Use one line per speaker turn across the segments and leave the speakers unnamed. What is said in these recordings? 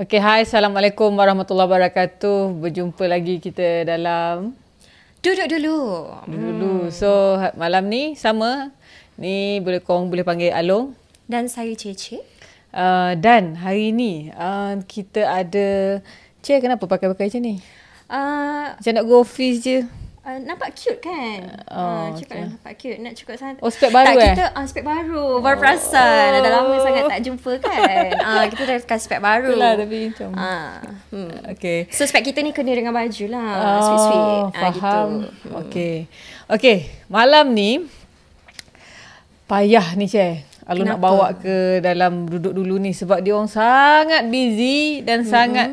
Okay, hai. Assalamualaikum warahmatullahi wabarakatuh. Berjumpa lagi kita dalam
Duduk dulu.
So, malam ni sama. Ni korang boleh panggil Along.
Dan saya Cece.
Dan hari ni kita ada... Cik, kenapa pakai macam ni? Macam nak go office je.
Nampak cute kan? Cakap okay. Nampak cute. Nak cakap sangat.
Oh, spek baru
tak, kita spek baru. Baru perasan. Dah lama sangat tak jumpa kan? Kita dah kasih spek baru.
Itulah tapi macam... Okay.
So spek kita ni kena dengan baju lah. Sweet-sweet.
Faham.
Gitu.
Okay. Malam ni payah ni Cik. Kalau nak bawa ke dalam duduk dulu ni sebab dia orang sangat busy dan sangat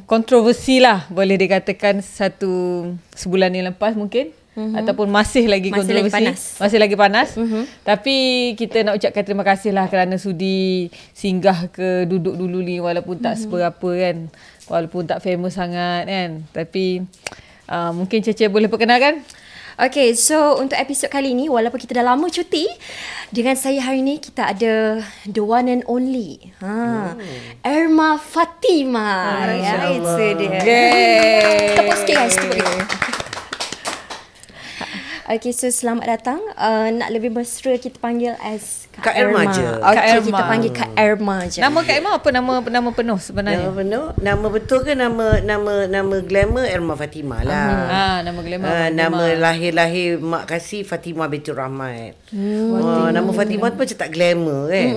kontroversi lah, boleh dikatakan sebulan yang lepas mungkin ataupun masih lagi kontroversi, masih lagi panas. Tapi kita nak ucapkan terima kasih lah kerana sudi singgah ke duduk dulu ni walaupun tak seberapa kan, walaupun tak famous sangat kan, tapi mungkin Cece boleh perkenalkan.
Okay, so untuk episod kali ni, walaupun kita dah lama cuti, dengan saya hari ni kita ada the one and only Erma Fatima. Itu dia. Tepuk sikit guys, tepuk sikit. Okay, so selamat datang. Nak lebih mesra kita panggil as Kak Erma je. Okay, kita panggil Kak Erma je.
Nama Kak Erma apa nama penuh sebenarnya?
Nama penuh, nama betul ke nama glamour Erma Fatima lah.
Nama glamour.
Nama lahir mak kasih Fatima binti Rahmat. Nama Fatima tu macam tak glamour kan.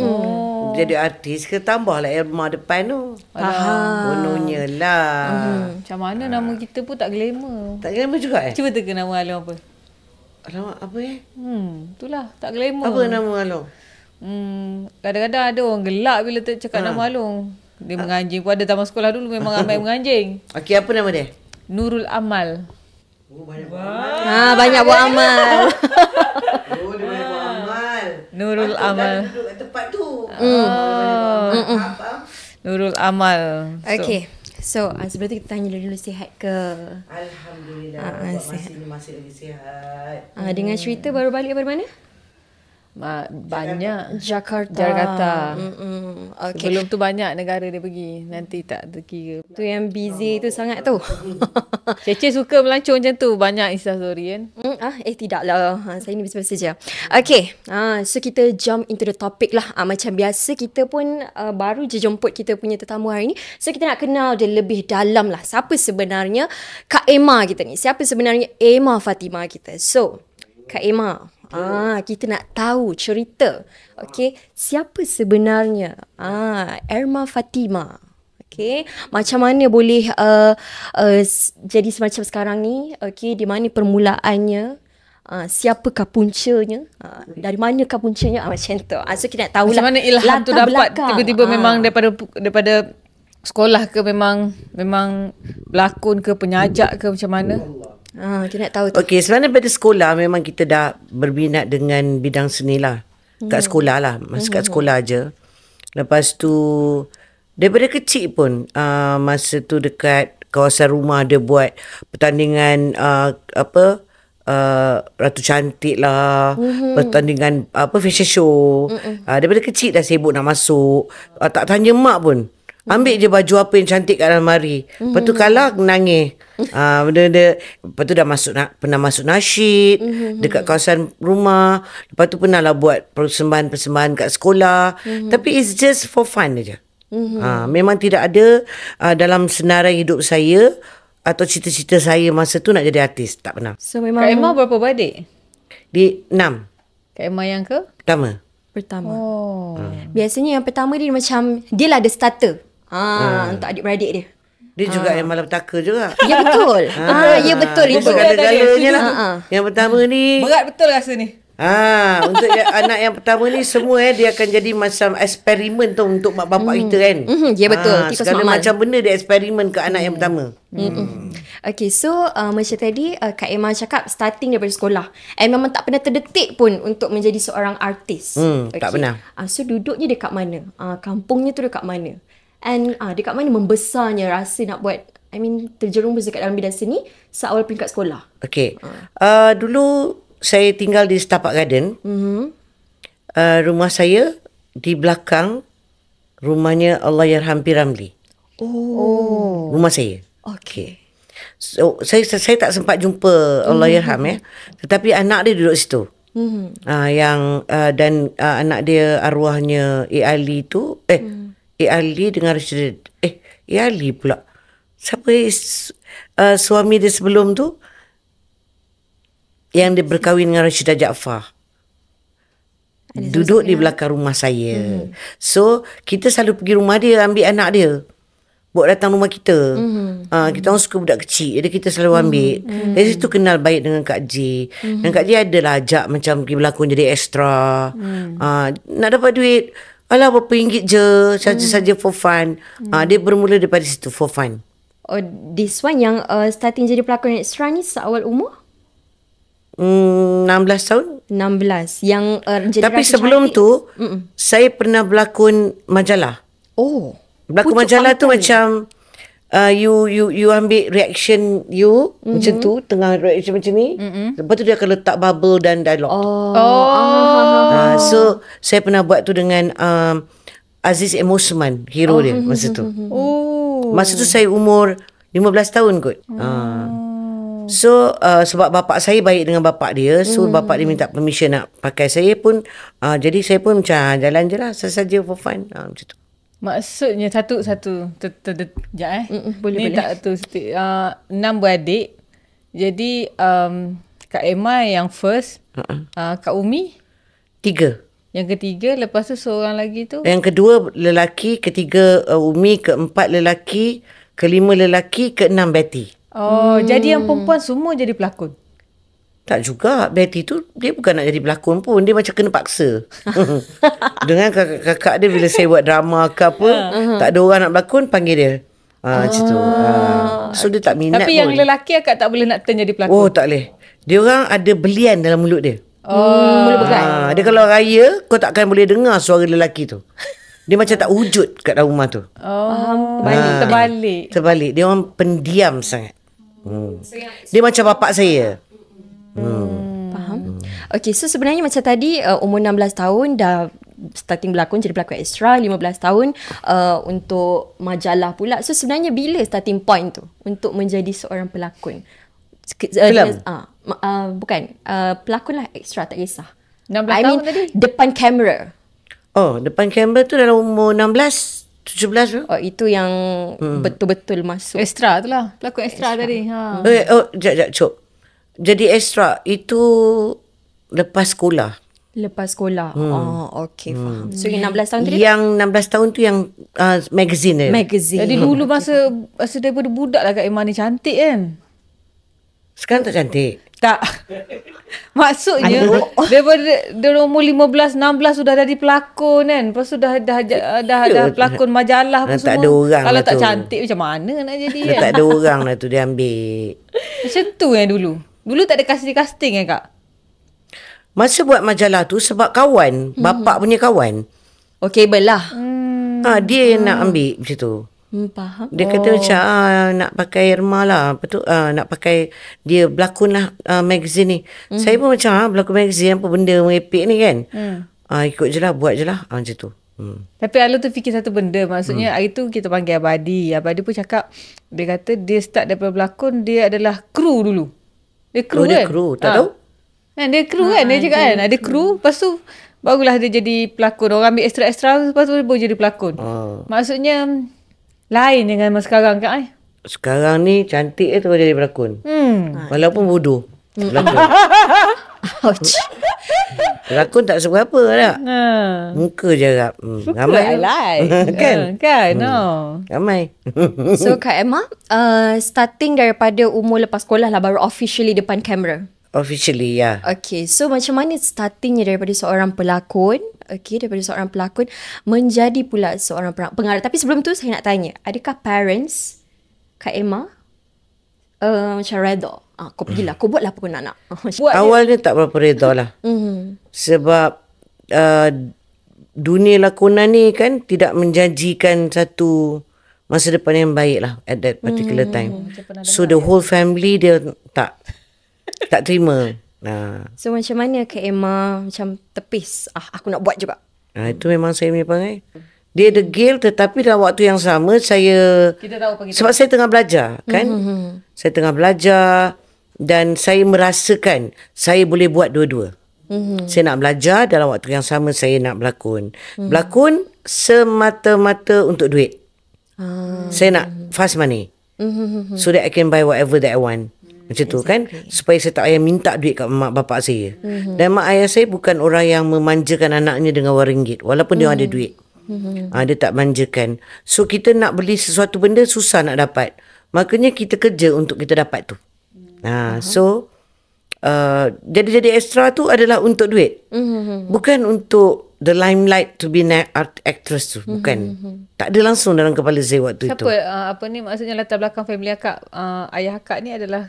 Jadi artis ke tambahlah Erma depan tu. Kononnya lah.
Macam mana nama kita pun tak glamour.
Tak glamour juga
Cuba teka nama Along apa?
Alamak, apa
Itulah tak glamour.
Apa nama Along?
Kadang-kadang ada orang gelak bila cakap nama Along. Dia menganjing pun ada. Taman sekolah dulu memang ramai menganjing.
Okey, apa nama dia?
Nurul Amal.
Banyak
buat amal.
Dia banyak buat amal.
Nurul Amal.
Duduk kat tempat tu.
Nurul Amal.
Okay. So, sebelum tu kita tanya dulu sihat ke?
Alhamdulillah. Masih lagi sihat.
Dengan cerita baru balik dari mana?
Banyak.
Jakarta. Okay.
Sebelum tu banyak negara dia pergi. Nanti tak terkira.
Tu yang busy tu sangat tu.
Cece suka melancong macam tu. Banyak Instastory kan?
Tidaklah. Saya ni biasa-biasa je. Okay. So kita jump into the topic lah. Macam biasa kita pun baru je jemput kita punya tetamu hari ni. So kita nak kenal dia lebih dalam lah. Siapa sebenarnya Kak Erma kita ni? Siapa sebenarnya Erma Fatima kita? So, Kak Erma. Kita nak tahu cerita. Okay, siapa sebenarnya Erma Fatima? Okay, macam mana boleh jadi semacam sekarang ni? Okay, di mana permulaannya? Siapakah puncanya? Dari manakah puncanya? Macam tu. So kita nak tahu
macam mana ilham tu dapat tiba-tiba memang daripada sekolah ke memang berlakon ke penyanyi ke macam mana?
Kita nak tahu tu.
Okey, sebenarnya pada sekolah memang kita dah berminat dengan bidang seni lah. Kat sekolah lah. Masa kat sekolah je. Lepas tu, daripada kecil pun, masa tu dekat kawasan rumah ada buat pertandingan Ratu Cantik lah, pertandingan fashion show. Daripada kecil dah sibuk nak masuk. Tak tanya mak pun. Ambil je baju apa yang cantik kat almari. Lepas tu kalah nangis. Benda-benda. Lepas tu dah pernah masuk nasyid dekat kawasan rumah. Lepas tu pernah lah buat persembahan-persembahan kat sekolah. Tapi it's just for fun aja. Memang tidak ada dalam senarai hidup saya atau cita-cita saya masa tu nak jadi artis. Tak pernah.
So memang Kak Erma berapa beradik?
Di 6.
Kak Erma yang ke?
Pertama. Biasanya yang pertama dia macam dia lah the starter. Untuk adik-beradik dia.
Dia juga yang malapetaka juga.
Ya betul. Ya betul itu.
Segala-galanya lah. Yang pertama ni.
Berat betul rasa ni.
Untuk anak yang pertama ni semua dia akan jadi macam eksperimen tu untuk mak bapak kita kan.
Ya betul.
Segala macam benda dia eksperimen ke anak yang pertama.
Okay, so macam tadi Kak Erma cakap starting daripada sekolah. Memang tak pernah terdetik pun untuk menjadi seorang artis.
Tak pernah.
So duduknya dekat mana? Kampungnya tu dekat mana? And dekat mana membesarnya rasa nak buat, terjerumus dekat dalam bidang seni seawal peringkat sekolah?
Okay. Dulu saya tinggal di Setapak Garden. Rumah saya di belakang Rumahnya Allahyarham P. Ramli. Rumah saya.
Okay.
So, saya tak sempat jumpa Allahyarham ya. Tetapi anak dia duduk situ. Dan anak dia arwahnya A. Ali tu A. Ali dengan Rashida A. Ali pula. Siapa suami dia sebelum tu? Yang dia berkahwin dengan Rashida Jaafar. Duduk di belakang rumah saya. So, kita selalu pergi rumah dia, ambil anak dia. Bawa datang rumah kita. Kita orang suka budak kecil. Jadi kita selalu ambil. Dari situ kenal baik dengan Kak J. Dan Kak J adalah ajak macam pergi berlakon jadi extra. Nak dapat duit, alah berapa ringgit je. Saja-saja for fun. Dia bermula daripada situ, for fun.
Oh, this one yang starting jadi pelakon extra ni seawal umur?
16 tahun.
16. Yang jadi
tapi sebelum tu, saya pernah berlakon majalah. Berlakon majalah tu macam you ambil reaction you macam tu, tengah reaction macam ni. Lepas tu dia akan letak bubble dan dialog. So saya pernah buat tu dengan Aziz M. Osman, hero dia masa tu. Masa tu saya umur 15 tahun kot. So sebab bapak saya baik dengan bapak dia, so bapak dia minta permission nak pakai saya pun, jadi saya pun macam jalan je lah, saja for fun, macam tu.
Maksudnya satu sekejap
boleh.
Tak tu 6 beradik. Jadi Kak Emma yang first, Kak Umi
3.
yang ketiga, lepas tu seorang lagi tu.
Yang kedua lelaki, ketiga Umi, keempat lelaki, kelima lelaki, keenam Betty.
Jadi yang perempuan semua jadi pelakon?
Tak juga. Betty tu dia bukan nak jadi pelakon pun. Dia macam kena paksa. Dengan kakak-kakak dia bila saya buat drama ke apa, tak ada orang nak berlakon, panggil dia. Macam tu. So dia tak minat.
Tapi yang lelaki akak tak boleh nak turn jadi pelakon?
Oh, tak boleh. Dia orang ada belian dalam mulut dia.
Mulut begal.
Dia kalau raya, kau takkan boleh dengar suara lelaki tu. Dia macam tak wujud kat dalam rumah tu. Terbalik. Dia orang pendiam sangat. Dia macam bapak saya.
Faham. Okay, so sebenarnya macam tadi umur 16 tahun dah starting berlakon, jadi pelakon extra. 15 tahun untuk majalah pula. So sebenarnya bila starting point tu untuk menjadi seorang pelakon?
Film?
Bukan, pelakon lah extra, tak kisah.
16 tahun tadi?
Depan kamera.
Depan kamera tu dalam umur 16 17 tu.
Itu yang betul-betul masuk.
Extra tu lah. Pelakon extra tadi.
Sekejap, Cok. Jadi extra itu lepas sekolah.
Lepas sekolah. Okay, faham. So yang 16 tahun tadi?
Yang 16 tahun tu yang magazine dia.
Magazine.
Jadi dulu masa daripada budak lah Kak Emma ni cantik kan?
Sekarang tak cantik.
Tak. Maksudnya daripada umur 15, 16 sudah jadi pelakon kan. Lepas tu dah pelakon majalah pun semua.
Tak ada orang
kalau
lah
tak
tu.
Cantik macam mana nak jadi kan?
Tak ada orang lah tu dia ambil.
Macam tu kan dulu. Dulu tak ada casting kan Kak?
Masa buat majalah tu sebab kawan, bapak punya kawan.
Kabel lah.
Dia yang nak ambil macam tu.
Faham.
Dia kata macam nak pakai Irma lah. Betul, nak pakai dia berlakon lah magazine ni. Saya pun macam berlakon magazine apa benda merepek ni kan. Ikut je lah, buat je lah macam tu.
Tapi Alu tu fikir satu benda. Maksudnya hari tu kita panggil Abadi. Abadi pun cakap, dia kata dia start daripada berlakon, dia adalah kru dulu. Dia kru kan?
Dia kru, tak tahu?
Dia kru kan, dia cakap kan. Ada kru, lepas tu barulah dia jadi pelakon. Orang ambil extra-extra, lepas tu dia boleh jadi pelakon. Maksudnya lain dengan masa sekarang Kak.
Sekarang ni cantik tu jadi pelakon. Walaupun bodoh. Pelakon tak seberapa tak? Muka je harap. Ramai
kan?
Ramai.
So Kak Emma, starting daripada umur lepas sekolah lah baru officially depan kamera.
Officially, ya.
Okay, so macam mana startingnya daripada seorang pelakon, daripada seorang pelakon menjadi pula seorang pengarah. Tapi sebelum tu saya nak tanya, adakah parents Kak Emma macam reda? Kau pergilah, kau buatlah apa kau nak.
Awalnya tak berapa reda lah. Sebab dunia lakonan ni kan tidak menjanjikan satu masa depan yang baik lah at that particular time. So the whole family dia tak terima.
So macam mana Kak Emma macam tepis, aku nak buat juga?
Itu memang saya punya perangai. Dia degil, tetapi dalam waktu yang sama
Kita tahu apa kita.
sebab saya tengah belajar kan. Saya tengah belajar dan saya merasakan saya boleh buat dua-dua. Saya nak belajar, dalam waktu yang sama saya nak berlakon. Berlakon semata-mata untuk duit. Saya nak fast money. So that I can buy whatever that I want. Macam tu kan, supaya saya tak payah minta duit kat mak bapak saya. Dan mak ayah saya bukan orang yang memanjakan anaknya dengan RM1, walaupun dia ada duit. Dia tak manjakan. So kita nak beli sesuatu benda susah nak dapat, makanya kita kerja untuk kita dapat tu. So jadi extra tu adalah untuk duit, bukan untuk the limelight to be art actress tu. Bukan. Tak ada langsung dalam kepala saya waktu
Siapa,
itu.
apa ni maksudnya latar belakang family akak, ayah akak ni adalah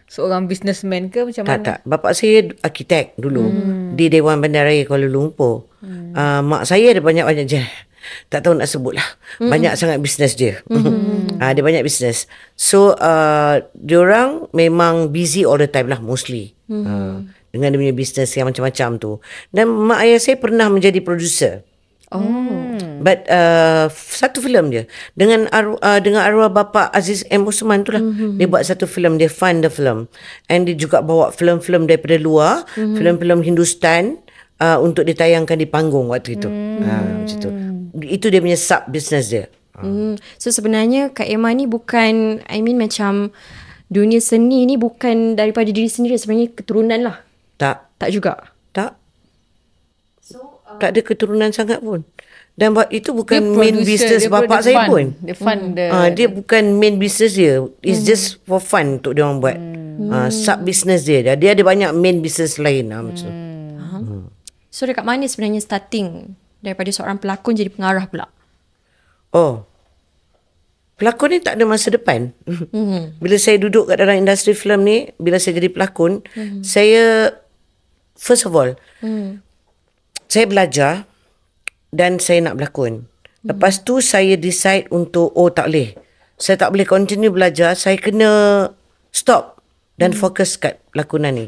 seorang businessman ke macam mana?
Tak. Bapak saya arkitek dulu di Dewan Bandaraya Kuala Lumpur. Mak saya ada banyak-banyak je. Tak tahu nak sebut lah. Banyak sangat bisnes dia. Dia banyak bisnes. So, diorang memang busy all the time lah mostly. Dengan dia punya bisnes yang macam-macam tu. Dan mak ayah saya pernah menjadi producer. But satu filem dia dengan arwah bapa Aziz M. Osman tu lah. Dia buat satu filem, dia fund the film. And dia juga bawa filem-filem daripada luar, filem-filem Hindustan untuk ditayangkan di panggung waktu itu. Macam tu. Itu dia punya sub business dia.
So sebenarnya Kak Emma ni bukan, macam dunia seni ni bukan daripada diri sendiri, sebenarnya keturunan lah. Tak juga.
Tak. Tak ada keturunan sangat pun. Dan itu bukan main business bapak saya pun.
Dia fund
dia bukan main business dia. It's just for fun untuk dia orang buat. Sub business dia. Dia ada banyak main business lain. Macam tu.
So dekat mana sebenarnya starting daripada seorang pelakon jadi pengarah pula?
Pelakon ni tak ada masa depan. Bila saya duduk kat dalam industri filem ni, bila saya jadi pelakon, saya first of all, saya belajar dan saya nak berlakon. Lepas tu saya decide untuk, tak boleh. Saya tak boleh continue belajar, saya kena stop dan fokus kat lakonan ni.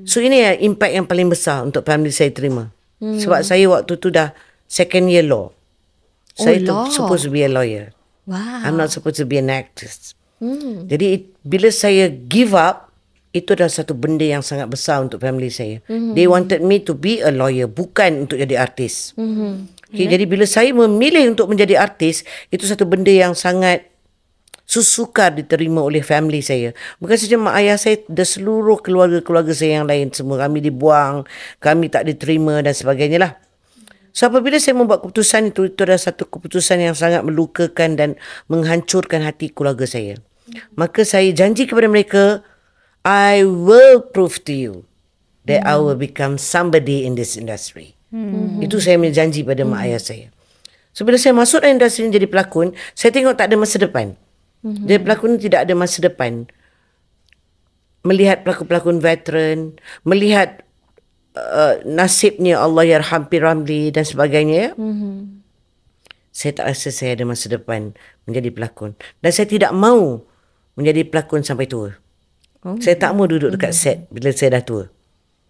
So ini impact yang paling besar untuk family saya terima. Sebab saya waktu tu dah second year law. Saya tu supposed to be a lawyer.
Wow.
I'm not supposed to be an actress. Jadi bila saya give up, itu adalah satu benda yang sangat besar untuk family saya. They wanted me to be a lawyer, bukan untuk jadi artis. Okay, jadi bila saya memilih untuk menjadi artis, itu satu benda yang sangat sukar diterima oleh family saya. Bukan saja mak ayah saya, dan seluruh keluarga-keluarga saya yang lain, semua kami dibuang, kami tak diterima dan sebagainya lah. So apabila saya membuat keputusan itu adalah satu keputusan yang sangat melukakan dan menghancurkan hati keluarga saya. Maka saya janji kepada mereka, I will prove to you that I will become somebody in this industry. Itu saya punya janji pada mak ayah saya. So bila saya masuk dalam industri ini jadi pelakon, saya tengok tak ada masa depan. Jadi pelakon tidak ada masa depan. Melihat pelakon-pelakon veteran, melihat nasibnya Allahyarham P. Ramlee dan sebagainya, saya tak rasa saya ada masa depan menjadi pelakon. Dan saya tidak mahu menjadi pelakon sampai tua. Saya tak mau duduk dekat set bila saya dah tua.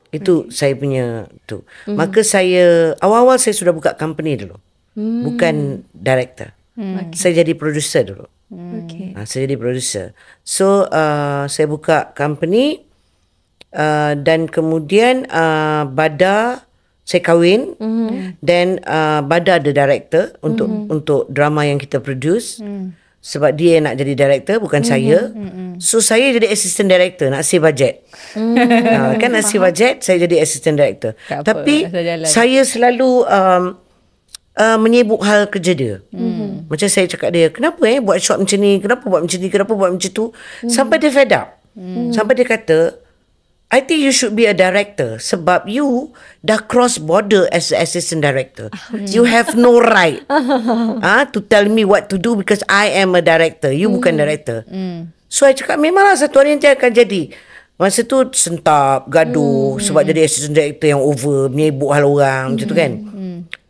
Itu saya punya tu. Maka saya, awal-awal saya sudah buka company dulu. Bukan director. Saya jadi producer dulu. Saya jadi producer. So, saya buka company dan kemudian Bada, saya kahwin. Dan Bada ada director untuk drama yang kita produce. Sebab dia nak jadi director, bukan saya. So saya jadi assistant director, nak save budget. Kan nak save budget, saya jadi assistant director. Tapi saya selalu menyibuk hal kerja dia. Macam saya cakap dia, kenapa buat shot macam ni, kenapa buat macam ni, kenapa buat macam tu. Sampai dia fed up. Sampai dia kata, I think you should be a director sebab you dah cross border as an assistant director. You have no right to tell me what to do because I am a director. You bukan director. So I cakap memanglah satu hari nanti akan jadi. Masa tu sentap, gaduh sebab jadi assistant director yang over, menyibuk hal orang macam tu kan.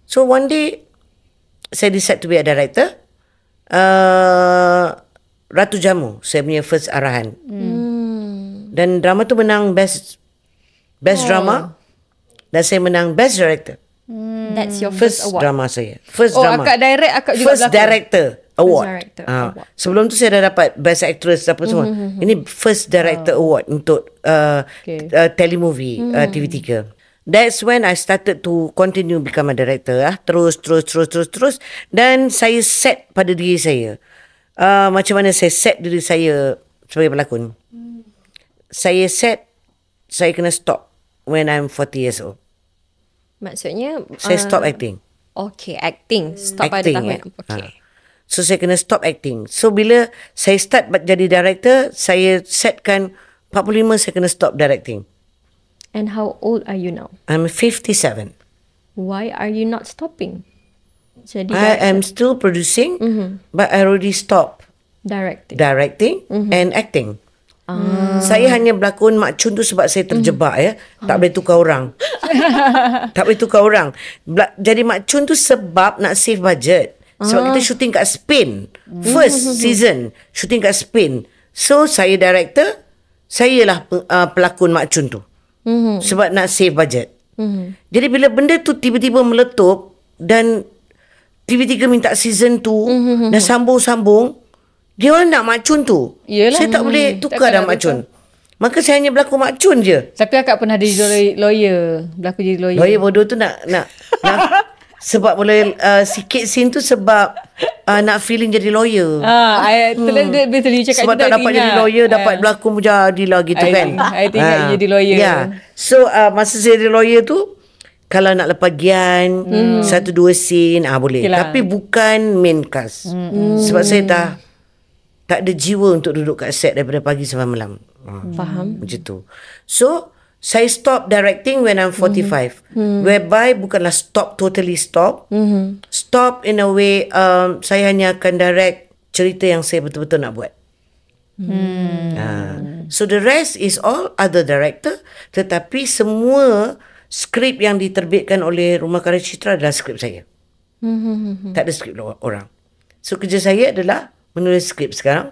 So one day saya decide to be a director. Ratu Jamu saya punya first arahan. Dan drama tu menang best drama dan saya menang best director.
That's your first award.
drama saya. First drama.
Akak direct, akak juga
First director award.
Director award.
Sebelum tu saya dah dapat Best Actress apa semua. Ini First Director Award untuk telemovie TV3. That's when I started to continue become a director. Terus. Dan saya set pada diri saya. Macam mana saya set diri saya sebagai pelakon. Saya set, saya kena stop when I'm 40 years old.
Maksudnya
Saya stop acting.
Okay, acting. Stop
Acting,
pada tahun. Okay.
So saya kena stop acting. So bila saya start jadi director, saya setkan 45 saya kena stop directing.
And how old are you now?
I'm 57.
Why are you not stopping? Jadi
I am still producing, but I already stopped
directing
and acting. Saya hanya berlakon Mak Chun tu sebab saya terjebak tak boleh tukar orang. Tak boleh tukar orang. Jadi Mak Chun tu sebab nak save budget. Sebab kita shooting kat Spain. First season shooting kat Spain. So saya director, sayalah pelakon Mak Chun tu. Sebab nak save budget. Jadi bila benda tu tiba-tiba meletup dan TV3 minta season 2 dan sambung-sambung, dia orang nak Mak Chun tu.
Yelah.
Saya tak boleh tukar dah Mak Chun. Maka saya hanya berlakon Mak Chun je.
Tapi akak pernah jadi lawyer. Berlakon jadi lawyer.
Lawyer bodoh tu nak sebab boleh sikit scene tu sebab nak feeling jadi lawyer.
Betul you cakap.
Sebab tak dapat jadi lawyer, dapat berlakon jadilah gitu kan.
I ingat jadi lawyer.
Yeah. So masa saya jadi lawyer tu, kalau nak lepas gian 1-2 scene boleh.
Okay lah.
Tapi bukan main cast. Sebab saya tak ada jiwa untuk duduk kat set daripada pagi sampai malam.
Faham.
Macam tu. So saya stop directing when I'm 45. Whereby bukanlah totally stop. Stop in a way, saya hanya akan direct cerita yang saya betul-betul nak buat. So the rest is all other director. Tetapi semua skrip yang diterbitkan oleh Rumah Karya Citra adalah skrip saya. Tak ada skrip orang. So kerja saya adalah menulis skrip sekarang.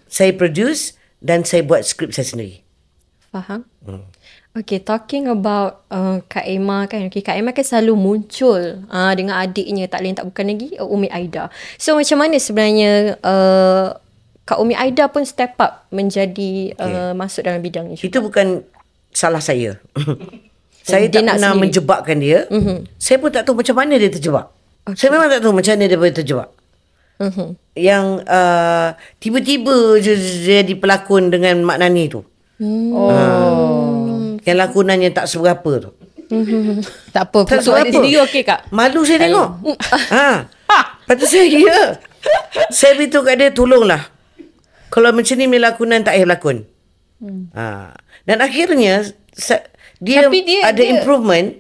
Saya produce dan saya buat skrip saya sendiri.
Faham. Okay, talking about Kak Emma kan. Okay, Kak Emma kan selalu muncul dengan adiknya, tak lain tak bukan lagi Umi Aida. So macam mana sebenarnya Kak Umi Aida pun step up menjadi masuk dalam bidang ni?
Itu bukan salah saya. Saya tak pernah menjebakkan dia. Saya pun tak tahu macam mana dia terjebak. Saya memang tak tahu macam mana dia boleh terjebak. Yang tiba-tiba je jadi pelakon dengan Mak Nani tu. Yang lakonannya tak seberapa tu.
Tak apa. Tak seberapa. Sendiri okey Kak?
Malu saya tengok. Lepas tu saya kira. Saya beritahu kat dia, tolonglah. Kalau macam ni lakonan tak payah berlakon. Dan akhirnya dia ada improvement.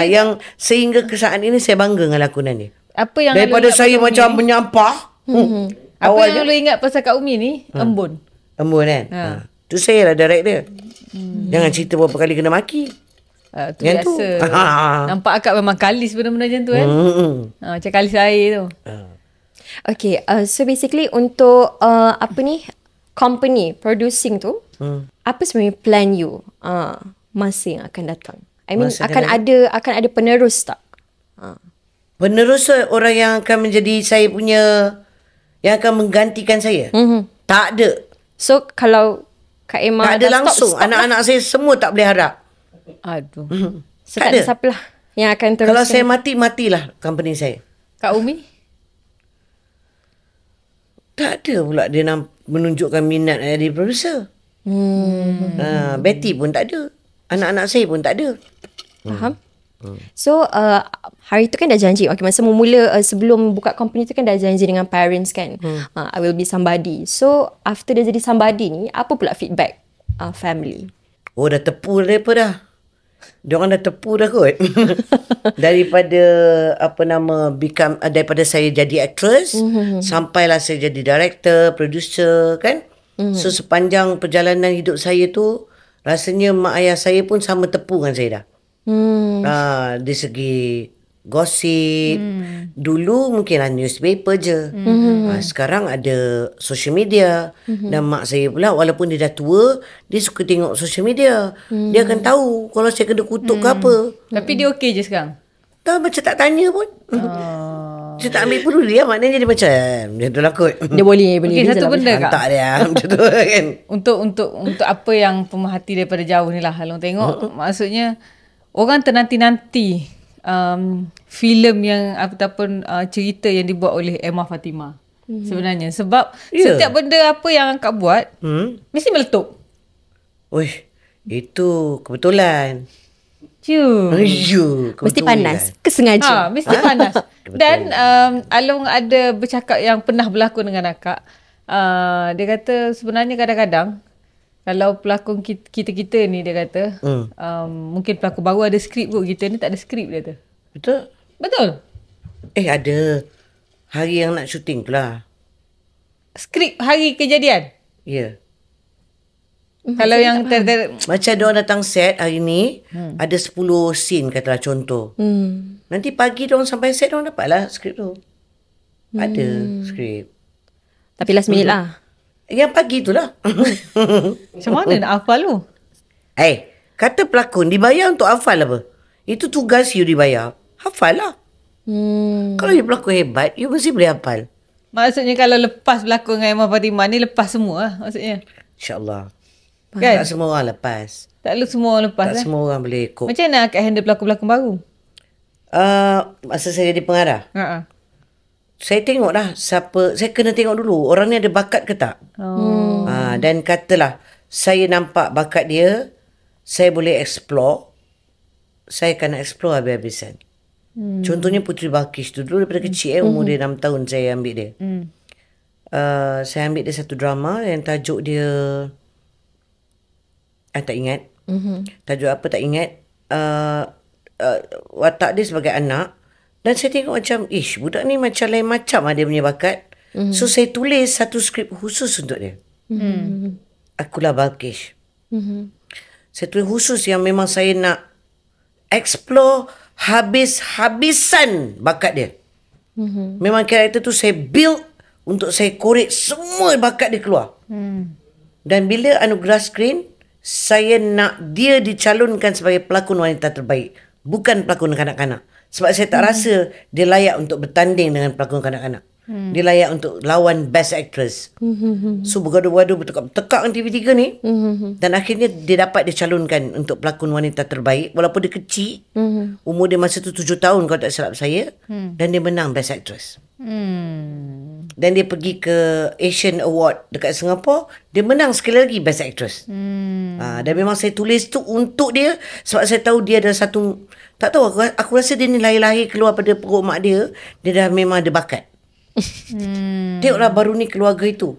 Yang sehingga kesaat ini saya bangga dengan lakonan dia.
Apa yang
daripada saya macam menyampah.
Apa yang lu ingat pasal Kak Umi ni? Embun.
Embun kan? Tu saya lah direct dia. Jangan cerita berapa kali kena maki.
Tu biasa. Nampak akak memang kalis benda-benda macam tu kan? Macam kalis air tu.
Okay, so basically untuk company producing tu, apa sebenarnya plan you masa yang akan datang? I mean, akan ada penerus tak?
Penerus orang yang akan menjadi saya punya, yang akan menggantikan saya? Tak ada.
So kalau Kak Emma
tak ada langsung. Anak-anak saya semua tak boleh harap.
Aduh. So tak ada siapalah yang akan teruskan.
Kalau saya matilah company saya.
Kak Umi?
Tak ada pula dia nak menunjukkan minat jadi producer. Betty pun tak ada. Anak-anak saya pun tak ada.
Faham? So hari tu kan dah janji. Okay, masa mula sebelum buka company tu kan dah janji dengan parents kan. I will be somebody. So after dia jadi somebody ni, apa pula feedback family?
Oh, dah tepu dah. Diorang dah tepu dah kot. Daripada daripada saya jadi actress, sampailah saya jadi director, producer kan. So sepanjang perjalanan hidup saya tu, rasanya mak ayah saya pun sama tepu dengan saya dah. Dari segi gosip, dulu mungkinlah newspaper je. Sekarang ada social media. Dan mak saya pula, walaupun dia dah tua, dia suka tengok social media. Dia akan tahu kalau saya kena kutuk ke apa.
Tapi dia okey je sekarang?
Tak macam tak tanya pun. Dia tak ambil peduli lah. Maknanya dia macam dia tu lah kot.
Dia boleh
Okay, satu benda Kak.
Hantar dia macam tu kan.
Untuk apa yang pemerhati daripada jauh ni lah Long tengok. Maksudnya orang ternanti-nanti filem yang ataupun cerita yang dibuat oleh Emma Fatimah. Sebenarnya sebab setiap benda apa yang Kak buat mesti meletup.
Uish, itu kebetulan.
Mesti panas. Kesengaja.
Mesti panas. Dan Along ada bercakap yang pernah berlakon dengan akak. Dia kata sebenarnya kadang-kadang kalau pelakon kita ni, dia kata mungkin pelakon baru ada skrip kot, kita ni tak ada skrip, dia kata. Betul?
Ada. Hari yang nak syuting tu lah.
Skrip hari kejadian?
Ya.
Kalau yang
macam diorang datang set hari ni, ada 10 scene katalah contoh. Nanti pagi diorang sampai set, diorang dapatlah skrip tu. Ada skrip.
Tapi last minute lah.
Yang pagi tu lah.
Macam mana nak hafal tu?
Kata pelakon dibayar untuk hafal apa? Itu tugas you dibayar. Hafal lah. Kalau you pelakon hebat, you mesti boleh hafal.
Maksudnya kalau lepas berlakon dengan Emma Fatimah ni, lepas semua lah maksudnya.
InsyaAllah.
Kan?
Tak semua orang lepas.
Tak semua orang lepas
Tak semua orang boleh ikut.
Macam mana akak handle pelakon-pelakon baru?
Masa saya jadi pengarah, saya tengok dah siapa. Saya kena tengok dulu orang ni ada bakat ke tak. Dan katalah saya nampak bakat dia, saya boleh explore, saya akan explore habis-habisan. Contohnya Puteri Balqis tu dulu daripada kecil umur dia 6 tahun saya ambil dia. Saya ambil dia satu drama yang tajuk dia tak ingat. Tajuk apa tak ingat. Watak dia sebagai anak. Dan saya tengok macam budak ni macam lain macam dia punya bakat. So saya tulis satu skrip khusus untuk dia. Akulah Balqis. Saya tulis khusus yang memang saya nak explore habis-habisan bakat dia. Memang karakter tu saya build untuk saya korek semua bakat dia keluar. Dan bila anugerah skrin, saya nak dia dicalonkan sebagai pelakon wanita terbaik, bukan pelakon kanak-kanak. Sebab saya tak rasa dia layak untuk bertanding dengan pelakon kanak-kanak. Dia layak untuk lawan Best Actress. So bergaduh-gaduh bertekak dengan TV3 ni. Dan akhirnya dia dapat dicalonkan untuk pelakon wanita terbaik. Walaupun dia kecil. Umur dia masa tu 7 tahun kalau tak silap saya. Dan dia menang Best Actress. Dan dia pergi ke Asian Award dekat Singapura. Dia menang sekali lagi Best Actress. Dan memang saya tulis tu untuk dia. Sebab saya tahu dia ada satu... Tak tahu, aku rasa dia ni lahir-lahir keluar pada perut mak dia. Dia dah memang ada bakat. Tengoklah baru ni keluarga itu.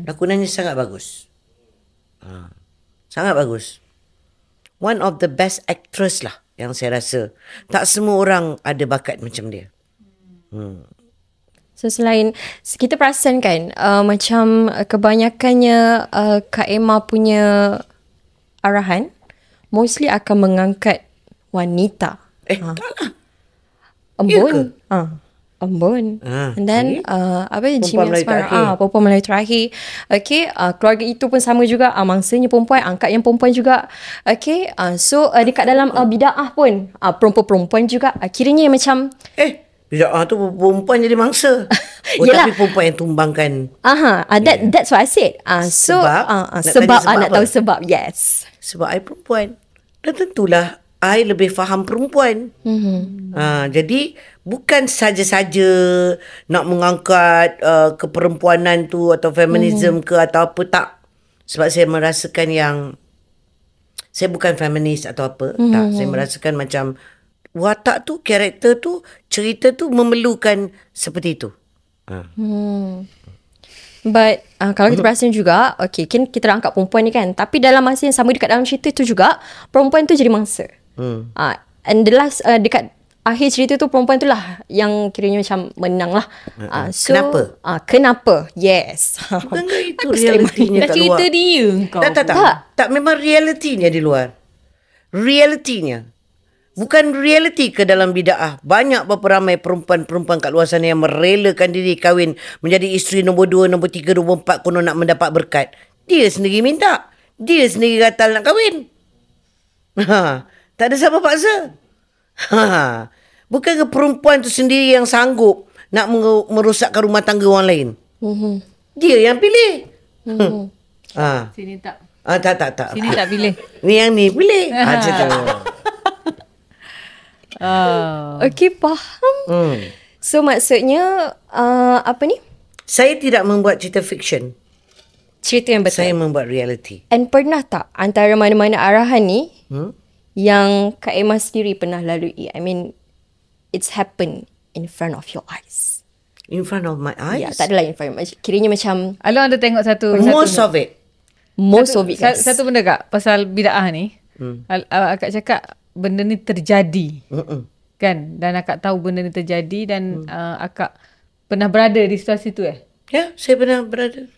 Lakonannya sangat bagus. Sangat bagus. One of the best actress lah yang saya rasa. Tak semua orang ada bakat macam dia.
So selain kita perasan kan macam kebanyakannya Kak Emma punya arahan mostly akan mengangkat wanita.
Tak lah.
Embun. Embun. And then apa yang Jimmy Asmara perempuan Melayu terakhir. Okay, keluarga itu pun sama juga, mangsanya perempuan, angkat yang perempuan juga. Okay, so dekat dalam bidaah pun perempuan-perempuan juga kiranya macam
bidaah tu perempuan jadi mangsa. Tapi perempuan yang tumbangkan.
That's what I said. Sebab nak tahu sebab. Yes.
Sebab I perempuan. Dan tentulah I lebih faham perempuan. Jadi bukan saja-saja nak mengangkat keperempuanan tu atau feminism ke atau apa, tak. Sebab saya merasakan yang saya bukan feminis atau apa. Tak, saya merasakan macam watak tu, karakter tu, cerita tu memerlukan seperti itu.
But kalau kita perasan juga, okay, kan kita dah angkat perempuan ni kan, tapi dalam masa yang sama dekat dalam cerita tu juga perempuan tu jadi mangsa. And the last dekat akhir cerita tu perempuan tu lah yang kiranya macam menang lah. So, kenapa? Yes.
Bukankah itu realitinya kat luar?
Cerita dia kau.
Tak, memang realitinya di luar. Realitinya. Bukan realiti ke dalam bidaah. Banyak berapa ramai perempuan-perempuan kat luar sana yang merelakan diri kahwin menjadi isteri nombor 2, nombor 3, nombor 4 konon nak mendapat berkat. Dia sendiri minta. Dia sendiri gatal nak kahwin. Tak ada siapa paksa. Bukankah perempuan tu sendiri yang sanggup nak merosakkan rumah tangga orang lain? Dia yang pilih.
Sini tak.
Tak.
Sini tak pilih.
Ni yang ni pilih. Macam tu.
Okay, faham. So maksudnya apa ni?
Saya tidak membuat cerita fiction.
Cerita yang betul.
Saya membuat reality.
And pernah tak antara mana-mana arahan ni yang Kak Emma sendiri pernah lalui? I mean, it's happened in front of your eyes.
In front of my eyes?
Ya, tak adalah in front. Kiranya macam
Along ada tengok
most of it.
Most of it, guys.
Satu benda Kak, pasal bid'ah ni. Akak cakap benda ni terjadi. Kan? Dan akak tahu benda ni terjadi dan akak pernah berada di situasi tu
Ya, saya pernah berada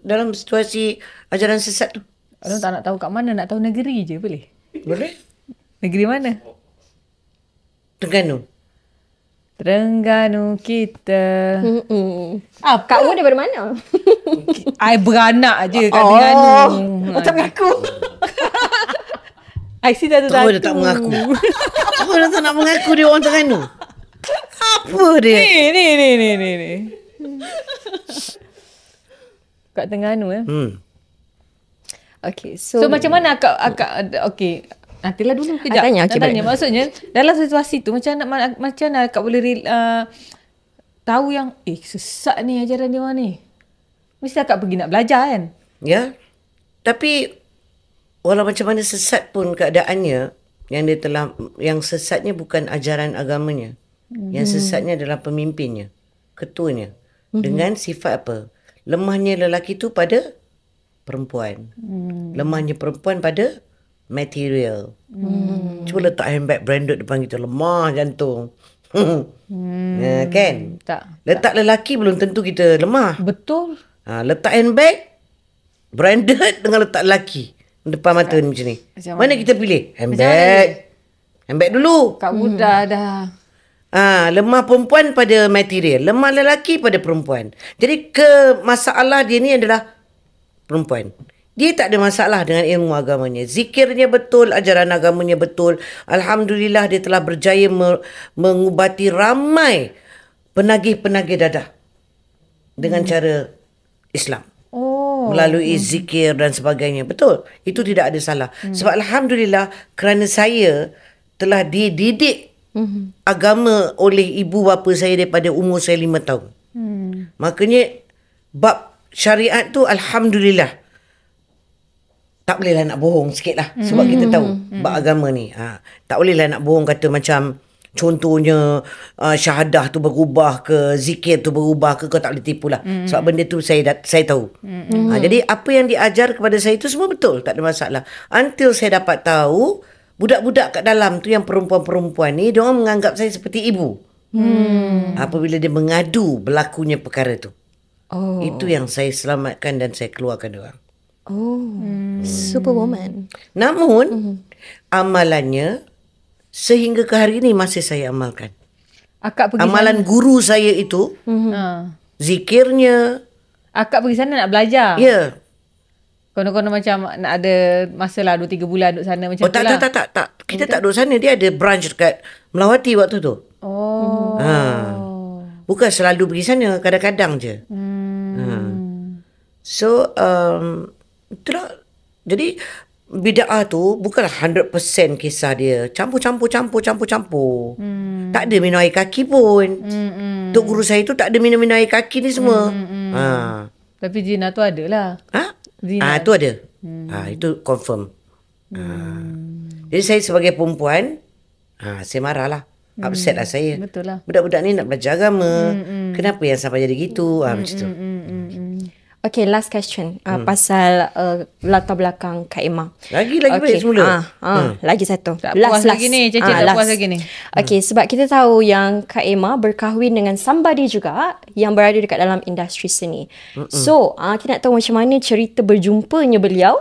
dalam situasi ajaran sesat tu.
Orang tak nak tahu kat mana, nak tahu negeri je boleh?
Boleh?
Negeri mana? Terengganu kita.
Kak Mu daripada mana?
I beranak je kat Terengganu.
Macam aku.
I see satu-satu.
Tahu dia tak mengaku. Tahu dia tak nak mengaku dia orang Terengganu. Apa dia?
Ni. Kat Terengganu
Okay,
so macam mana akak okay. Nantilah dulu kejap.
Tanya.
Maksudnya dalam situasi tu macam mana akak boleh tahu yang sesat ni ajaran dia orang ni. Mesti akak pergi nak belajar kan?
Ya. Tapi walau macam mana sesat pun keadaannya, yang sesatnya bukan ajaran agamanya. Yang sesatnya adalah pemimpinnya, ketuanya. Dengan sifat apa? Lemahnya lelaki tu pada perempuan. Lemahnya perempuan pada material. Cuba letak handbag branded depan kita, lemah jantung. Kan? Letak lelaki belum tentu kita lemah.
Betul.
Letak handbag branded dengan letak lelaki depan mata ni macam ni. Mana kita pilih? Handbag dulu.
Kak Buddha dah.
Lemah perempuan pada material, lemah lelaki pada perempuan. Jadi masalah dia ni adalah perempuan. Dia tak ada masalah dengan ilmu agamanya. Zikirnya betul, ajaran agamanya betul. Alhamdulillah dia telah berjaya mengubati ramai penagih-penagih dadah dengan cara Islam. Melalui zikir dan sebagainya. Betul. Itu tidak ada salah. Sebab Alhamdulillah kerana saya telah dididik agama oleh ibu bapa saya daripada umur saya 5 tahun. Makanya bab syariat tu Alhamdulillah tak bolehlah nak bohong sikit lah. Sebab kita tahu bab agama ni. Tak bolehlah nak bohong kata macam contohnya syahadah tu berubah ke, zikir tu berubah ke, kau tak boleh tipu lah. Sebab benda tu saya tahu. Jadi apa yang diajar kepada saya tu semua betul. Tak ada masalah. Until saya dapat tahu budak-budak kat dalam tu yang perempuan-perempuan ni, diorang menganggap saya seperti ibu. Apabila dia mengadu berlakunya perkara tu. Itu yang saya selamatkan dan saya keluarkan diorang.
Superwoman.
Namun amalannya sehingga ke hari ini masih saya amalkan.
Akak pergi
amalan sana. Guru saya itu zikirnya.
Akak pergi sana nak belajar.
Ya.
Konon-konon macam nak ada masa lah 2-3 bulan duduk sana macam tu lah.
Tak. Kita tak duduk sana. Dia ada branch dekat Melawati waktu tu. Bukan selalu pergi sana. Kadang-kadang je. So itulah. Jadi bid'ah tu bukanlah 100% kisah dia. Campur. Tak ada minum air kaki pun. Tok guru saya tu tak ada minum air kaki ni semua.
Tapi zina tu ada lah.
Zina. Itu ada. Itu confirm. Jadi saya sebagai perempuan, saya marah lah. Upset lah saya.
Betul lah.
Budak-budak ni nak belajar agama. Kenapa yang sampai jadi gitu? Macam tu.
Okay, last question. Pasal latar belakang Kak Emma.
Lagi baik semula.
Lagi satu.
Tak puas lagi ni. Cik tak puas lagi ni.
Okay, sebab kita tahu yang Kak Emma berkahwin dengan somebody juga yang berada dekat dalam industri seni. So, kita nak tahu macam mana cerita berjumpanya beliau.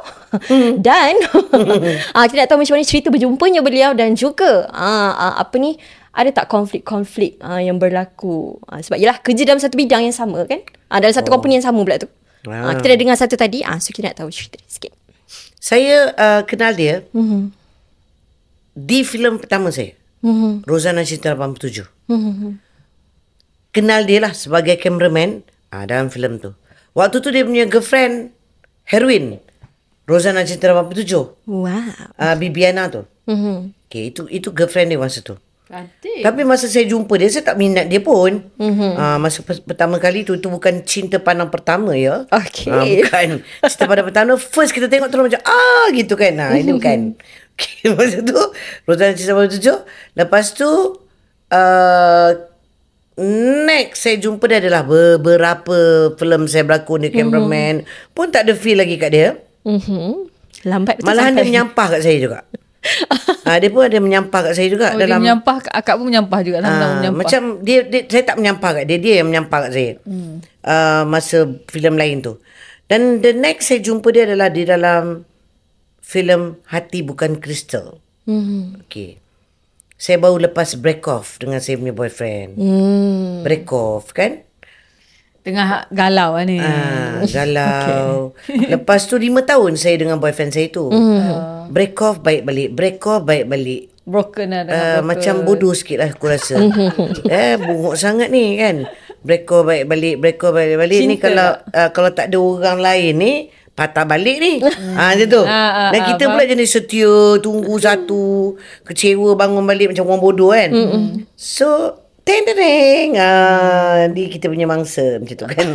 Dan kita nak tahu macam mana cerita berjumpanya beliau dan juga ada tak konflik-konflik yang berlaku? Sebab yelah kerja dalam satu bidang yang sama kan? Dalam satu company yang sama pula tu. Kita dah dengar satu tadi. So kita nak tahu cerita sikit.
Saya kenal dia di filem pertama saya. Rozana Cinta 87. Kenal dia lah sebagai cameraman dalam filem tu. Waktu tu dia punya girlfriend Herwin, Rozana Cinta 87.
Wow.
Bibiana tu. Okay, itu girlfriend dia masa tu.
Cantik.
Tapi masa saya jumpa dia, saya tak minat dia pun. Masa pertama kali tu, itu bukan cinta pandang pertama ya.
Okay.
Bukan. Cinta pandang pertama, first kita tengok terus macam, gitu kan. Ini bukan. Okay, masa tu, Rozana Cinta 87. Lepas tu, next saya jumpa dia adalah beberapa filem saya berlakon, dia cameraman. Pun tak ada feel lagi kat dia.
Lambat betul.
Malahan dia menyampah kat saya juga. Dia pun ada menyampah kat saya juga.
Dia menyampah, akak pun menyampah juga. Menyampah.
Macam dia, saya tak menyampah kat dia. Dia yang menyampah kat saya. Masa filem lain tu. Dan the next saya jumpa dia adalah di dalam filem Hati Bukan Kristal. Okay. Saya baru lepas break off dengan saya punya boyfriend. Break off kan.
Tengah galau lah ni.
Galau. Okay. Lepas tu 5 tahun saya dengan boyfriend saya tu. Break off baik balik. Break off baik balik.
Broken lah.
Macam bodoh sikit lah aku rasa. Bunguk sangat ni kan. Break off baik balik. Break off baik balik. Cinta ni kalau tak ada orang lain ni, patah balik ni. Macam tu. Dan kita pula jenis setia. Tunggu satu. Kecewa bangun balik macam orang bodoh kan. So teng-teng. Dia kita punya mangsa macam tu kan.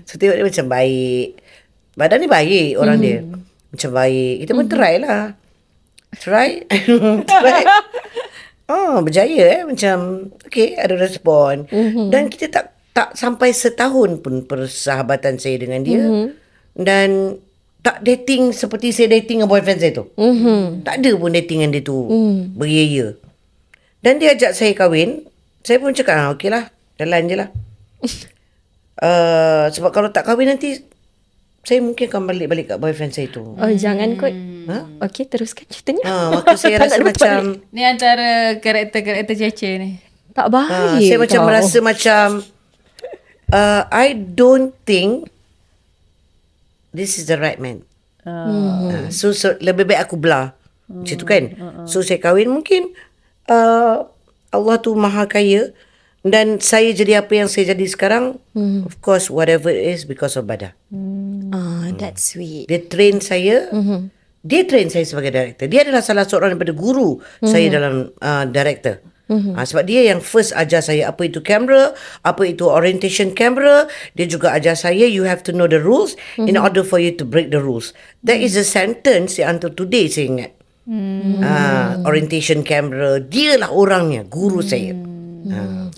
So tengok dia macam baik. Badan ni baik orang dia. Macam baik. Kita pun try lah. Try. Berjaya macam okay, ada respon. Dan kita tak sampai setahun pun persahabatan saya dengan dia. Dan tak dating seperti saya dating dengan boyfriend saya tu. Tak ada pun dating dengan dia tu beria. Dan dia ajak saya kahwin. Saya pun cakap okey lah, jalan je lah. Sebab kalau tak kahwin nanti saya mungkin akan balik-balik kat boyfriend saya tu.
Jangan kot. Okey, teruskan ceritanya.
Maka saya rasa macam
ni antara karakter-karakter Cece ni.
Tak baik.
Saya macam merasa macam I don't think this is the right man. So lebih baik aku belah. Macam tu kan. So saya kahwin mungkin Allah tu maha kaya. Dan saya jadi apa yang saya jadi sekarang. Of course whatever it is because of Bada.
That's sweet.
Dia train saya. Dia train saya sebagai director. Dia adalah salah seorang daripada guru saya dalam director. Sebab dia yang first ajar saya apa itu kamera, apa itu orientation camera. Dia juga ajar saya you have to know the rules in order for you to break the rules. That is a sentence yang until today saya ingat. Orientation camera, dia lah orangnya, guru saya.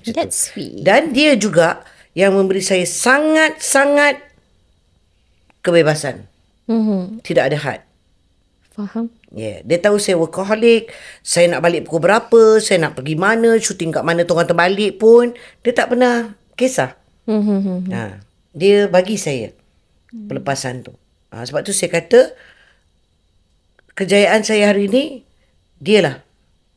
That's sweet.
Dan dia juga yang memberi saya sangat-sangat kebebasan. Tidak ada had.
Faham.
Dia tahu saya workaholic, saya nak balik pukul berapa, saya nak pergi mana, syuting kat mana, tolong terbalik pun dia tak pernah kisah. Dia bagi saya pelepasan tu. Sebab tu saya kata kejayaan saya hari ni, dialah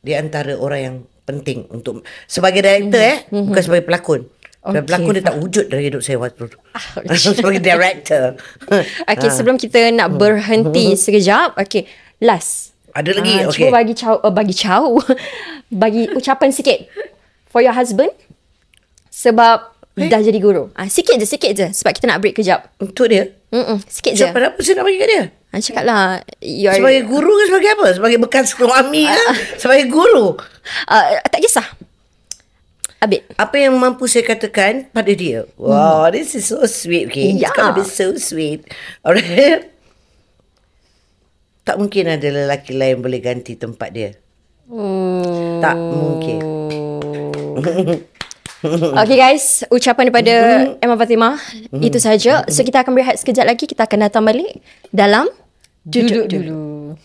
di antara orang yang penting untuk sebagai director bukan sebagai pelakon. Sebagai pelakon dia tak wujud dalam hidup saya waktu tu. Sebagai director.
Okay, sebelum kita nak berhenti sekejap, okay, last.
Ada lagi? Okay.
Cuba bagi ucapan sikit for your husband sebab dah jadi guru. Sikit je sebab kita nak break kejap.
Untuk dia?
Sikit je.
Ucapan apa saya nak bagi kat dia?
Cakaplah
sebagai guru ke sebagai apa? Sebagai bekas suami ke? Sebagai guru?
Tak kisah. Abid.
Apa yang mampu saya katakan pada dia? Wow, this is so sweet. Okay, it's gonna be so sweet. Alright. Tak mungkin ada lelaki lain boleh ganti tempat dia. Tak mungkin.
Okay guys, ucapan daripada Emma Fatimah itu saja. So kita akan berehat sekejap lagi. Kita akan datang balik dalam Duduk Dulu.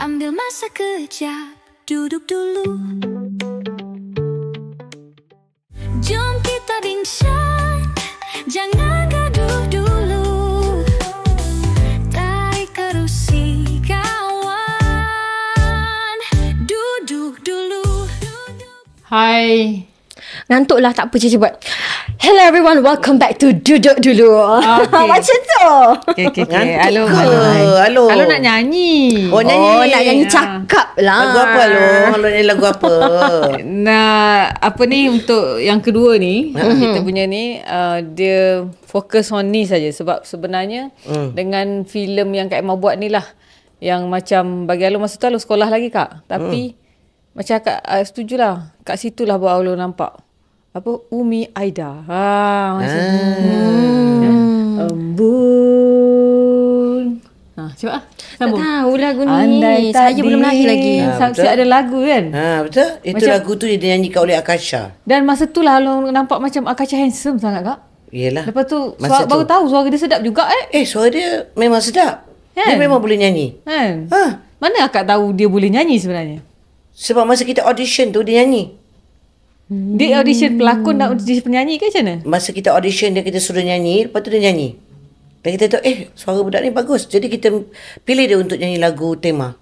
Ambil masa kejap, duduk dulu. Jom kita bincang, jangan gaduh dulu. Tarik kerusi kawan, duduk dulu.
Hai.
ngantuk lah, tak apa je buat. Hello everyone, welcome back to Duduk Dulu.
Okay.
Macam tu.
Okay.
Ngantuk
Alo.
ke?
Alo nak nyanyi.
Oh, nyanyi.
Oh, nak nyanyi cakap lah.
Lagu apa Alo nyanyi lagu apa?
Nah, apa ni untuk yang kedua ni, kita punya ni dia fokus on ni saja sebab sebenarnya dengan filem yang Kak Emma buat ni lah yang macam bagi Alun masa tu Alun sekolah lagi Kak. Tapi macam Kak setujulah. Kat situlah baru Alun nampak apa Umi Aida. Macam embun. Cuba sambung.
Tak tahu lagu ni. Saya belum lahir lagi.
Saksi ada lagu kan?
Betul. Itu
Macam,
lagu tu dia dinyanyikan oleh Akasha.
Dan masa tu lah Alun nampak macam Akasha handsome sangat Kak.
Yelah.
Lepas tu
tu.
baru tahu suara dia sedap juga
suara dia memang sedap. Dia
Kan?
memang boleh nyanyi.
Kan?
Ha.
Mana akak tahu dia boleh nyanyi sebenarnya?
Sebab masa kita audition tu dia nyanyi.
Dia audition pelakon dan audition penyanyi ke macam mana?
Masa kita audition dia, kita suruh nyanyi, lepas tu dia nyanyi. Dan kita tahu suara budak ni bagus. Jadi kita pilih dia untuk nyanyi lagu tema.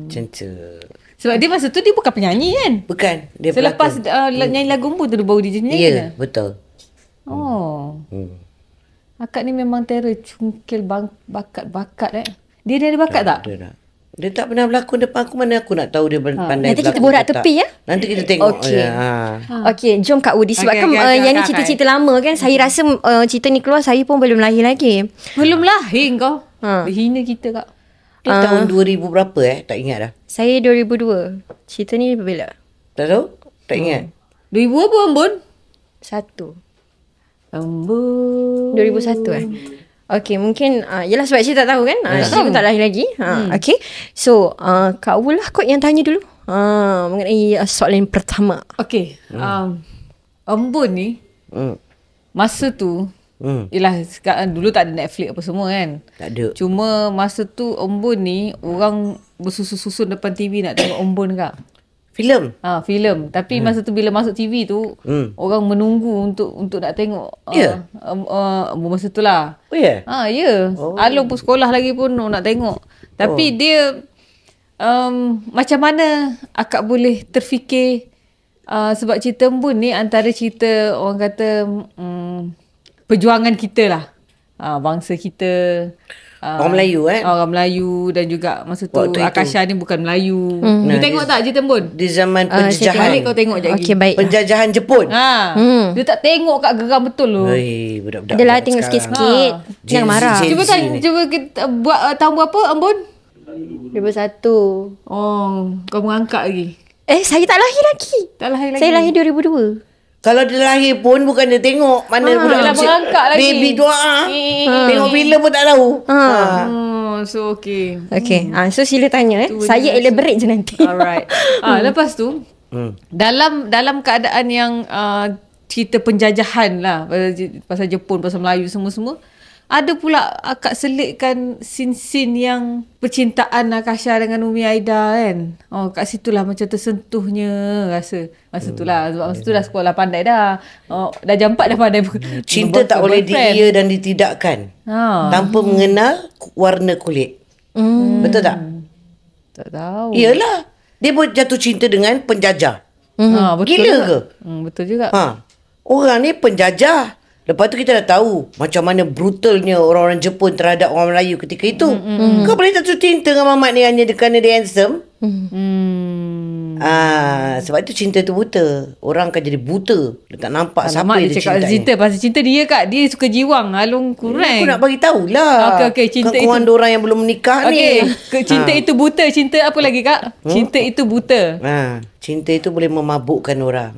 Macam tu.
Sebab dia masa tu dia bukan penyanyi kan?
Bukan. Dia
Selepas
pelakon.
nyanyi lagu Embun tu dia baru dia nyanyi.
Ya, betul.
Oh. Akak ni memang terror cungkil bakat-bakat Dia ada bakat tak?
Dia tak pernah berlakon depan aku. Mana aku nak tahu dia pandai
Nanti kita
berlakon
borak
ke tak.
tepi ya.
Nanti kita tengok.
Okey.
Ha.
Okey, jom Kak Udi. Sebab kan yang ni cerita-cerita lama kan. Saya rasa cerita ni keluar, saya pun belum lahir lagi.
Belum lahir kau. Dia hina kita Kak.
Dia tahun 2000 berapa Tak ingat dah.
Saya 2002. Cerita ni bila?
Tak tahu? Tak ingat.
2000 apa Embun?
1.
Embun.
2001 Okey, mungkin yelah sebab saya tak tahu kan. Saya pun tak lahir lagi. Okey. So, Kak Ul lah kot yang tanya dulu. Mengenai soalan pertama.
Okey. Embun ni masa tu yelah sekarang dulu tak ada Netflix apa semua kan.
Tak ada.
Cuma masa tu Embun ni orang bersusun-susun depan TV nak tengok Embun Kak.
Filem.
Filem. Tapi masa tu bila masuk TV tu orang menunggu untuk nak tengok masa tu lah.
Oh ya?
Ya. Alun pun sekolah lagi pun nak tengok. Tapi dia macam mana akak boleh terfikir sebab cerita Embun ni antara cerita orang kata perjuangan kita lah. Bangsa kita.
Orang Melayu
Orang Melayu dan juga masa tu
waktu
Akasha ni bukan Melayu. Dia tengok tak cerita Embun?
Di zaman penjajahan.
Balik kau tengok je lagi.
Okey, baik.
Penjajahan Jepun.
Dia tak tengok kat geram betul tu.
Budak-budak.
Adalah tengok sikit-sikit. Jangan marah.
Gen Z ni.
Cuba kita buat tahun berapa Embun?
2001.
Oh, kau mengangkat lagi.
Saya tak lahir lagi.
Tak lahir lagi.
Saya lahir 2002.
Kalau dia lahir pun bukan dia tengok mana budak
Yelah, mengangkat lagi.
baby doa. Tengok filem pun tak tahu.
So okay.
Okay. So sila tanya saya elaborate je nanti.
Alright. Lepas tu dalam keadaan yang cerita penjajahan lah pasal Jepun, pasal Melayu semua-semua, ada pula akak selitkan scene-scene yang percintaan Akasha dengan Umi Aida kan. Kat situlah macam tersentuhnya rasa. Masa tu lah. Sebab masa tu dah sekolah pandai dah. Dah jam 4 dah pandai.
Cinta tak boleh diia dan ditidakkan. Tanpa mengenal warna kulit. Betul tak?
Tak tahu.
Iyalah. Dia pun jatuh cinta dengan penjajah.
Betul
Gila
juga.
ke?
Betul juga.
Orang ni penjajah. Lepas tu kita dah tahu macam mana brutalnya orang-orang Jepun terhadap orang Melayu ketika itu. Kau boleh jatuh cinta dengan Mamat ni hanya kerana dia handsome? Sebab itu cinta tu buta. Orang akan jadi buta. Dia tak nampak siapa
dia
dia
cakap
cinta.
cinta. Pasal cinta dia Kak. Dia suka jiwang. Alung kurang.
Aku nak bagi tahulah.
Okey, cinta
kawan
itu.
Orang yang belum menikah ni.
Cinta itu buta. Cinta apa lagi Kak? Cinta itu buta.
Cinta itu boleh memabukkan orang.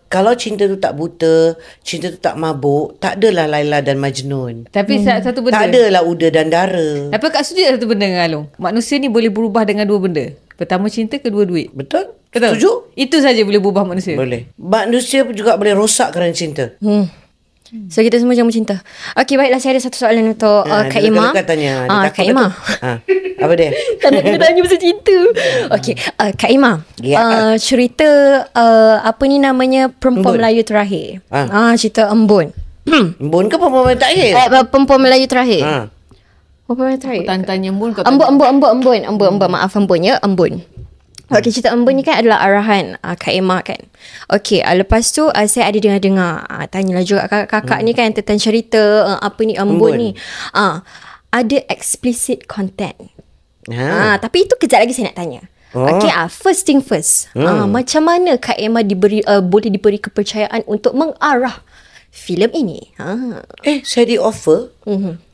Kalau cinta tu tak buta, cinta tu tak mabuk, tak adalah Laila dan Majnun.
Tapi satu benda.
Tak adalah Uda dan Dara.
Tapi Kak setuju satu benda dengan Alung. Manusia ni boleh berubah dengan dua benda. Pertama cinta, kedua duit.
Betul?
Betul?
Setuju?
Itu saja boleh berubah manusia.
Boleh. Manusia juga boleh rosak kerana cinta.
So kita semua jangan cinta. Okey, baiklah, saya ada satu soalan untuk Kak Ima.
Dia tanya.
Kak Ima.
Apa dia?
Tak nak kena tanya pasal cinta. Okey, Kak Ima. Cerita apa ni namanya perempuan
Embun.
Melayu terakhir. Cerita Embun.
Embun ke perempuan terakhir?
Perempuan Melayu terakhir. Perempuan Melayu terakhir.
Tanya Embun kau
Embun. Maaf Embun ya, Embun. Okay, cerita Embun ni kan adalah arahan Kak Emma kan. Okay, lepas tu saya ada dengar-dengar, tanyalah juga kakak ni kan tentang cerita apa ni Embun ni. Ada explicit content. Tapi itu kejap lagi saya nak tanya. Okay, first thing first. Macam mana Kak Emma boleh diberi kepercayaan untuk mengarah filem ini?
Saya di-offer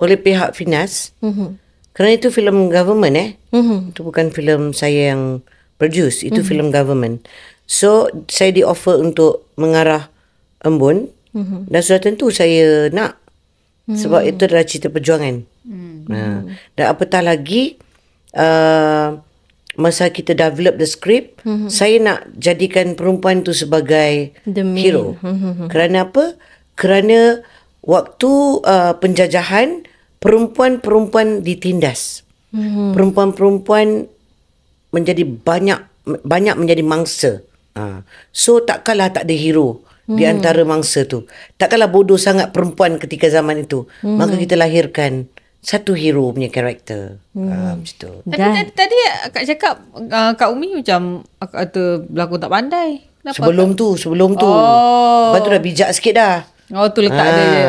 oleh pihak Finas. Kerana itu filem government Itu bukan filem saya yang produce, itu filem government. So saya di-offer untuk mengarah Embun, dan sudah tentu saya nak, sebab itu adalah cerita perjuangan. Dan apatah lagi masa kita develop the script, saya nak jadikan perempuan tu sebagai hero. Kerana apa? Kerana waktu penjajahan, perempuan-perempuan ditindas. Perempuan-perempuan menjadi banyak menjadi mangsa. So takkanlah tak ada hero di antara mangsa tu. Takkanlah bodoh sangat perempuan ketika zaman itu. Maka kita lahirkan satu hero punya karakter. Macam tu.
Tadi Kak cakap Kak Umi macam kata berlakon tak pandai. Kenapa
Sebelum tu. Lepas tu dah bijak sikit dah.
Tu letak dia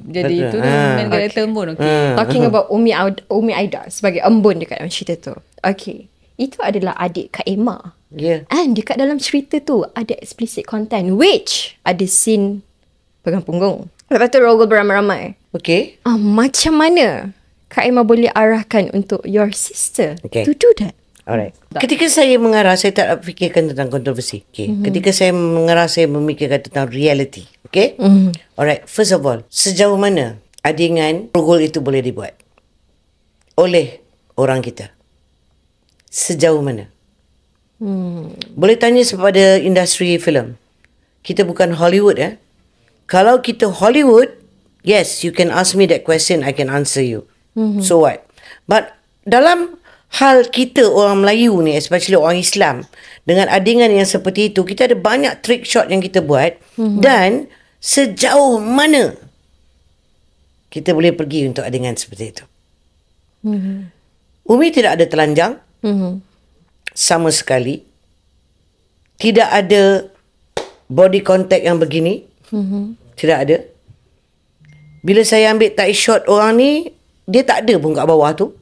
jadi itu main karakter Embun.
Talking about Umi Aida sebagai Embun dekat dalam cerita tu. Okay, itu adalah adik Kak Emma. And dekat dalam cerita tu ada explicit content, which ada scene pegang punggung. Lepas tu rogol beramai-ramai.
Okay.
Macam mana Kak Emma boleh arahkan untuk your sister to do that?
Alright. Ketika saya mengarah, saya tak fikirkan tentang kontroversi. Ketika saya mengarah, saya memikirkan tentang reality. Okay. Alright. First of all, sejauh mana adingan rogol itu boleh dibuat oleh orang kita? Sejauh mana? Boleh tanya kepada industri filem. Kita bukan Hollywood. Kalau kita Hollywood, yes, you can ask me that question, I can answer you. So what? But dalam hal kita orang Melayu ni, especially orang Islam, dengan adingan yang seperti itu, kita ada banyak trick shot yang kita buat. Dan sejauh mana kita boleh pergi untuk adingan seperti itu? Umi tidak ada telanjang. Sama sekali. Tidak ada body contact yang begini. Tidak ada. Bila saya ambil tight shot orang ni, dia tak ada pun kat bawah tu.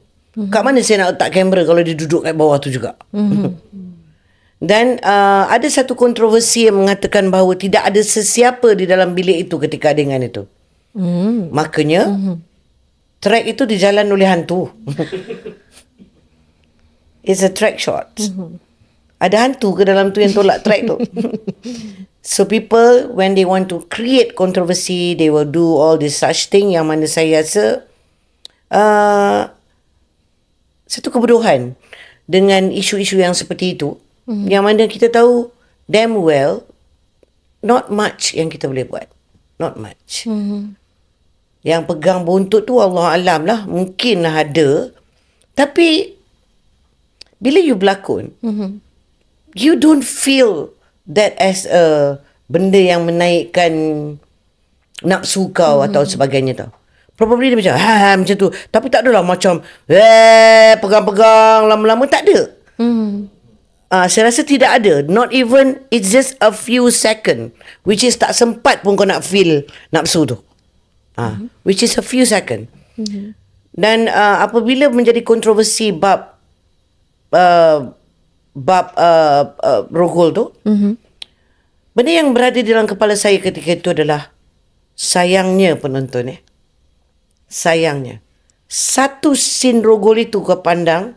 Kat mana saya nak letak kamera kalau dia duduk kat bawah tu juga? Dan ada satu kontroversi yang mengatakan bahawa tidak ada sesiapa di dalam bilik itu ketika adegan itu. Makanya track itu dijalan oleh hantu. It's a track shot. Ada hantu ke dalam tu yang tolak track tu? So people, when they want to create controversy, they will do all this such thing yang mana saya rasa satu kebodohan dengan isu-isu yang seperti itu. Yang mana kita tahu damn well not much yang kita boleh buat. Not much. Yang pegang buntut tu Allah alam lah, mungkinlah ada. Tapi bila you berlakon, you don't feel that as a benda yang menaikkan nafsu kau atau sebagainya tau. Probably dia macam macam tu. Tapi tak adalah macam pegang-pegang lama-lama, tak ada. Saya rasa tidak ada. Not even, it's just a few second, which is tak sempat pun kau nak feel nafsu tu. Which is a few second. Dan apabila menjadi kontroversi bab rogol tu, benda yang berada di dalam kepala saya ketika itu adalah sayangnya penonton. Sayangnya satu scene rogol itu kau pandang,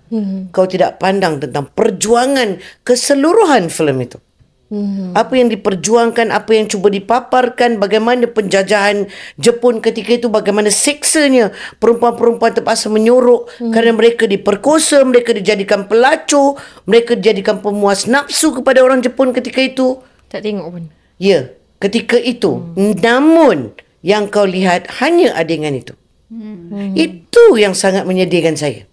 kau tidak pandang tentang perjuangan keseluruhan filem itu. Apa yang diperjuangkan, apa yang cuba dipaparkan, bagaimana penjajahan Jepun ketika itu, bagaimana seksanya perempuan-perempuan terpaksa menyorok kerana mereka diperkosa, mereka dijadikan pelacur, mereka dijadikan pemuas nafsu kepada orang Jepun ketika itu.
Tak tengok pun.
Ya, ketika itu. Namun yang kau lihat hanya adegan itu. Itu yang sangat menyedihkan saya.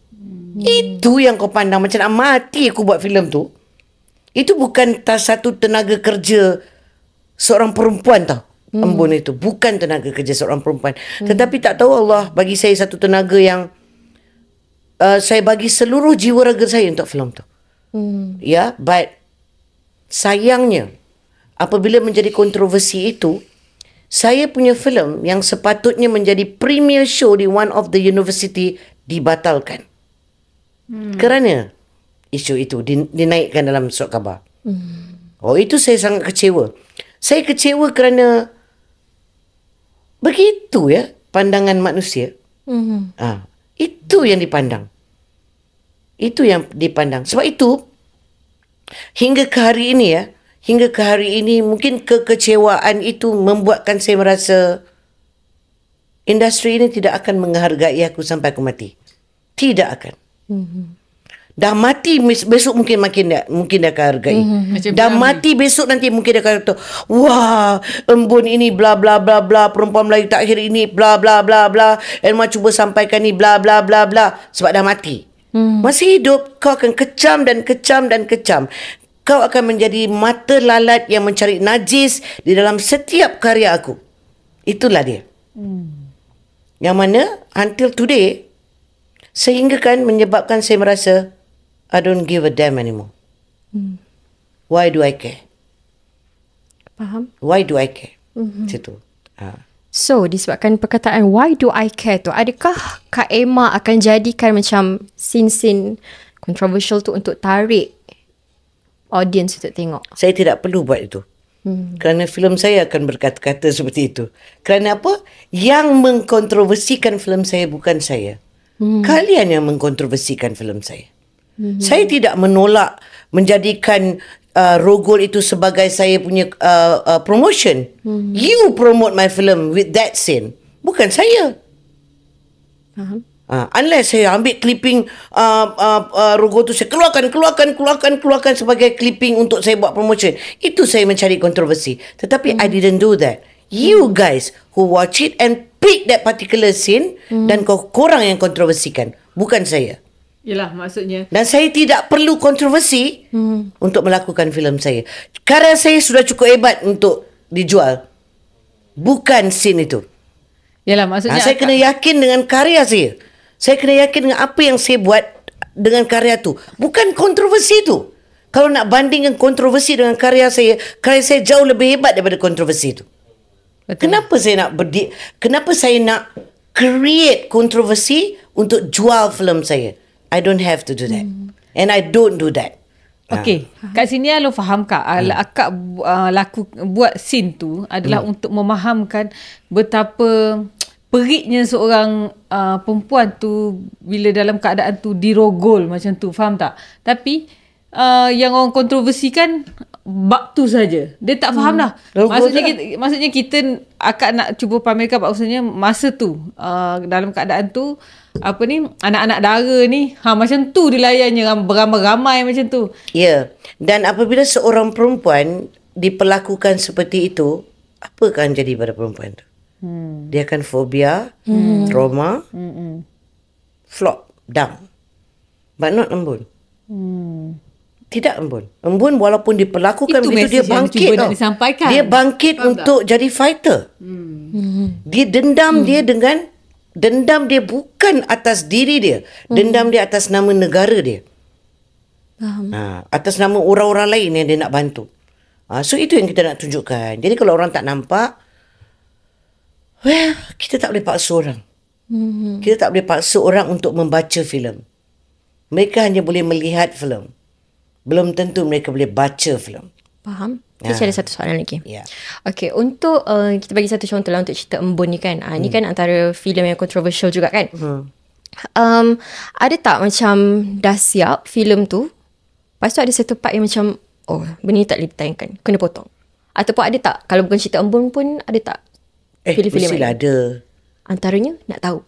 Itu yang kau pandang macam nak mati aku buat filem tu. Itu bukan satu tenaga kerja seorang perempuan tau. Embun itu bukan tenaga kerja seorang perempuan. Tetapi tak tahu Allah bagi saya satu tenaga yang saya bagi seluruh jiwa raga saya untuk filem tu. Ya, but sayangnya apabila menjadi kontroversi itu, saya punya filem yang sepatutnya menjadi premier show di one of the university dibatalkan. Kerana isu itu dinaikkan dalam surat khabar. Oh, itu saya sangat kecewa. Saya kecewa kerana begitu ya pandangan manusia. Itu yang dipandang. Itu yang dipandang. Sebab itu, hingga ke hari ini mungkin kekecewaan itu membuatkan saya merasa industri ini tidak akan menghargai aku sampai aku mati. Tidak akan. Dah mati besok mungkin dia akan hargai. Dah mati besok nanti mungkin dia akan kata, wah, embun ini bla bla bla bla, perempuan Melayu takhir ini bla bla bla bla, Elma cuba sampaikan ni bla bla bla bla, sebab dah mati. Masih hidup, kau akan kecam dan kecam dan kecam. Kau akan menjadi mata lalat yang mencari najis di dalam setiap karya aku. Itulah dia. Yang mana until today, sehingga kan menyebabkan saya merasa I don't give a damn anymore. Why do I care?
Faham?
Why do I care? Situ.
So, disebabkan perkataan why do I care tu, adakah Kak Emma akan jadikan macam scene-scene controversial tu untuk tarik audience untuk tengok?
Saya tidak perlu buat itu. Kerana filem saya akan berkata-kata seperti itu. Kerana apa? Yang mengkontroversikan filem saya bukan saya. Kalian yang mengkontroversikan filem saya. Saya tidak menolak menjadikan Rogol itu sebagai saya punya promotion. You promote my film with that scene. Bukan saya. Unless saya ambil clipping Rogol tu, saya keluarkan sebagai clipping untuk saya buat promotion. Itu saya mencari kontroversi. Tetapi I didn't do that. You guys who watch it and pick that particular scene, dan korang yang kontroversikan. Bukan saya.
Yelah, maksudnya.
Dan saya tidak perlu kontroversi untuk melakukan filem saya. Karya saya sudah cukup hebat untuk dijual. Bukan scene itu.
Yelah, maksudnya.
Saya kena yakin dengan karya saya. Saya kena yakin dengan apa yang saya buat dengan karya tu. Bukan kontroversi tu. Kalau nak bandingkan kontroversi dengan karya saya jauh lebih hebat daripada kontroversi itu. Kenapa saya nak kenapa saya nak create kontroversi untuk jual filem saya? I don't have to do that. And I don't do that.
Okey, kat sini lo faham Kak, akak buat scene tu adalah untuk memahamkan betapa periknya seorang perempuan tu bila dalam keadaan tu dirogol macam tu, faham tak? Tapi yang orang kontroversikan bab tu saja. Dia tak faham dah. Maksudnya kita akak nak cuba pamerkan maksudnya masa tu dalam keadaan tu anak-anak dara ni macam tu dilayannya beramai-ramai macam tu.
Ya. Dan apabila seorang perempuan diperlakukan seperti itu, apa akan jadi pada perempuan tu? Dia akan fobia, trauma, flop, down. But not embun. Tidak embun. Embun walaupun diperlakukan
itu
begitu, dia bangkit. Dia bangkit untuk jadi fighter. Dia dendam dia bukan atas diri dia. Dendam dia atas nama negara dia. Atas nama orang-orang lain yang dia nak bantu. So itu yang kita nak tunjukkan. Jadi kalau orang tak nampak, kita tak boleh paksa orang. Kita tak boleh paksa orang untuk membaca filem. Mereka hanya boleh melihat filem. Belum tentu mereka boleh baca filem.
Faham? Kita ada satu soalan lagi.
Yeah.
Okay, untuk kita bagi satu contoh lah untuk cerita Embun ni kan. Ni kan antara filem yang controversial juga kan. Ada tak macam dah siap filem tu, lepas tu ada satu part yang macam, benda ni tak boleh ditayangkan, kena potong? Ataupun ada tak, kalau bukan cerita Embun pun ada tak filem-filem
mestilah ada.
Antaranya nak tahu.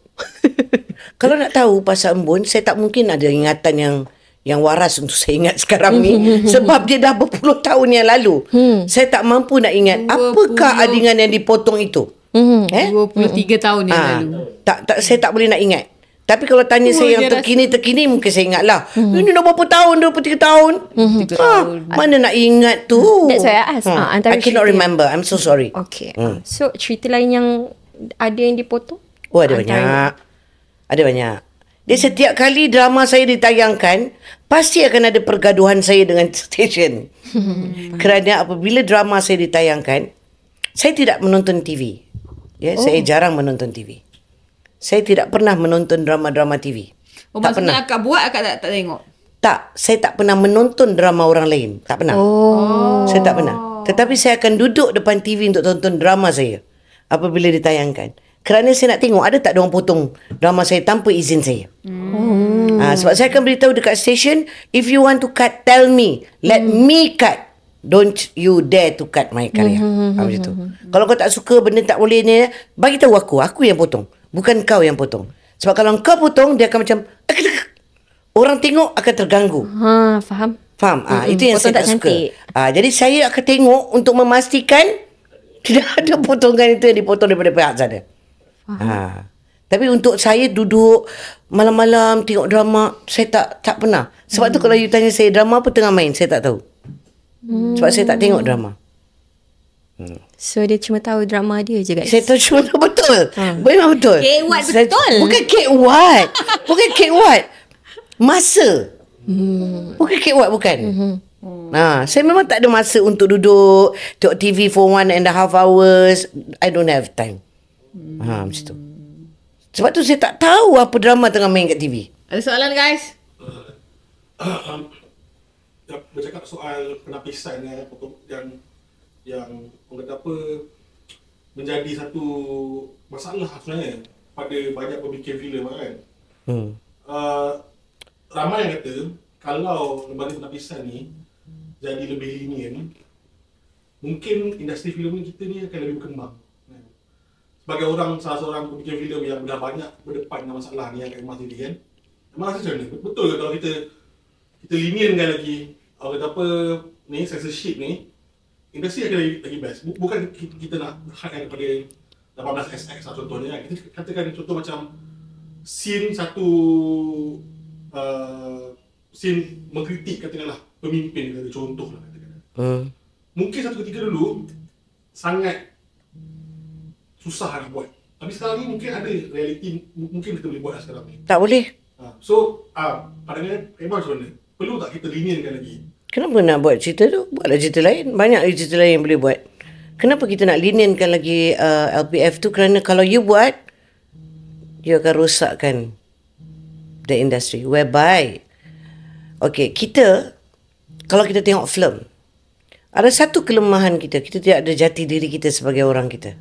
Kalau nak tahu pasal Embun, saya tak mungkin ada ingatan yang waras untuk saya ingat sekarang ni. Sebab dia dah berpuluh tahun yang lalu. Saya tak mampu nak ingat apakah adegan yang dipotong itu.
23 tahun yang lalu.
Saya tak boleh nak ingat. Tapi kalau tanya saya yang terkini mungkin saya ingat lah. Ini dah berapa tahun, 23 tahun. Mana nak ingat tu.
That's why I ask.
I cannot remember. I'm so sorry.
Okay. So cerita lain yang ada yang dipotong?
Ada banyak. Ada banyak. Dia setiap kali drama saya ditayangkan, pasti akan ada pergaduhan saya dengan stesen. Kerana apabila drama saya ditayangkan, saya tidak menonton TV. Ya, saya jarang menonton TV. Saya tidak pernah menonton drama-drama TV.
Tak pernah. Akak buat, akak tak tengok?
Tak, saya tak pernah menonton drama orang lain. Tak pernah. Saya tak pernah. Tetapi saya akan duduk depan TV untuk tonton drama saya apabila ditayangkan. Kerana saya nak tengok ada tak diorang potong drama saya tanpa izin saya. Sebab saya akan beritahu dekat stesen, if you want to cut, tell me. Let me cut. Don't you dare to cut my karya. Macam tu. Kalau kau tak suka benda tak boleh ni, bagi tahu aku yang potong. Bukan kau yang potong. Sebab kalau kau potong, dia akan macam orang tengok akan terganggu.
Faham.
Itu yang saya tak suka. Jadi saya akan tengok untuk memastikan tidak ada potongan itu yang dipotong daripada pihak sana. Tapi untuk saya duduk malam-malam tengok drama, saya tak pernah. Sebab tu kalau you tanya saya drama apa tengah main, saya tak tahu. Sebab saya tak tengok drama.
So dia cuma tahu drama dia je guys.
Saya tahu cuma betul. Memang betul.
Kek Wat betul.
Bukan Kek Wat. Bukan Kek Wat. Masa. Bukan Kek Wat, bukan. Saya memang tak ada masa untuk duduk tengok TV for 1.5 hours. I don't have time. Macam tu. Sebab tu saya tak tahu apa drama tengah main kat TV.
Ada soalan guys?
Bercakap soal penapisan yang orang kata apa, menjadi satu masalah sebenarnya pada banyak pemikir filem kan. Ramai yang kata kalau lembaga penapisan ni jadi lebih lenient, mungkin industri filem kita ni akan lebih berkembang. Sebagai salah seorang pemikir filem yang dah banyak berdepan dengan masalah ni yang kat rumah sendiri kan, memang rasa macam mana? Betul ke kalau kita lenientkan lagi, orang kata apa ni, censorship ni, industri akan lagi best. Bukan kita nak hadkan kepada 18SX lah contohnya kan. Kita katakan contoh macam scene mengkritik katakanlah pemimpin, kata contoh lah katakan. Mungkin satu ketika dulu sangat susah nak buat. Tapi sekarang ni mungkin ada realiti, mungkin kita boleh buat lah sekarang ni.
Tak boleh.
So pandangan Emma macam mana? Perlu tak kita lenientkan lagi?
Kenapa nak buat cerita tu? Buatlah cerita lain. Banyak cerita lain yang boleh buat. Kenapa kita nak lenientkan lagi LPF tu? Kerana kalau you buat, you akan rosakkan the industry. Whereby, kita, kalau kita tengok film, ada satu kelemahan kita tidak ada jati diri kita sebagai orang kita.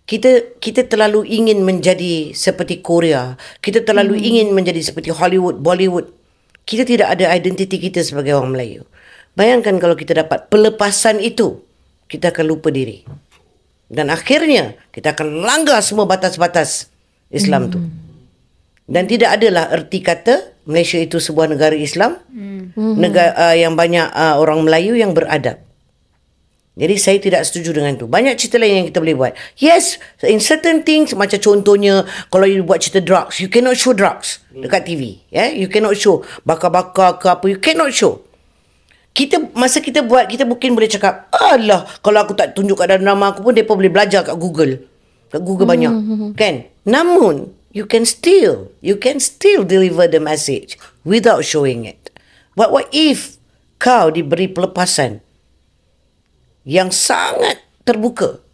Kita terlalu ingin menjadi seperti Korea. Kita terlalu ingin menjadi seperti Hollywood, Bollywood. Kita tidak ada identiti kita sebagai orang Melayu. Bayangkan kalau kita dapat pelepasan itu, kita akan lupa diri. Dan akhirnya, kita akan langgar semua batas-batas Islam tu. Dan tidak adalah erti kata Malaysia itu sebuah negara Islam, negara yang banyak orang Melayu yang beradab. Jadi saya tidak setuju dengan tu. Banyak cerita lain yang kita boleh buat. Yes, in certain things, macam contohnya kalau you buat cerita drugs, you cannot show drugs dekat TV. You cannot show bakar-bakar ke apa, you cannot show. Masa kita buat, kita mungkin boleh cakap, alah, kalau aku tak tunjuk kat dalam drama aku pun, mereka boleh belajar kat Google. Kat Google banyak. Kan? Namun, you can still deliver the message without showing it. But what if kau diberi pelepasan yang sangat terbuka,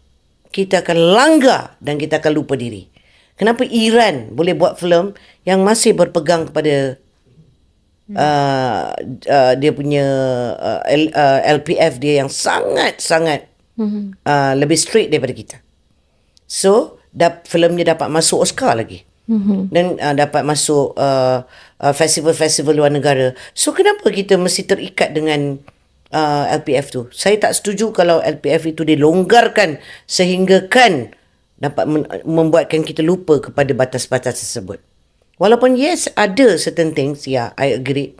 kita akan langgar dan kita akan lupa diri. Kenapa Iran boleh buat filem yang masih berpegang kepada dia punya LPF dia yang sangat-sangat lebih straight daripada kita. So, filmnya dapat masuk Oscar lagi. Dan dapat masuk festival-festival luar negara. So, kenapa kita mesti terikat dengan LPF tu? Saya tak setuju kalau LPF itu dilonggarkan sehingga kan dapat membuatkan kita lupa kepada batas-batas tersebut. Walaupun yes, ada certain things, I agree.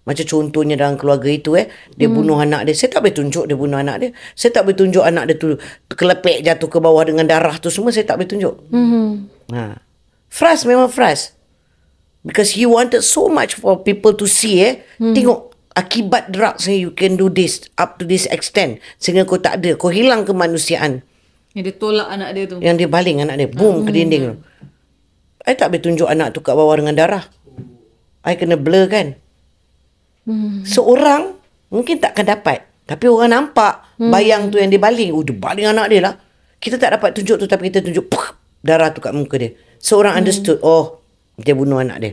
Macam contohnya dalam keluarga itu, dia bunuh anak dia. Saya tak boleh tunjuk dia bunuh anak dia. Saya tak boleh tunjuk anak dia tu kelepek jatuh ke bawah dengan darah tu semua. Saya tak boleh tunjuk. Frust, memang frust. Because he wanted so much for people to see. Tengok akibat drugs ni, you can do this up to this extent sehingga kau tak ada, kau hilang kemanusiaan.
Yang dia tolak anak dia tu,
yang dia baling anak dia, boom, ke dinding tu. I tak boleh tunjuk anak tu kat bawah dengan darah. I kena blur kan. So orang mungkin takkan dapat. Tapi orang nampak bayang tu yang dia baling. Dia baling anak dia lah. Kita tak dapat tunjuk tu, tapi kita tunjuk darah tu kat muka dia. So orang understood, dia bunuh anak dia.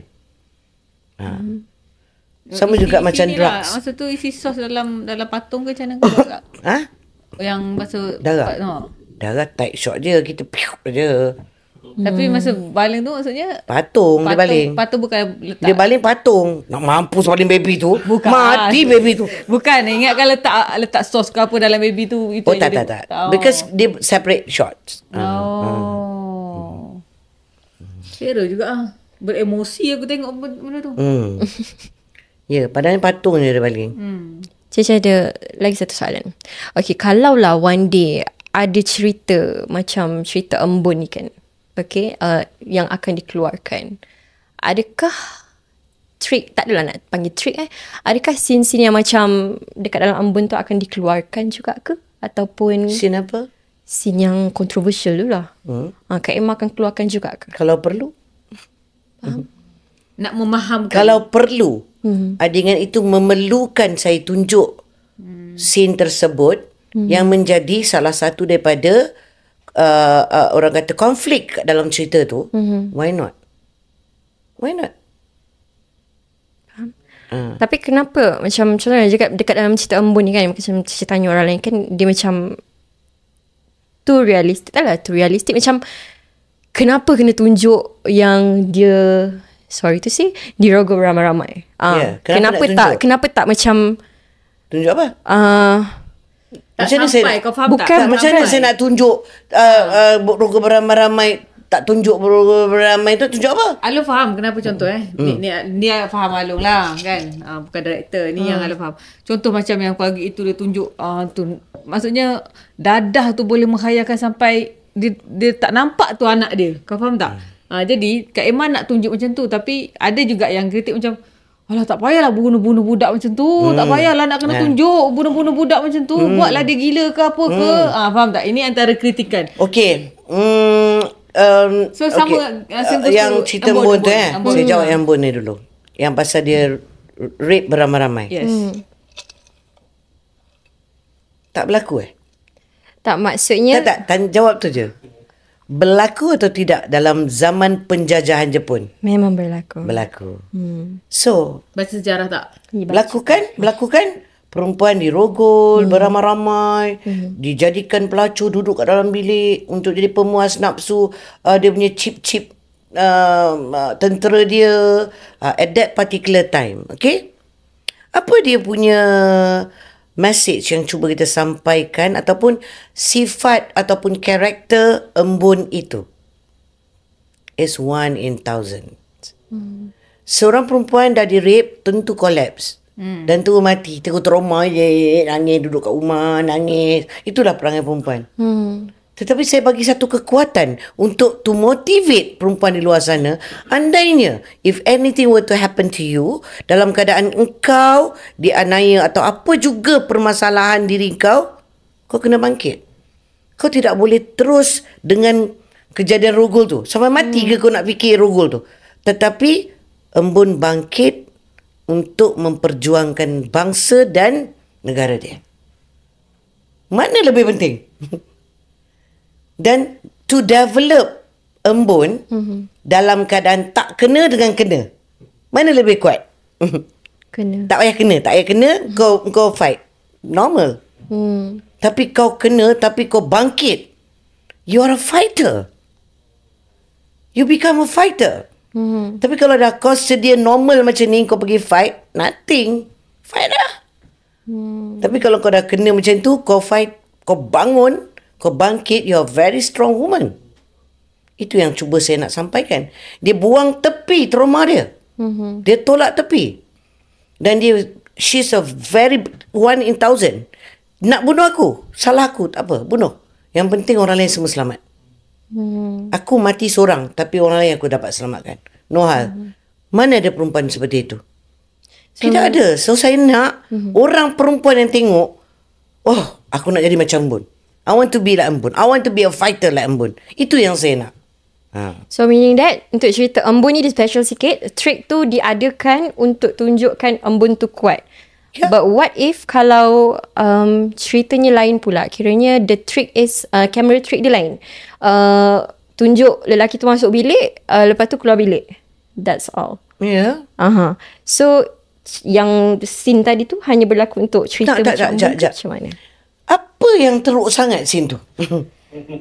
Sama juga macam drugs.
Masa tu isi sos dalam patung ke macam mana? Yang masa
darah. Darah tight shot je. Kita piuk je.
Tapi masa baling tu maksudnya
patung dia baling.
Patung bukan letak.
Dia baling patung. Nak mampus baling baby tu.
Bukan.
Mati baby tu.
Bukan. Ingatkan letak sos ke apa dalam baby tu. Itu
tak. Because dia separate shots.
Kira juga beremosi aku tengok benda tu.
Ya, padahal patung je dia baling.
Cici ada lagi satu soalan. Okay, kalaulah one day ada cerita macam cerita embun ni kan. Okay, yang akan dikeluarkan. Adakah trick, tak adalah nak panggil trick adakah scene-scene yang macam dekat dalam embun tu akan dikeluarkan juga ke? Ataupun
Scene apa?
Scene yang kontroversial tu lah. Kak Emma akan keluarkan juga ke?
Kalau perlu.
Nak memahamkan.
Kalau perlu. Dengan itu memerlukan saya tunjuk scene tersebut yang menjadi salah satu daripada orang kata konflik dalam cerita tu. Why not?
Tapi kenapa macam contohnya dekat dalam cerita embun ni kan, macam cerita tanya orang lain kan, dia macam too realistic. Tak lah too realistic, macam kenapa kena tunjuk yang dia, sorry to say, dirogoh ramai-ramai. Kenapa tak macam
tunjuk apa?
Macam mana saya kau faham
bukan, tak? Macam mana saya nak tunjuk rogo beramai-ramai, tak tunjuk rogo beramai tu, tunjuk apa?
Alung faham kenapa contoh Ni faham Alung lah kan. Bukan director ni yang Alung faham. Contoh macam yang pagi itu dia tunjuk tu, maksudnya dadah tu boleh menghayalkan sampai dia tak nampak tu anak dia. Kau faham tak? Jadi Kak Emma nak tunjuk macam tu, tapi ada juga yang kritik macam, alah tak payahlah bunuh-bunuh budak macam tu. Tak payahlah nak kena tunjuk bunuh-bunuh budak macam tu. Buatlah dia gila ke apa ke. Faham tak? Ini antara kritikan.
Okey.
So sama
yang cerita embun tu saya jawab yang embun ni dulu. Yang pasal dia rape beramai-ramai.
Yes.
Tak berlaku
Tak, maksudnya
Tak, jawab tu je. Berlaku atau tidak dalam zaman penjajahan Jepun?
Memang berlaku.
So,
baca sejarah tak?
Berlaku kan? Perempuan dirogol beramai-ramai, dijadikan pelacur, duduk kat dalam bilik untuk jadi pemuas nafsu dia punya chip-chip tentera dia at that particular time. Okay? Apa dia punya message yang cuba kita sampaikan ataupun sifat ataupun karakter embun itu? Is 1 in 1,000. Seorang perempuan dah di-rape tentu collapse. Dan tu mati, terus trauma je, nangis, duduk kat rumah, nangis. Itulah perangai perempuan. Tetapi saya bagi satu kekuatan untuk to motivate perempuan di luar sana. Andainya, if anything were to happen to you, dalam keadaan engkau dianiaya atau apa juga permasalahan diri kau kena bangkit. Kau tidak boleh terus dengan kejadian rogol tu. Sampai mati ke kau nak fikir rogol tu. Tetapi embun bangkit untuk memperjuangkan bangsa dan negara dia. Mana lebih penting? Dan to develop embun dalam keadaan tak kena dengan kena, mana lebih kuat?
Kena.
Tak payah kena, kau fight. Normal. Tapi kau kena, tapi kau bangkit. You are a fighter. You become a fighter. Tapi kalau dah kau sedia normal macam ni, kau pergi fight, nothing. Fight lah. Tapi kalau kau dah kena macam tu, kau fight, kau bangun, kau bangkit, you're a very strong woman. Itu yang cuba saya nak sampaikan. Dia buang tepi trauma dia. Dia tolak tepi. Dan she's a very 1 in 1,000. Nak bunuh aku, salah aku, tak apa, bunuh. Yang penting orang lain semua selamat. Aku mati seorang, tapi orang lain aku dapat selamatkan. No hal. Mana ada perempuan seperti itu? Tidak ada. So saya nak orang perempuan yang tengok, oh, aku nak jadi macam Embun. I want to be like Embun. I want to be a fighter like Embun. Itu yang saya nak.
So meaning that untuk cerita embun ni dia special sikit. Trick tu diadakan untuk tunjukkan embun tu kuat. But what if kalau ceritanya lain pula? Kiranya the trick is camera trick dia lain. Tunjuk lelaki tu masuk bilik, lepas tu keluar bilik. That's all. So yang scene tadi tu hanya berlaku untuk cerita macam mana?
Apa yang teruk sangat scene tu?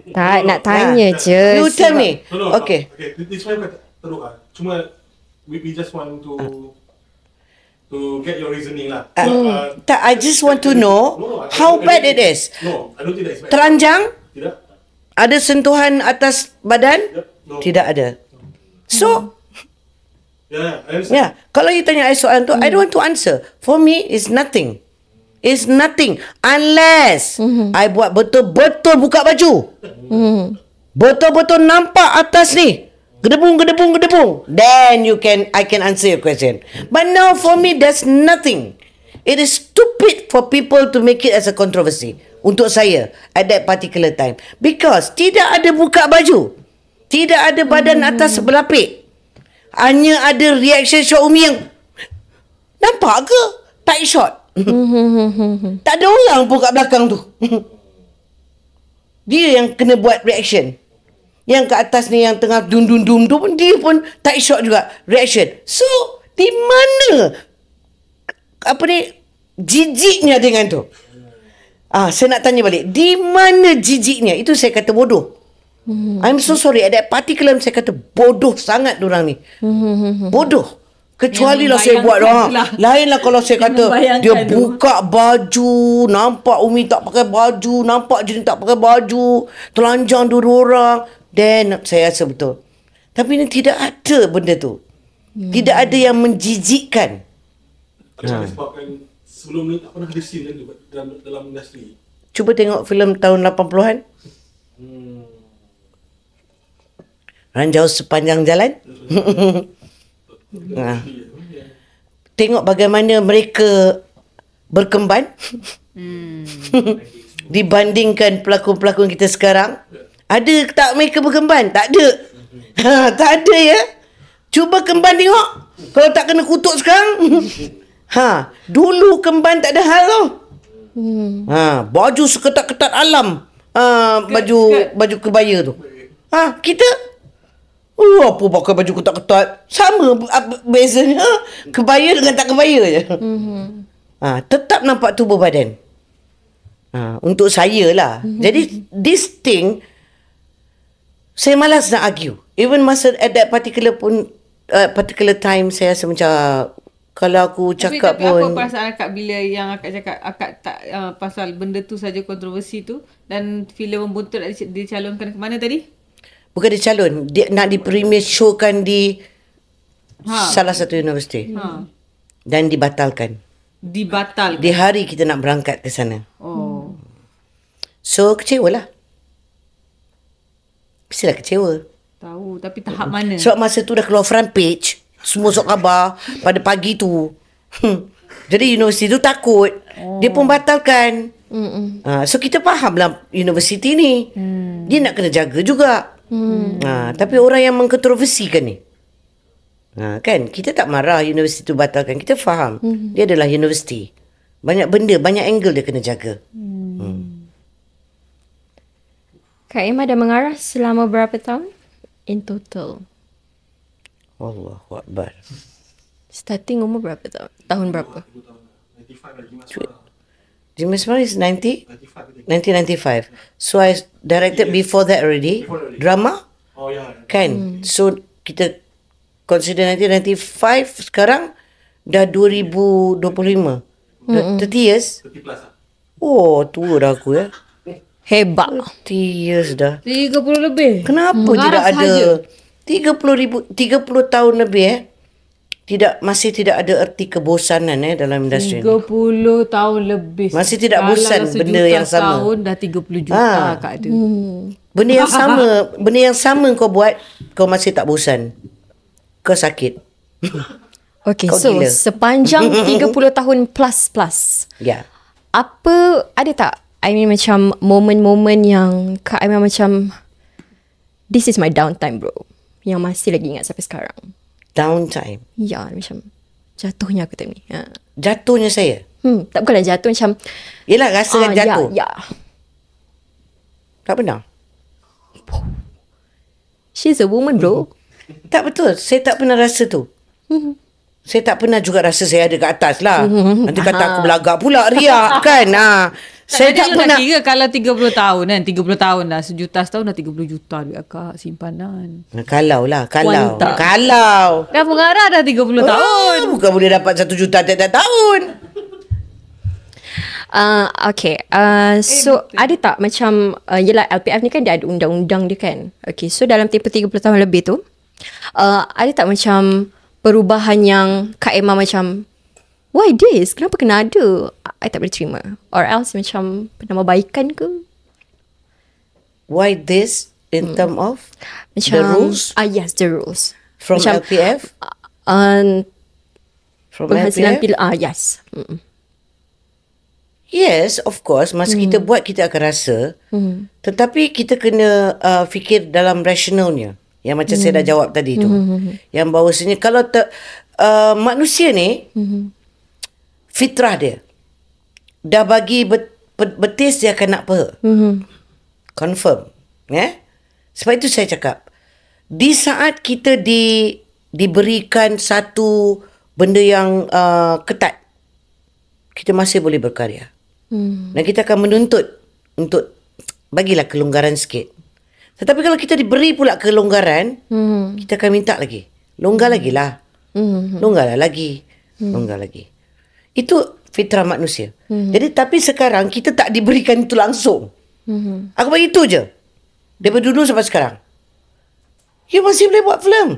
Tak, nak tanya je.
You tell me. Okay.
This one bukan teruk lah. Cuma we just want to get your reasoning lah.
Tak, I just want to know how bad it is.
No, I don't think that is bad.
Teranjang?
Tidak.
Ada sentuhan atas badan?
No.
Tidak ada. So,
I understand.
kalau you tanya I soalan tu, I don't want to answer. For me, it's nothing. It's nothing unless I buat betul-betul buka baju. Betul-betul nampak atas ni. Gedebung. Then I can answer your question. But now for me, there's nothing. It is stupid for people to make it as a controversy. Untuk saya, at that particular time. Because tidak ada buka baju. Tidak ada badan atas berlapik. Hanya ada reaction shot Umi yang nampak ke? Tight shot. Tak ada orang pun kat belakang tu. Dia yang kena buat reaction. Yang kat atas ni yang tengah dum tu pun dia pun tight shot juga reaction. So di mana jijiknya dengan tu? Saya nak tanya balik, di mana jijiknya? Itu saya kata bodoh. I'm so sorry, at that particular saya kata bodoh sangat diorang ni. Bodoh. Kecuali lah saya buat lain lah kalau saya kata dia buka baju, nampak Umi tak pakai baju, nampak Jin tak pakai baju, telanjang dua orang, then saya rasa betul. Tapi ni tidak ada benda tu. Tidak ada yang menjijikkan.
Sebabkan sebelum ni tak pernah ada scene dalam industri.
Cuba tengok filem tahun 80-an. Ranjau Sepanjang Jalan. Tengok bagaimana mereka berkemban dibandingkan pelakon-pelakon kita sekarang. Ada tak mereka berkemban? Tak ada. Tak ada ya. Cuba kemban tengok. Kalau tak kena kutuk sekarang. Dulu kemban tak ada hal tau. Baju seketat-ketat alam. Baju kebaya tu. Kita apa pakai baju ketat-ketat? Sama bezanya kebaya dengan tak kebaya je. Tetap nampak tubuh badan. Untuk saya lah. Jadi this thing saya malas nak argue. Even masa at that particular time saya rasa macam kalau aku cakap
tapi
pun.
Apa perasaan akak bila yang akak cakap akak tak pasal benda tu saja kontroversi tu dan filem Membuntut dicalonkan ke mana tadi?
Bukan dia calon, dia nak di-premier showkan di salah satu universiti. Dan dibatalkan. Di hari kita nak berangkat ke sana. So kecewa lah. Mestilah kecewa.
Tahu, tapi tahap mana?
Sebab masa tu dah keluar front page, semua sok khabar pada pagi tu. Jadi universiti tu takut. Dia pun batalkan. So kita faham lah universiti ni. Dia nak kena jaga juga. Tapi orang yang mengkontroversikan ni, kan kita tak marah universiti tu batalkan. Kita faham dia adalah universiti. Banyak benda, banyak angle dia kena jaga.
Kak Emma dah mengarah selama berapa tahun in total?
Allahu Akbar.
Starting umur berapa tahun? Tahun berapa?
95 lagi
Jimis Mari is 1995. So I directed before that already. Drama. Kan. So kita consider 1995, sekarang dah 2025. 30 years.
30 plus lah.
Oh, tua dah aku ya.
Hebat.
30 years dah.
30 lebih.
Kenapa tidak ada 30 tahun lebih masih tidak ada erti kebosanan dalam industri
30 tahun lebih.
Masih tidak bosan benda yang sama.
Tahun dah 30 juta Kak ada.
Benda yang sama kau buat, kau masih tak bosan. Kau sakit.
Okay,
kau
so
gila.
sepanjang 30 tahun plus.
Ya.
Apa, ada tak? I mean macam momen-momen yang Kak Aimah macam this is my downtime bro, yang masih lagi ingat sampai sekarang.
Downtime.
Ya, macam jatuhnya aku time ni.
Jatuhnya saya.
Tak bukanlah jatuh, macam
Yelah, rasa jatuh.
Ya.
Tak pernah.
She's a woman bro.
Tak betul. Saya tak pernah rasa tu. Saya tak pernah juga rasa saya ada kat atas lah. Nanti kata aku belagak pula, riak kan. Saya tak pernah.
Nak kira kalau 30 tahun kan. 30 tahun dah. Sejuta setahun dah 30 juta duit akak simpanan.
Kalau lah.
Wantap.
Kalau.
Dah pengarah dah 30 tahun.
Bukan boleh dapat 1 juta tiap-tiap tahun.
Okay. So ada tak macam yelah LPF ni kan dia ada undang-undang dia kan. Okay, so dalam tempoh 30 tahun lebih tu ada tak macam perubahan yang Kak Emma macam, why this? Kenapa kena ada? I tak boleh terima. Or else macam pernah membaikan ke?
Why this in term of
Macam,
the rules?
Yes, the rules.
From
macam,
LPF? From
penghasilan
LPF?
yes.
Yes, of course. Masa kita buat, kita akan rasa. Tetapi kita kena fikir dalam rasionalnya. Yang macam saya dah jawab tadi tu. Yang bahawasanya kalau manusia ni, fitrah dia. Dah bagi betis, dia akan nak peha. Confirm. Sebab itu saya cakap. Di saat kita diberikan satu benda yang ketat, kita masih boleh berkarya. Dan kita akan menuntut untuk bagilah kelonggaran sikit. Tetapi kalau kita diberi pula kelonggaran, kita akan minta lagi. Longgar lagi lah. Longgarlah lagi. Longgar lagi. Itu fitrah manusia. Jadi tapi sekarang kita tak diberikan itu langsung. Aku bagi itu je. Daripada dulu sampai sekarang. You masih boleh buat film.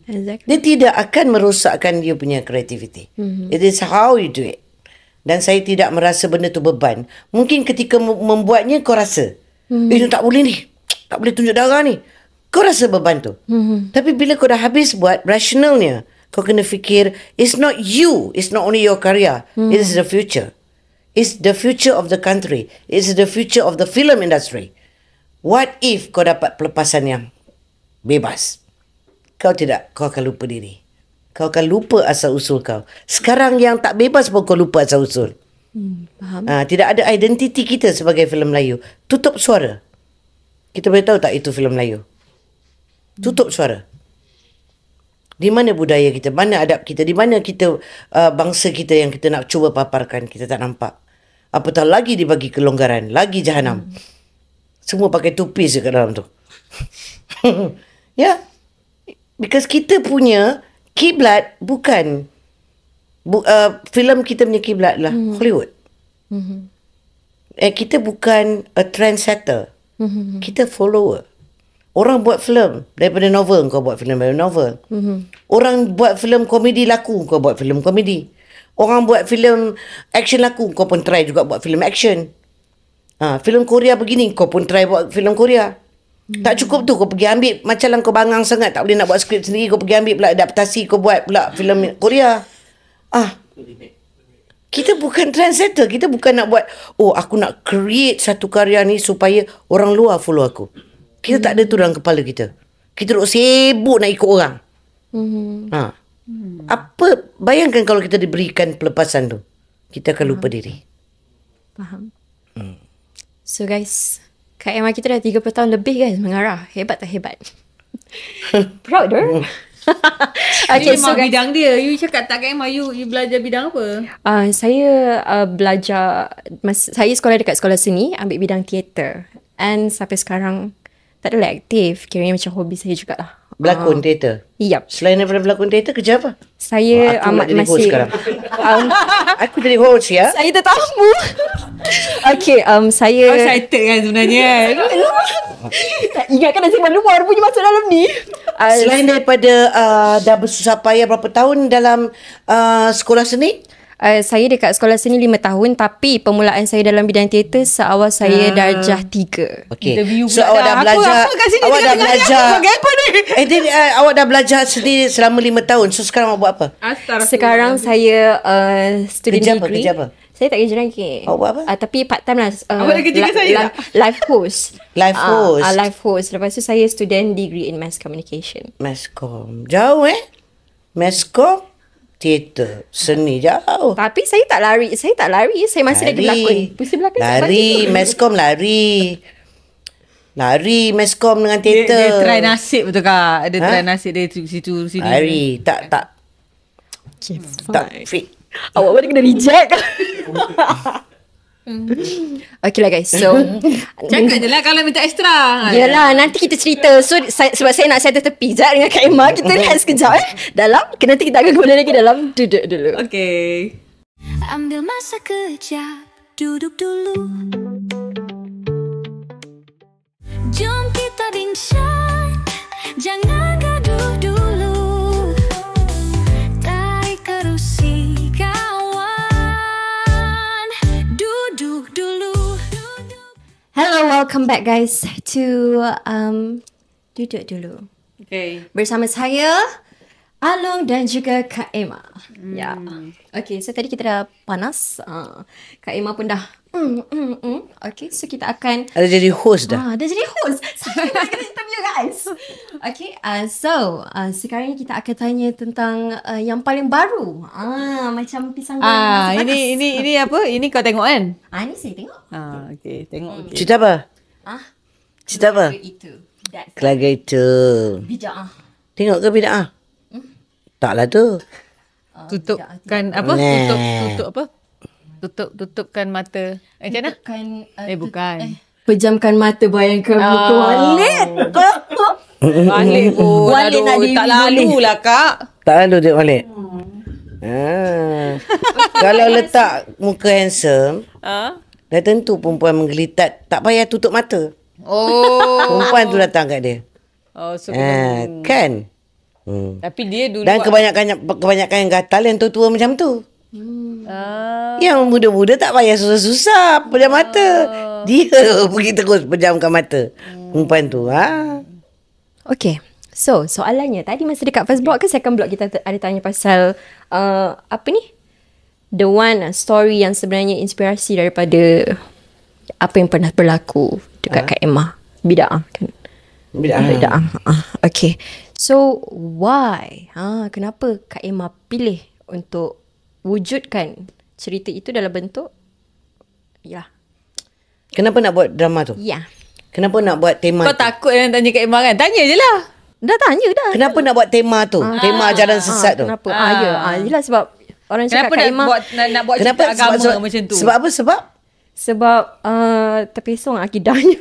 Exactly.
Dia tidak akan merosakkan you punya creativity. It is how you do it. Dan saya tidak merasa benda tu beban. Mungkin ketika membuatnya kau rasa, tak boleh ni. Tak boleh tunjuk darah ni. Kau rasa beban tu. Tapi bila kau dah habis buat, rationalnya, kau kena fikir, it's not you. It's not only your karya. It is the future. It's the future of the country. It's the future of the film industry. What if kau dapat pelepasan yang bebas? Kau tidak. Kau akan lupa diri. Kau akan lupa asal-usul kau. Sekarang yang tak bebas pun kau lupa asal-usul.
Faham.
Tidak ada identiti kita sebagai filem Melayu. Tutup suara. Kita boleh tahu tak itu filem Melayu? Tutup suara. Di mana budaya kita? Mana adab kita? Di mana kita bangsa kita yang kita nak cuba paparkan? Kita tak nampak. Apatah lagi dibagi kelonggaran. Lagi jahanam. Semua pakai tupis kat dalam tu. Ya. Because kita punya kiblat bukan filem kita punya kiblat lah Hollywood. Kita bukan a trendsetter. Kita follower. Orang buat filem daripada novel, kau buat filem daripada novel. Orang buat filem komedi laku, kau buat filem komedi. Orang buat filem action laku, kau pun try juga buat filem action. Filem Korea begini, kau pun try buat filem Korea. Tak cukup tu, kau pergi ambil, macam lah kau bangang sangat, tak boleh nak buat skrip sendiri, kau pergi ambil pula adaptasi, kau buat pula filem Korea. Kita bukan trendsetter, kita bukan nak buat, aku nak create satu karya ni supaya orang luar follow aku. Kita tak ada tu dalam kepala kita. Kita duk sibuk nak ikut orang. Apa, bayangkan kalau kita diberikan pelepasan tu, kita akan lupa diri.
Faham. So guys, Kak Emma kita dah 30 tahun lebih guys mengarah. Hebat tak hebat? Proud her.
Okay, so bidang dia. You cakap tak Kak Emma, you belajar bidang apa?
Saya belajar, saya sekolah dekat sekolah seni, ambil bidang teater. And sampai sekarang tak adalah aktif. Kiranya macam hobi saya jugalah.
Berlakon teater?
Yep.
Selain daripada berlakon teater, kerja apa?
Saya amat masih...
Aku jadi host ya?
Saya tetamu. Okay, saya...
excited kan sebenarnya.
Ingatkan dah simpan luar punya masuk dalam ni.
Selain daripada dah bersusah payah berapa tahun dalam sekolah seni?
Saya dekat sekolah seni 5 tahun, tapi permulaan saya dalam bidang teater seawal saya darjah 3.
Okay.
Interview
So awak dah belajar. Awak dah belajar.
Apa ni?
Awak dah belajar sendiri selama 5 tahun. So sekarang awak buat apa?
Sekarang saya student
Kerja apa?
degree.
Kerja apa?
Saya tak kerja lagi.
Awak buat apa?
Tapi part time lah.
Awak dah kerja dengan saya tak?
Live host.
Live host.
Live host. Lepas tu saya student degree in mass communication.
Maskom. Jauh Maskom. Teater. Seni jauh.
Tapi saya tak lari. Saya masih lagi berlakon. Pusing berlakon.
Lari. Maskom lari. Lari Maskom dengan
Dia
teater.
try nasib betul Kak. Dia try nasib dia situ sini.
Lari. Tak.
Okay,
Tak fit.
Awak pun kena reject. Okay lah guys. So
Cakap je lah kalau minta extra.
Yelah, nanti kita cerita. So sebab saya nak settle tepi sekejap dengan Kak Emma. Kita rehat sekejap dalam. Nanti kita akan kembali lagi dalam duduk dulu.
Okay.
Ambil masa kejap, duduk dulu. Jom kita bincang, jangan gaduh dulu. Tarik kerusi kawan, duduk dulu.
Hello, welcome back guys to duduk dulu.
Okay.
Bersama saya Along dan juga Kak Emma. Ya. Okay, so tadi kita dah panas. Kak Emma pun dah Okay, so kita akan
Ada jadi host dah.
dah jadi host. Saya nak kena interview guys. Okay, so sekarang ni kita akan tanya tentang yang paling baru. Macam pisang goreng nasi panas.
Ini apa? Ini kau tengok kan?
Ni saya tengok.
Okay, tengok. Okay.
Cerita apa? Cerita apa?
Itu. That's
Kelaga itu.
bijak.
Tengok ke bida'ah? Taklah tu.
Tutupkan apa?
Nah.
Tutup apa? Tutupkan mata. Macam mana? Bukan.
Pejamkan mata, bayangkan muka Walid.
Balik pun.
Walid nak
Tak lalu lah Kak.
Tak lalu tengok balik. Kalau letak muka handsome, dah tentu perempuan menggelitat. Tak payah tutup mata. Perempuan tu datang kat dia.
So
Kan?
tapi dia dulu
Dan kebanyakan yang gatal yang tua-tua macam tu. Yang muda-muda tak payah susah-susah pejam mata. Dia pergi terus pejamkan mata. Perempuan tu.
Okay. So, soalannya tadi masa dekat first block ke second block kita ada tanya pasal apa ni? The one story yang sebenarnya inspirasi daripada apa yang pernah berlaku dekat Kak Emma. Bida'ah kan? Bida'ah. Okay. So, why? Kenapa Kak Emma pilih untuk wujudkan cerita itu dalam bentuk
Kenapa nak buat drama tu? Kenapa nak buat tema
kau
tu?
takut yang tanya Kak Emma kan? Tanya je lah.
Dah tanya dah.
Kenapa nak buat tema tu? Tema ajaran sesat tu.
Kenapa? Yelah sebab orang cakap
Kenapa
Kak Emma
nak buat cerita agama macam tu?
Sebab apa?
sebab terpesong akidahnya.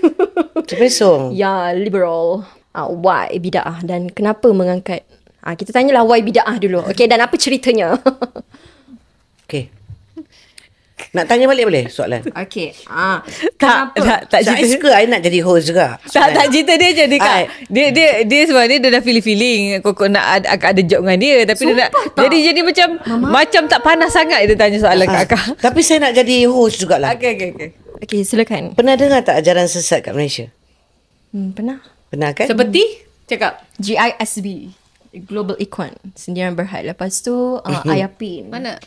Terpesong.
Ya, liberal. Why bida'ah dan kenapa mengangkat? Kita tanyalah why bida'ah dulu. Okay, dan apa ceritanya?
Okay. Nak tanya balik boleh soalan?
Okay.
tak
Saya
cerita.
suka I nak jadi host juga.
Tak cerita dia je Kak. Dia sebenarnya dia dah feeling kok nak ada job dengan dia tapi dia nak jadi macam macam tak panas sangat dia tanya soalan kat Kak.
Tapi saya nak jadi host jugalah.
Okay, silakan.
Pernah dengar tak ajaran sesat kat Malaysia?
Pernah.
Pernah kan?
Seperti cakap
GISB, Global Ikhwan, Sendirian Berhad. Lepas tu Ayapin.
mana?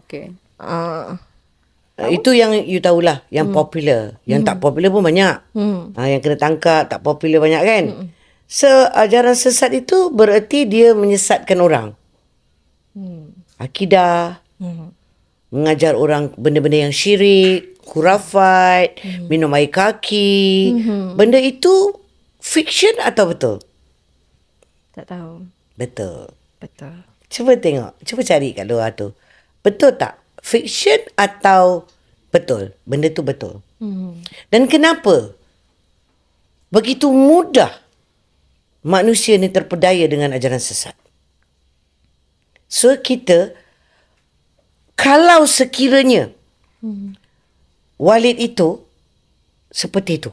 Okay.
Itu yang you tahulah, yang popular. Yang tak popular pun banyak. Yang kena tangkap, tak popular banyak kan? So, ajaran sesat itu bererti dia menyesatkan orang. Akidah, mengajar orang benda-benda yang syirik, khurafat, minum air kaki. Benda itu fiction atau betul?
Tak tahu.
Betul.
Betul.
Cuba tengok. Cuba cari kat luar tu. Betul tak? Fiction atau betul? Benda tu betul. Dan kenapa begitu mudah manusia ni terpedaya dengan ajaran sesat? So kita, kalau sekiranya Walid itu seperti itu.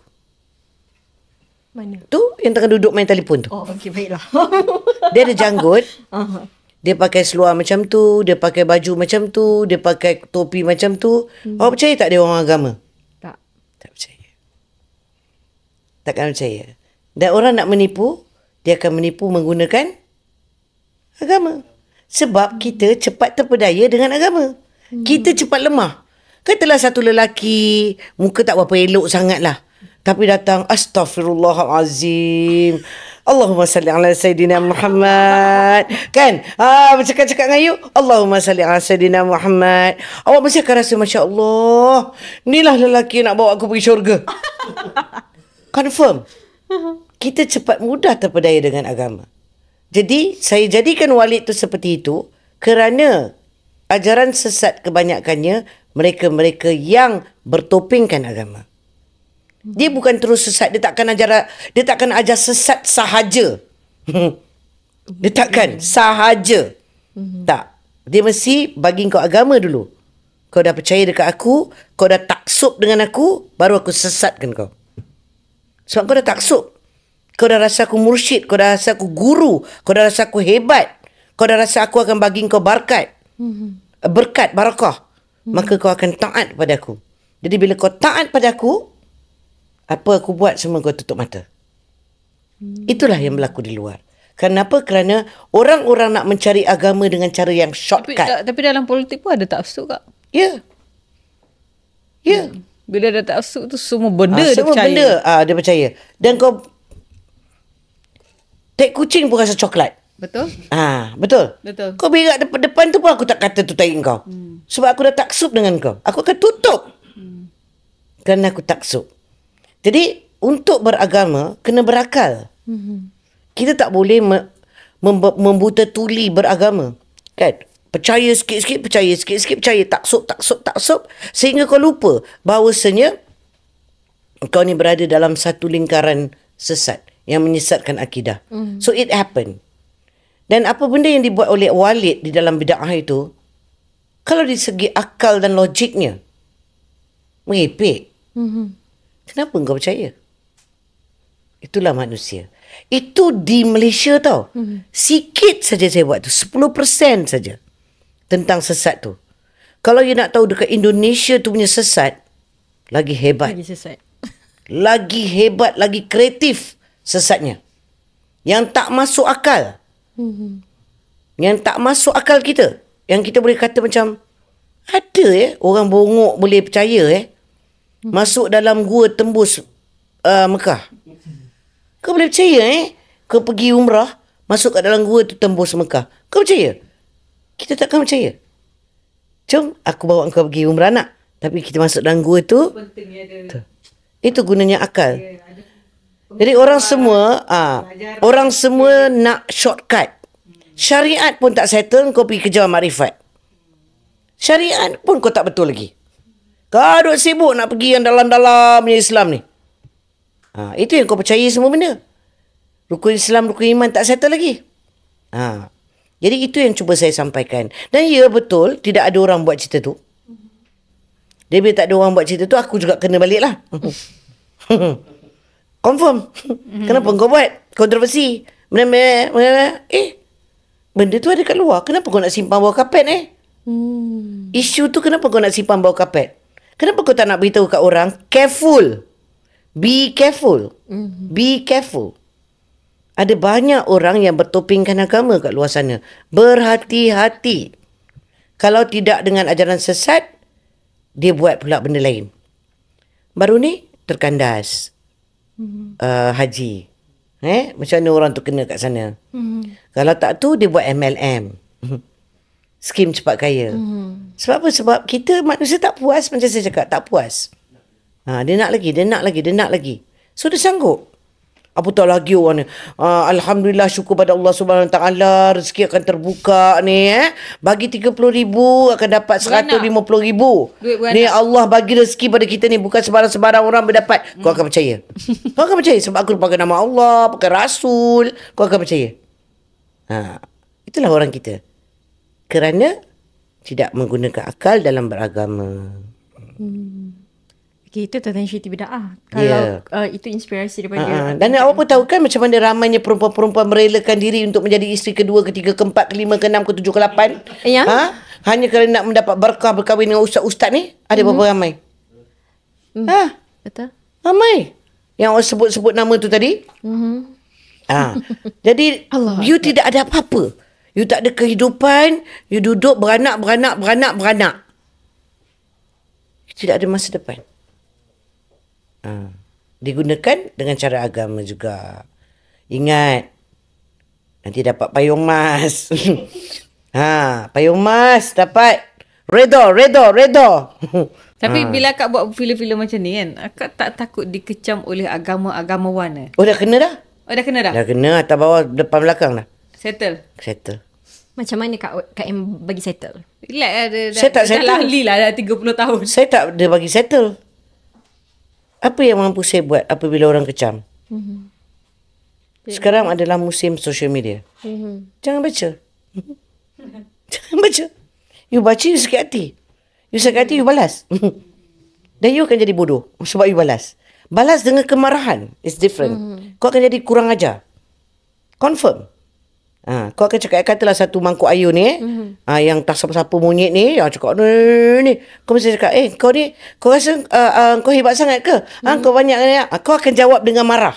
Mana?
Tu yang tengah duduk main telefon tu.
Oh, okey, baiklah.
Dia ada janggut. Dia pakai seluar macam tu, dia pakai baju macam tu, dia pakai topi macam tu. Awak percaya tak dia orang agama?
Tak.
Tak percaya. Takkan percaya. Dan orang nak menipu, dia akan menipu menggunakan agama. Sebab kita cepat terpedaya dengan agama. Kita cepat lemah. Katalah satu lelaki, muka tak berapa elok sangat lah. Tapi datang, Astaghfirullahalazim. Allahumma salli ala Sayyidina Muhammad. Kan? Bercakap-cakap dengan you, Allahumma salli ala Sayyidina Muhammad. Awak mesti akan rasa, Masya Allah, inilah lelaki yang nak bawa aku pergi syurga. Confirm. Kita cepat mudah terpedaya dengan agama. Jadi, saya jadikan Walid tu seperti itu kerana ajaran sesat kebanyakannya mereka-mereka yang bertopengkan agama. Dia bukan terus sesat. Dia takkan ajar sesat sahaja. Dia takkan sahaja. Tak. Dia mesti bagi kau agama dulu. Kau dah percaya dekat aku, kau dah taksub dengan aku, baru aku sesatkan kau. Sebab kau dah taksub. Kau dah rasa aku mursyid, kau dah rasa aku guru, kau dah rasa aku hebat. Kau dah rasa aku akan bagi kau berkat, barakah. Maka kau akan taat pada aku. Jadi bila kau taat pada aku, apa aku buat semua kau tutup mata. Itulah yang berlaku di luar. Kenapa? Kerana orang-orang nak mencari agama dengan cara yang shortcut.
Tapi dalam politik pun ada taksub, Kak.
Ya. Ya.
Bila ada taksub tu semua benda dia
semua
percaya.
Benda dia percaya. Dan kau tai kucing pun rasa coklat.
Betul?
Betul.
Betul.
Kau berak depan tu pun aku tak kata tu tai kau. Sebab aku dah taksub dengan kau. Aku akan tutup. Kerana aku taksub. Jadi untuk beragama kena berakal. Kita tak boleh membuta tuli beragama. Kan? Percaya sikit-sikit, percaya sikit-sikit, percaya taksub. Sehingga kau lupa bahawasanya kau ni berada dalam satu lingkaran sesat yang menyesatkan akidah. So it happened. Dan apa benda yang dibuat oleh Walid di dalam bid'ah itu, kalau dari segi akal dan logiknya, merepek. Kenapa engkau percaya? Itulah manusia. Itu di Malaysia tau. Sikit saja saya buat tu. 10% saja. Tentang sesat tu. Kalau you nak tahu dekat Indonesia tu punya sesat, lagi hebat.
Lagi sesat.
Lagi hebat, lagi kreatif sesatnya. Yang tak masuk akal. Yang tak masuk akal kita. Yang kita boleh kata macam, ada orang bongok boleh percaya masuk dalam gua tembus Mekah. Kau boleh percaya kau pergi umrah, masuk kat dalam gua tu tembus Mekah. Kau percaya? Kita takkan percaya. Jom aku bawa kau pergi umrah nak. Tapi kita masuk dalam gua tu. Itu gunanya akal. Jadi orang semua nak shortcut. Syariat pun tak settle, kau pergi kejar makrifat. Syariat pun kau tak betul lagi. Kau duk sibuk nak pergi yang dalam-dalamnya Islam ni. Itu yang kau percaya semua benda. Rukun Islam, rukun iman tak settle lagi. Jadi itu yang cuba saya sampaikan. Dan ya betul, tidak ada orang buat cerita tu. Dia bila tak ada orang buat cerita tu, aku juga kena balik lah. Confirm. Kenapa kau buat? Kontroversi. Benda tu ada kat luar. Kenapa kau nak simpan bawah kapet Isu tu kenapa kau nak simpan bawah kapet? Kenapa kau tak nak beritahu kat orang? Careful. Be careful. Be careful. Ada banyak orang yang bertopengkan agama kat luar sana. Berhati-hati. Kalau tidak dengan ajaran sesat, dia buat pula benda lain. Baru ni terkandas haji. Macam mana orang tu kena kat sana? Kalau tak tu, dia buat MLM. Skim cepat kaya. Sebab apa? Sebab kita manusia tak puas. Macam saya cakap, tak puas. Dia nak lagi. So dia sanggup. Apatah lagi orang ni. Alhamdulillah, syukur pada Allah Subhanahu Wa Taala, rezeki akan terbuka ni. Bagi 30,000 akan dapat 150,000. Ni Allah bagi rezeki pada kita ni, bukan sebarang-sebarang orang berdapat. Kau akan percaya. Kau akan percaya sebab aku pakai nama Allah, pakai Rasul. Kau akan percaya. Itulah orang kita. Kerana tidak menggunakan akal dalam beragama.
Okay, itu tentang syaitan bid'ah. Kalau itu inspirasi daripada
dan awak pun tahu kan macam mana ramainya perempuan-perempuan merelakan diri untuk menjadi isteri kedua, ketiga, keempat, kelima, keenam, ketujuh, ke-8. Hanya kerana nak mendapat berkah berkahwin dengan ustaz-ustaz ni. Ada berapa ramai?
Betul.
Ramai. Yang awak sebut-sebut nama tu tadi. Jadi you tidak ada apa-apa. You tak ada kehidupan. You duduk beranak. tidak ada masa depan. Digunakan dengan cara agama juga. Ingat, nanti dapat payung emas. Payung emas dapat. Redha.
Tapi bila akak buat filem-filem macam ni kan, akak tak takut dikecam oleh agama-agamawan?
Oh, dah kena dah?
Dah kena dah?
Dah kena, atas bawah, depan belakang dah.
Settle?
Macam mana Kak M bagi settle?
Relax lah.
Saya tak settle.
Dah ahli lah, dah 30 tahun.
Saya tak ada bagi settle. Apa yang mampu saya buat apabila orang kecam? Sekarang adalah musim social media. Jangan baca. Jangan baca. You baca, you sakit hati. You sakit hati, you balas. Dan you akan jadi bodoh sebab you balas. Balas dengan kemarahan. It's different. Kau akan jadi kurang ajar. Confirm. Kau akan cakap, katalah satu mangkuk air ni yang tak siapa-siapa monyet ni, yang cakap ni. Kau mesti cakap, kau ni, kau rasa kau hebat sangat ke? Kau banyak ni. Kau akan jawab dengan marah.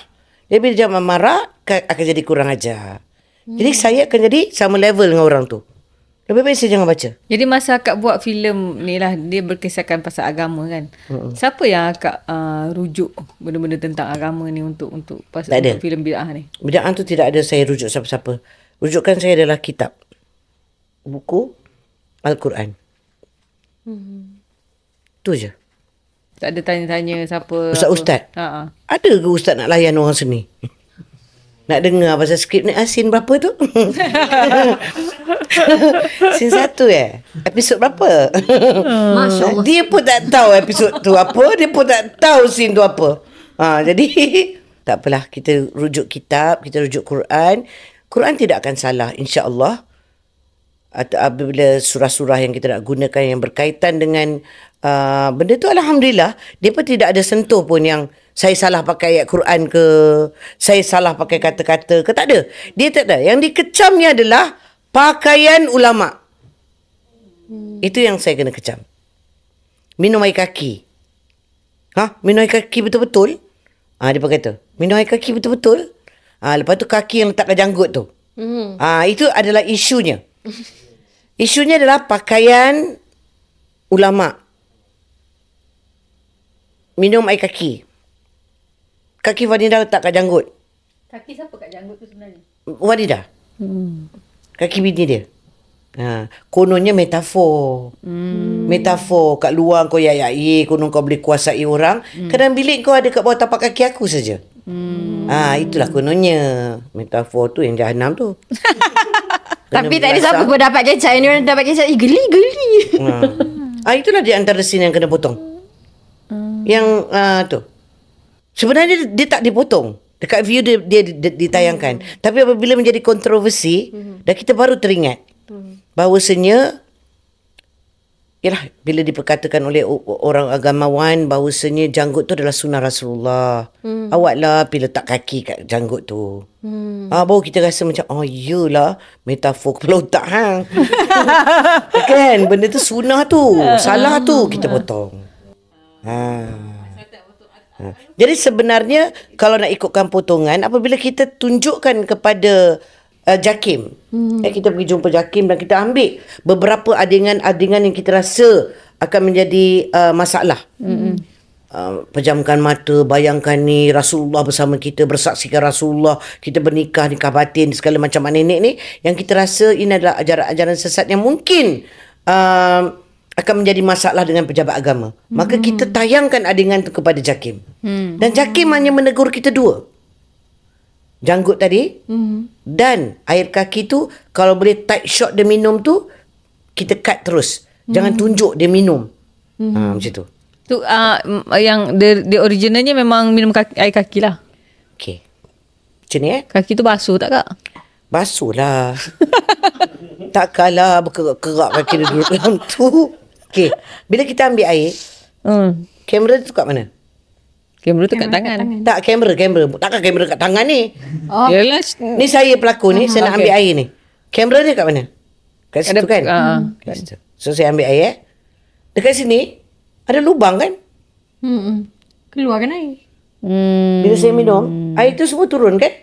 Jadi bila dia marah, akan jadi kurang ajar. Jadi saya akan jadi sama level dengan orang tu. Lebih baik saya jangan baca.
Jadi masa akak buat filem ni lah, dia berkisahkan pasal agama kan. Siapa yang akak rujuk benda-benda tentang agama ni untuk pasal untuk filem bid'ah ni?
Bid'ah tu tidak ada saya rujuk siapa-siapa. Rujukan saya adalah kitab. Buku Al-Quran. Tu je.
Tak ada tanya-tanya siapa.
Ustaz-ustaz. Ada ke ustaz nak layan orang seni? Nak dengar pasal skrip ni, scene berapa tu? Scene 1 episod berapa?
Masya Allah.
Dia pun tak tahu episod tu apa. Dia pun tak tahu scene tu apa. Jadi tak apalah, kita rujuk kitab, kita rujuk Quran. Quran tidak akan salah, insya-Allah. Apabila surah-surah yang kita nak gunakan yang berkaitan dengan benda tu, alhamdulillah, dia pun tidak ada sentuh pun yang saya salah pakai ayat Quran ke, saya salah pakai kata-kata ke, tak ada. Dia tak ada. Yang dikecamnya adalah pakaian ulama. Itu yang saya kena kecam. Minum air kaki. Minum air kaki betul-betul? Dia pakai tu. Minum air kaki betul-betul? Lepas tu kaki yang letak kat janggut tu. Itu adalah isunya. Isunya adalah pakaian ulama. Minum air kaki. Kaki wanita letak kat janggut.
Kaki siapa kat janggut tu sebenarnya?
Wanita. Kaki bini dia. Kononnya metafor. Metafor. Kat luar kau konon kau boleh kuasai orang. Kadang bilik kau ada kat bawah tapak kaki aku saja. Itulah kononnya. Metafor tu yang jahanam tu.
Tapi tak ada siapa pun dapat kecap. Ini orang dapat kecap. Geli.
Itulah di antara scene yang kena potong. Yang tu. Sebenarnya dia tak dipotong. Dekat view dia ditayangkan. Tapi apabila menjadi kontroversi, dan kita baru teringat bahawasanya, yalah, bila diperkatakan oleh orang agamawan bahawasanya janggut tu adalah sunnah Rasulullah. Awaklah pilih letak kaki kat janggut tu. Baru kita rasa macam, iyalah, metafor kepala otak hang. Kan, benda tu sunnah tu. Salah tu kita potong. Jadi sebenarnya kalau nak ikutkan potongan, apabila kita tunjukkan kepada JAKIM, kita pergi jumpa JAKIM dan kita ambil beberapa adegan-adegan yang kita rasa akan menjadi masalah. Pejamkan mata, bayangkan ni Rasulullah bersama kita, bersaksikan Rasulullah, kita bernikah, nikah batin, segala macam nenek ni, yang kita rasa ini adalah ajaran-ajaran sesat yang mungkin akan menjadi masalah dengan pejabat agama. Maka kita tayangkan adegan tu kepada JAKIM. Dan JAKIM hanya menegur kita dua. Janggut tadi dan air kaki tu, kalau boleh tight shot dia minum tu, kita cut terus. Jangan tunjuk dia minum. Macam tu.
Tu yang the originalnya memang minum air kaki lah.
Okey. Macam ni
Kaki tu basuh tak Kak?
Basuh lah. Tak kalah berkerak-kerak kaki dia duduk dalam tu. Okey. Bila kita ambil air, kamera tu kat mana?
Kamera tu kat tangan.
Tak, kamera. Takkan kamera kat tangan ni.
Yalah.
Ni saya pelakon ni, saya nak ambil air ni. Kamera dia kat mana? Kat situ kan? Kat situ. So saya ambil air. Dekat sini ada lubang kan?
Keluarkan air.
Bila saya minum, air tu semua turun kan?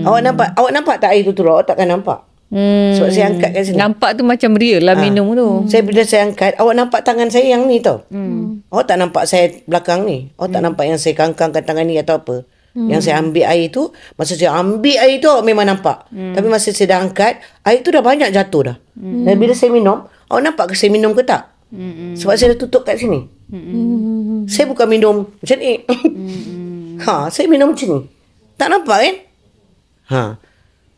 Awak nampak tak air tu turun? Awak takkan nampak. Sebab saya angkat kat sini.
Nampak tu macam real lah minum tu.
Bila saya angkat, awak nampak tangan saya yang ni tau. Awak tak nampak saya belakang ni. Awak tak nampak yang saya kangkangkan tangan ni atau apa. Yang saya ambil air tu, masa saya ambil air tu awak memang nampak. Tapi masa saya dah angkat, air tu dah banyak jatuh dah. Dan bila saya minum, awak nampak ke saya minum ke tak? Sebab saya dah tutup kat sini. Saya bukan minum macam ni. Saya minum macam ni. Tak nampak kan?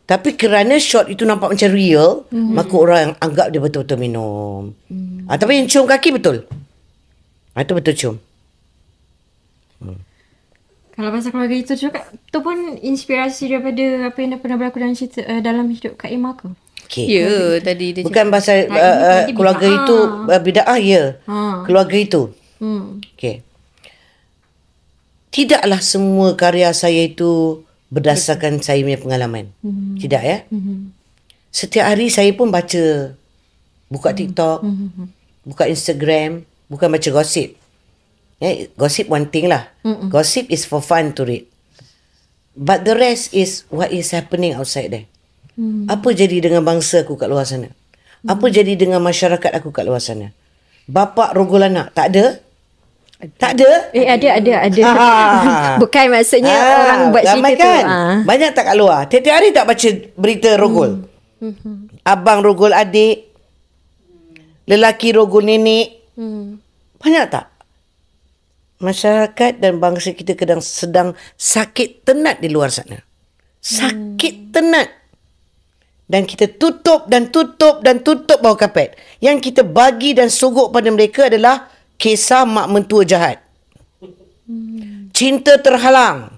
Tapi kerana shot itu nampak macam real, maka orang anggap dia betul-betul minum. Tapi yang cium kaki betul. Itu betul cium.
Kalau pasal keluarga itu juga, tu pun inspirasi daripada apa yang dah pernah berlaku dalam cerita dalam hidup Kak Emma ke?
Okay.
Ya, tadi dia
bukan pasal keluarga itu bid'ah, ya. Keluarga itu. Okay. Tidaklah semua karya saya itu berdasarkan saya punya pengalaman. Tidak, ya. Setiap hari saya pun baca, buka TikTok, buka Instagram, bukan baca gosip. Gossip one thing lah. Gossip is for fun to read. But the rest is what is happening outside there. Apa jadi dengan bangsa aku kat luar sana? Apa jadi dengan masyarakat aku kat luar sana? Bapak rogol anak, tak ada? Tak ada?
Ada. Bukan maksudnya orang buat cerita
kan?
tu.
Banyak tak kat luar? Tiap-tiap hari tak baca berita rogol? Abang rogol adik, lelaki rogol nenek. Banyak tak? Masyarakat dan bangsa kita sedang sakit tenat di luar sana. Sakit tenat. Dan kita tutup bawah kapet. Yang kita bagi dan sogok pada mereka adalah kisah mak mentua jahat. Cinta terhalang.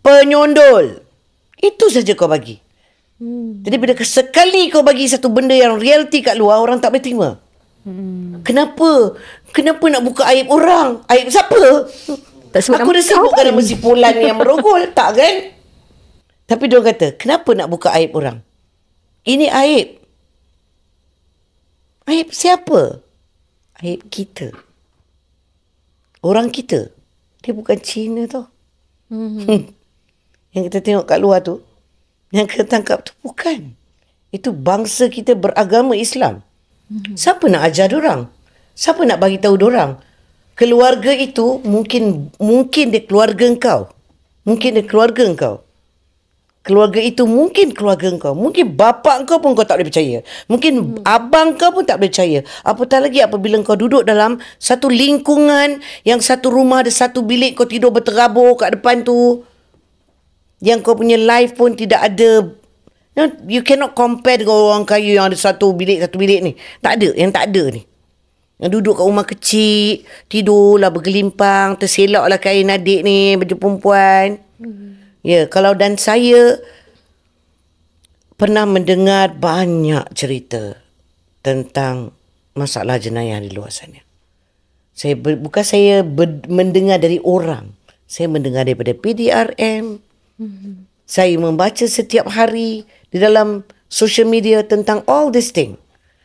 Penyondol. Itu saja kau bagi. Jadi bila sekali kau bagi satu benda yang realiti kat luar, orang tak boleh terima. Kenapa nak buka aib orang? Aib siapa? Aku dah sibuk kan mesti Polan yang merogol. Tak kan? Tapi dia kata, kenapa nak buka aib orang? Ini aib. Aib siapa? Aib kita. Orang kita. Dia bukan Cina tau. Yang kita tengok kat luar tu, yang kita tangkap tu bukan. Itu bangsa kita beragama Islam. Siapa nak ajar diorang? Siapa nak bagi tahu diorang? Keluarga itu mungkin dia keluarga engkau. Mungkin dia keluarga engkau. Keluarga itu mungkin keluarga engkau. Mungkin bapa engkau pun kau tak boleh percaya. Mungkin abang kau pun tak boleh percaya. Apatah lagi apabila kau duduk dalam satu lingkungan yang satu rumah ada satu bilik kau tidur berterabur kat depan tu. Yang kau punya life pun tidak ada. You cannot compare dengan orang kaya yang ada satu bilik ni. Tak ada. Yang tak ada ni. Yang duduk kat rumah kecil, tidurlah bergelimpang, terselaklah kain adik ni, baju perempuan. Ya, kalau dan saya pernah mendengar banyak cerita tentang masalah jenayah di luar sana. Bukan saya mendengar dari orang. Saya mendengar daripada PDRM. Saya membaca setiap hari di dalam social media tentang all this thing.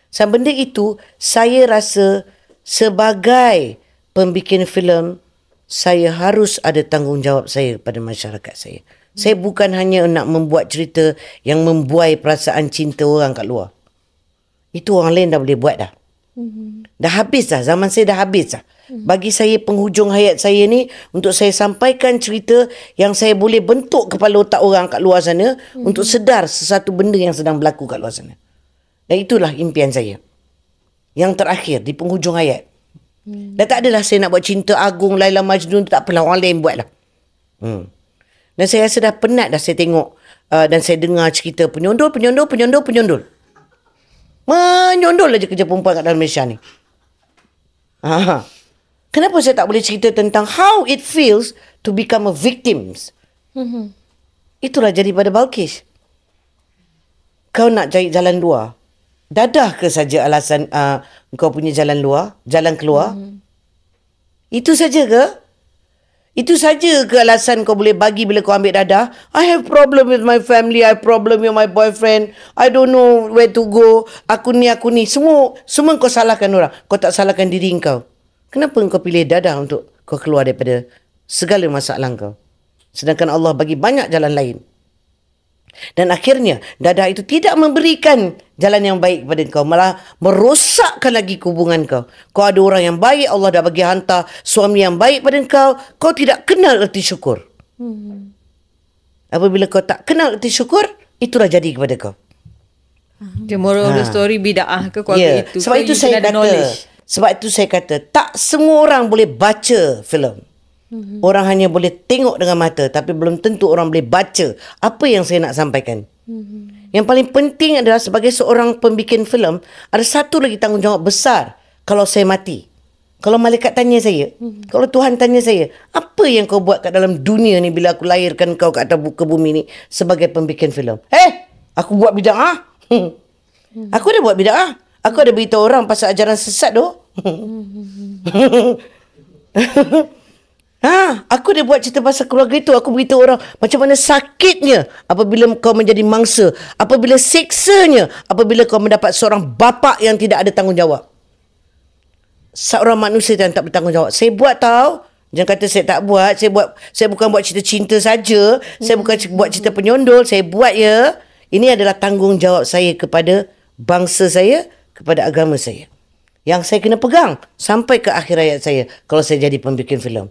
Dan benda itu, saya rasa sebagai pembikin filem, saya harus ada tanggungjawab saya pada masyarakat saya. Saya bukan hanya nak membuat cerita yang membuai perasaan cinta orang kat luar. Itu orang lain dah boleh buat dah. Dah habis dah. Zaman saya dah habis dah. Bagi saya penghujung hayat saya ni untuk saya sampaikan cerita yang saya boleh bentuk kepala otak orang kat luar sana untuk sedar sesuatu benda yang sedang berlaku kat luar sana. Dan itulah impian saya. Yang terakhir di penghujung hayat. Dan tak adalah saya nak buat cinta agung Laila Majnun, tak apalah, orang lain buatlah. Dan saya rasa dah penat dah saya tengok dan saya dengar cerita penyondol. Menyondol aja kerja perempuan kat dalam Malaysia ni. Kenapa saya tak boleh cerita tentang how it feels to become a victim? Itulah jadi pada Balkis. Kau nak cari jalan luar. Dadah ke saja alasan kau punya jalan keluar? Itu saja ke? Itu saja ke alasan kau boleh bagi bila kau ambil dadah? I have problem with my family. I have problem with my boyfriend. I don't know where to go. Aku ni. Semua kau salahkan orang. Kau tak salahkan diri kau. Kenapa kau pilih dadah untuk kau keluar daripada segala masalah kau? Sedangkan Allah bagi banyak jalan lain. Dan akhirnya dadah itu tidak memberikan jalan yang baik kepada kau, malah merosakkan lagi hubungan kau. Kau ada orang yang baik, Allah dah bagi hantar suami yang baik pada kau tidak kenal erti syukur. Apabila kau tak kenal erti syukur, itulah jadi kepada kau.
The moral of the story, bida'ah ke keluarga itu.
Sebab itu saya kata, tak semua orang boleh baca filem. Orang hanya boleh tengok dengan mata, tapi belum tentu orang boleh baca apa yang saya nak sampaikan. Yang paling penting adalah sebagai seorang pembikin filem, ada satu lagi tanggungjawab besar kalau saya mati. Kalau malaikat tanya saya, kalau Tuhan tanya saya, apa yang kau buat kat dalam dunia ni bila aku lahirkan kau kat atas muka bumi ni sebagai pembikin filem? Aku buat bida'ah. Aku ada buat bida'ah. Aku ada beritahu orang pasal ajaran sesat tu. Aku dah buat cerita pasal keluarga itu. Aku beritahu orang macam mana sakitnya apabila kau menjadi mangsa, apabila seksanya apabila kau mendapat seorang bapa yang tidak ada tanggungjawab, seorang manusia yang tak bertanggungjawab. Saya buat tau. Jangan kata saya tak buat. Saya bukan buat cerita cinta saja. Saya bukan buat cerita penyondol. Saya buat ya. Ini adalah tanggungjawab saya kepada bangsa saya, kepada agama saya, yang saya kena pegang sampai ke akhir hayat saya kalau saya jadi pembikin filem.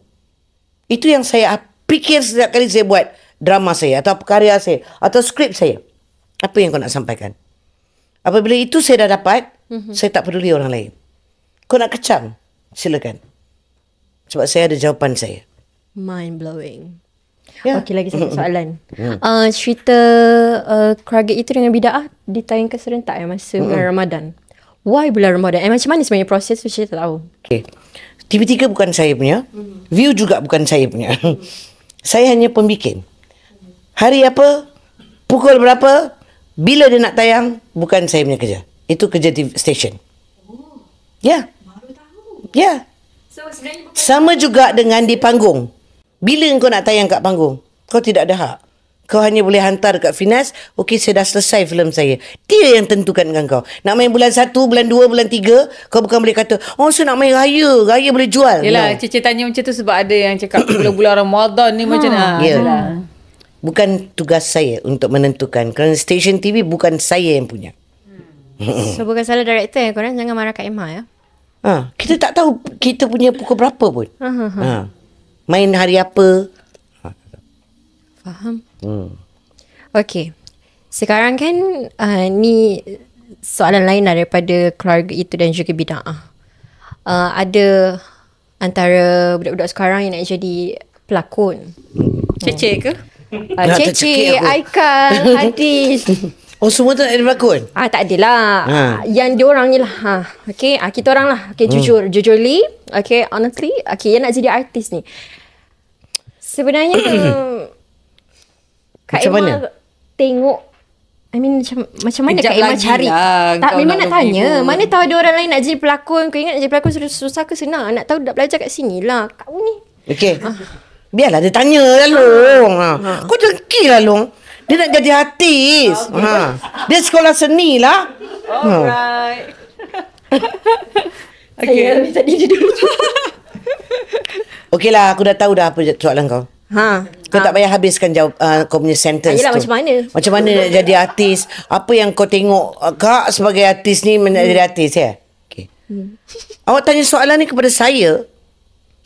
Itu yang saya fikir setiap kali saya buat drama saya atau karya saya atau skrip saya. Apa yang kau nak sampaikan? Apabila itu saya dah dapat, saya tak peduli orang lain. Kau nak kecam, silakan. Sebab saya ada jawapan saya.
Mind blowing.
Ya.
Okey, lagi satu soalan. Cerita keluarga itu dengan bida'ah ditayangkan serentak masa bulan Ramadan. Why bulan Ramadan? Macam mana sebenarnya proses tu, saya tak tahu.
Okay. TV3 bukan saya punya. View juga bukan saya punya. Saya hanya pembikin. Hari apa, pukul berapa, bila dia nak tayang, bukan saya punya kerja. Itu kerja TV station. Ya. Ya. Sama juga dengan di panggung. Bila kau nak tayang kat panggung, kau tidak ada hak. Kau hanya boleh hantar dekat Finas, okey saya dah selesai filem saya. Dia yang tentukan dengan kau. Nak main bulan 1, bulan 2, bulan 3, kau bukan boleh kata, saya nak main raya. Raya boleh jual.
Yelah, Cici tanya macam tu sebab ada yang cakap bulan-bulan Ramadan ni macam mana.
Ya. Bukan tugas saya untuk menentukan. Kerana stesen TV bukan saya yang punya.
So bukan salah director ya. Korang jangan marah Kak Emma ya.
Kita tak tahu kita punya pukul berapa pun. Main hari apa.
Faham. Okey. Sekarang kan ni soalan lain daripada keluarga itu dan juga bida'ah. Ada antara budak-budak sekarang yang nak jadi pelakon.
Cece ke?
Cece, Aikal, Hadis.
Semua tu nak jadi pelakon?
Tak adalah. Yang diorang ni lah. Okay, kita orang lah. Okay, jujurly. Okay, honestly. Okay, yang nak jadi artis ni. Sebenarnya Kak Emma tengok, macam mana Kak Emma cari tak, memang nak tanya. Mana tahu ada orang lain nak jadi pelakon. Kau ingat nak jadi pelakon susah ke senang? Nak tahu nak belajar kat sini lah. Kau ni
okay. Biarlah dia tanya lah Long. Kau dengki lah Long. Dia nak jadi artis. Dia sekolah seni lah.
Alright.
Saya minta diri dulu.
Okey lah, aku dah tahu dah apa soalan kau. Kau tak payah habiskan jawab kau punya sentence
Yelah,
tu. Macam mana nak jadi artis? Apa yang kau tengok Kak sebagai artis ni nak jadi artis ya? Okay. Awak tanya soalan ni kepada saya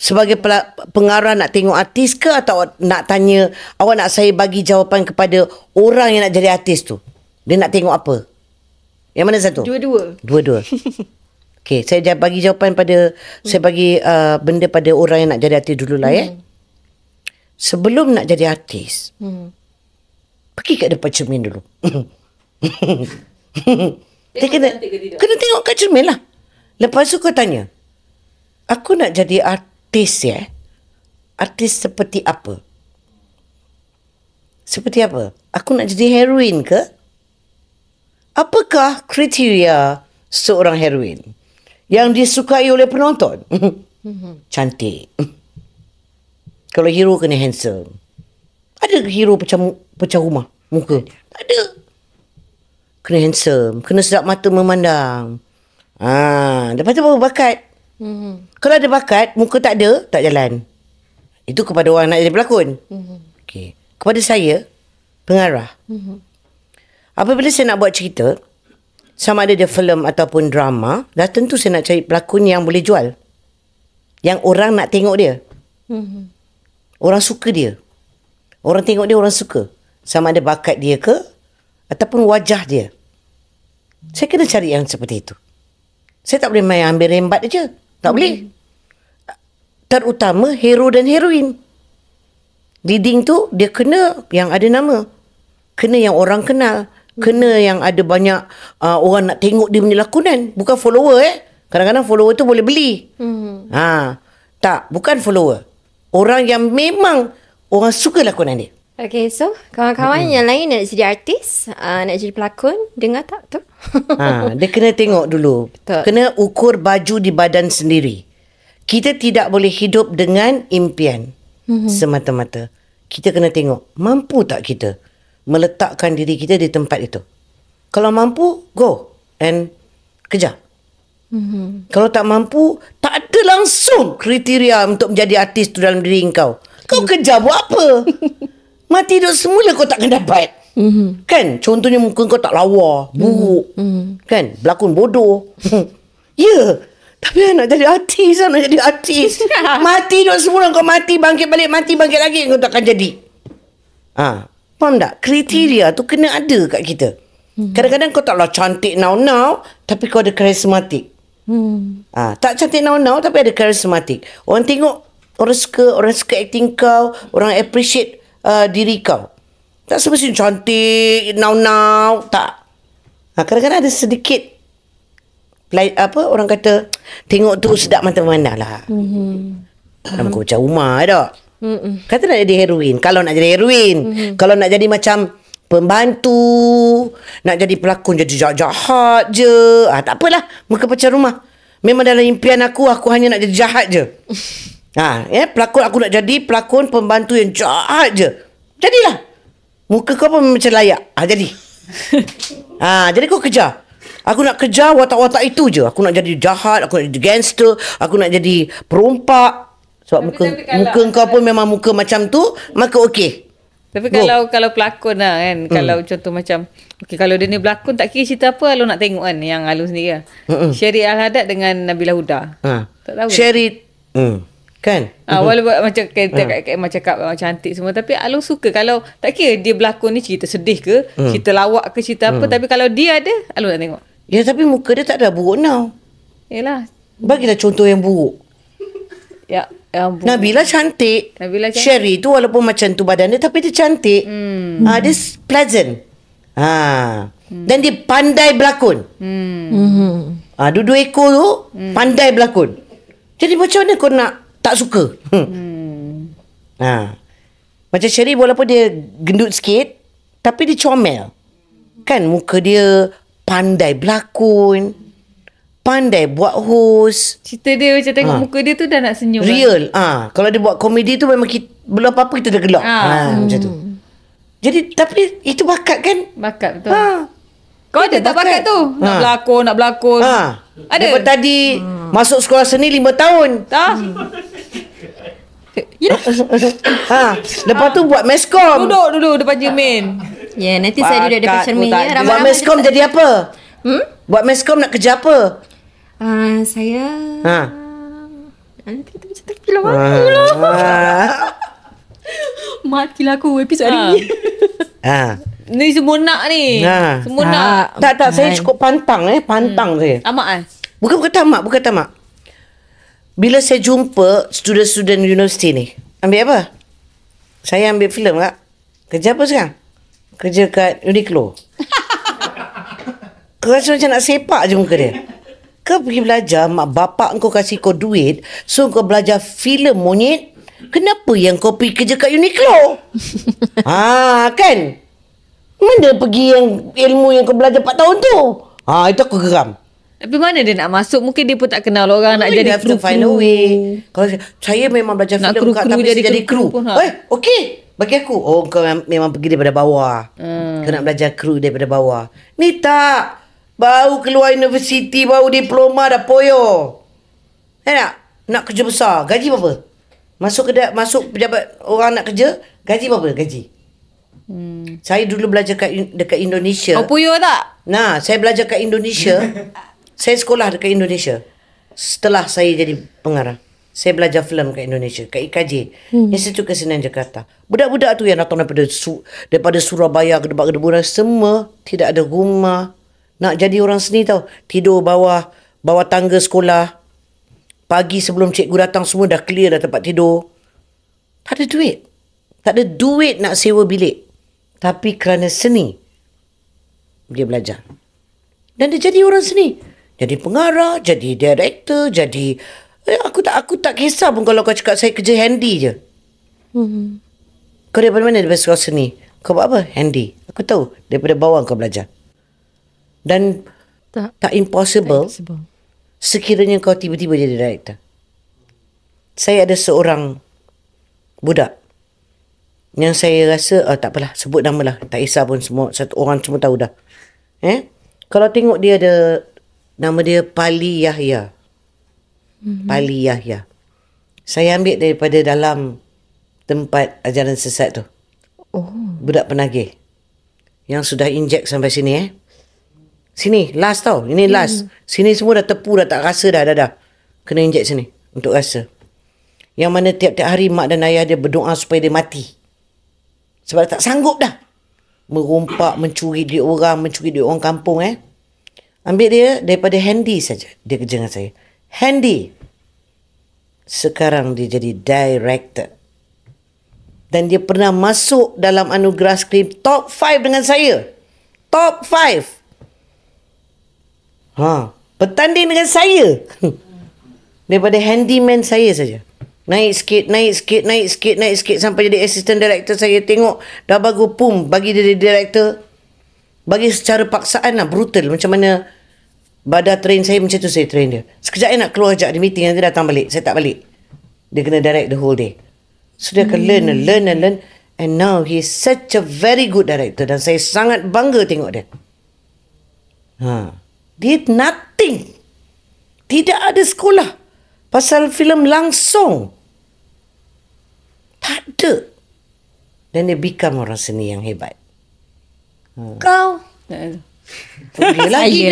sebagai pengarah nak tengok artis ke, atau nak tanya, awak nak saya bagi jawapan kepada orang yang nak jadi artis tu? Dia nak tengok apa? Yang mana satu? Dua-dua. Okey, saya bagi jawapan pada saya bagi benda pada orang yang nak jadi artis dululah ya. Sebelum nak jadi artis, pergi kat depan cermin dulu. Dia kena tengok kat cermin lah. Lepas tu kau tanya, aku nak jadi artis ya. Artis seperti apa? Seperti apa? Aku nak jadi heroin ke? Apakah kriteria seorang heroin yang disukai oleh penonton? Cantik. Kalau hero kena handsome. Ada hero pecah rumah muka? Tak ada. Kena handsome, kena sedap mata memandang. Lepas tu baru bakat. Kalau ada bakat, muka tak ada, tak jalan. Itu kepada orang nak jadi pelakon. Okay. Kepada saya, Pengarah. Apabila saya nak buat cerita, sama ada dia filem ataupun drama, dah tentu saya nak cari pelakon yang boleh jual. Yang orang nak tengok dia. Orang suka dia. Orang tengok dia, orang suka. Sama ada bakat dia ke, ataupun wajah dia. Saya kena cari yang seperti itu. Saya tak boleh main ambil rembat je. Tak boleh. Terutama hero dan heroin. Leading tu dia kena yang ada nama. Kena yang orang kenal. Kena yang ada banyak orang nak tengok dia punya lakonan. Bukan follower Kadang-kadang follower tu boleh beli. Tak, bukan follower. Orang yang memang orang suka lakonan dia.
Okay, so kawan-kawan yang lain nak jadi artis, nak jadi pelakon, dengar tak tu?
Dia kena tengok dulu.
Betul.
Kena ukur baju di badan sendiri. Kita tidak boleh hidup dengan impian semata-mata. Kita kena tengok, mampu tak kita meletakkan diri kita di tempat itu. Kalau mampu, go and kejar. Kalau tak mampu, tak ada langsung kriteria untuk menjadi artis tu dalam diri kau. Kau kejar buat apa? Mati duduk semula kau takkan dapat. Kan? Contohnya muka kau tak lawa, buruk. Kan? Berlakon bodoh. Ya. Tapi nak jadi artis, nak jadi artis. Mati duduk semula kau mati, bangkit balik, mati, bangkit lagi, kau takkan jadi. Faham tak? Kriteria tu kena ada kat kita. Kadang-kadang kau taklah cantik now, tapi kau ada karismatik. Tak cantik now, tapi ada karismatik. Orang tengok, orang suka acting kau, orang appreciate diri kau. Tak semestinya cantik now, tak. Kadang-kadang ada sedikit orang kata tengok tu sedap mata memandang lah. Kau macam Umar tak? Kata nak jadi heroin. Kalau nak jadi heroin, kalau nak jadi macam pembantu, nak jadi pelakon jadi jahat-jahat je, tak apalah, muka macam rumah. Memang dalam impian aku hanya nak jadi jahat je. Pelakon, aku nak jadi pelakon pembantu yang jahat je. Jadilah. Muka kau pun macam layak. Jadi. Jadi kau kejar. Aku nak kejar watak-watak itu je. Aku nak jadi jahat, aku nak jadi gangster, aku nak jadi perompak. Sebab muka kau pun memang muka macam tu, maka okey.
Tapi kalau pelakon lah kan, kalau contoh macam, kalau dia ni berlakon, tak kira cerita apa, Alun nak tengok kan, yang Alun sendiri lah. Sherry Al-Haddad dengan Nabila Huda. Tak tahu.
Sherry, kan?
Walaupun macam cakap cantik semua, tapi Alun suka kalau, tak kira dia berlakon ni cerita sedih ke, cerita lawak ke, cerita apa, tapi kalau dia ada, Alun nak tengok.
Ya, tapi muka dia tak ada buruk now.
Yelah.
Bagilah contoh yang buruk.
Ya.
Nabila cantik. Sherry tu walaupun macam tu badan dia, tapi dia cantik. Dia pleasant. Dan dia pandai berlakon. Dua-dua ekor tu pandai berlakon. Jadi macam mana kau nak tak suka? Macam Sherry walaupun dia gendut sikit, tapi dia comel. Kan muka dia pandai berlakon, pandai buat host.
Cerita dia macam tengok muka dia tu dah nak senyum.
Real. Kalau dia buat komedi tu memang belum apa-apa kita dah gelak. Macam tu. Jadi tapi itu bakat kan?
Bakat betul. Kau ada tak bakat tu? Nak berlakon. Ada.
Daripada tadi masuk sekolah seni 5 tahun.
Tak.
Lepas tu buat meskom.
Duduk depan cermin.
Ya, nanti saya duduk depan cermin ya.
Buat meskom jadi apa? Buat meskom nak kerja apa?
Saya nanti kita cerita film apa lah. Matilah aku episod hari ni.
Ni semua nak ni. Semua nak.
Tak, saya cukup pantang Pantang saya.
Tamak kan?
Bukan tamak. Bila saya jumpa student universiti ni, ambil apa? Saya ambil filem kak. Kerja apa sekarang? Kerja kat Uniqlo. Kau rasa macam nak sepak je muka dia. Kau pergi belajar, mak bapak kau kasih kau duit, so kau belajar filem monyet. Kenapa yang kau pergi kerja kat Uniqlo? Kan? Mana pergi yang ilmu yang kau belajar 4 tahun tu? Itu aku geram.
Tapi mana dia nak masuk? Mungkin dia pun tak kenal orang nak jadi kru.
Find a way. Kalau saya memang belajar filem kak, tapi jadi kru. Okey. Bagi aku, kau memang pergi daripada bawah. Kau nak belajar kru daripada bawah. Ni tak. Baru keluar universiti, baru diploma dah poyo. Nak kerja besar, gaji berapa? Masuk pejabat orang nak kerja, gaji berapa? Gaji Saya dulu belajar dekat Indonesia.
Oh, puyuh tak?
Nah, saya belajar kat Indonesia. Saya sekolah dekat Indonesia. Setelah saya jadi pengarah, saya belajar filem kat Indonesia, kat IKJ, Institut Kesenian Jakarta. Budak-budak tu yang datang daripada Surabaya, Gedebak-Gedebura, semua tidak ada rumah. Nak jadi orang seni tau. Tidur bawah tangga sekolah. Pagi sebelum cikgu datang semua dah clear dah tempat tidur. Tak ada duit. Tak ada duit nak sewa bilik. Tapi kerana seni, dia belajar. Dan dia jadi orang seni. Jadi pengarah, jadi director, jadi... Aku tak kisah pun kalau kau cakap saya kerja handy je. Kau daripada mana? Daripada sekolah seni. Kau buat apa? Handy. Aku tahu. Daripada bawah kau belajar. Dan tak impossible sekiranya kau tiba-tiba jadi director. Saya ada seorang budak yang saya rasa tak apalah, sebut nama lah, tak kisah pun, semua satu orang semua tahu dah. Kalau tengok dia ada nama dia Pali Yahya. Pali Yahya. Saya ambil daripada dalam tempat ajaran sesat tu. Budak penagih yang sudah injek sampai sini. Sini last tau. Ini last. Sini semua dah tepu, dah tak rasa dah. Kena injek sini untuk rasa. Yang mana tiap-tiap hari mak dan ayah dia berdoa supaya dia mati. Sebab tak sanggup dah. Merompak, mencuri duit orang kampung. Ambil dia daripada handy saja. Dia kerja dengan saya. Handy. Sekarang dia jadi director. Dan dia pernah masuk dalam anugerah skrip top 5 dengan saya. Top 5. Bertanding dengan saya. Daripada handyman saya saja. Naik sikit sampai jadi assistant director. Saya tengok dah bagus, bagi dia jadi director. Bagi secara paksaan lah, brutal. Macam mana Badar train saya, macam tu saya train dia. Sekejap nak keluar sekejap di meeting, nanti datang balik. Saya tak balik. Dia kena direct the whole day. So dia akan learn. And now he is such a very good director. Dan saya sangat bangga tengok dia. Did nothing. Tidak ada sekolah pasal filem langsung. Tak ada. Dan dia become orang seni yang hebat.
Kau?
Dia lagi.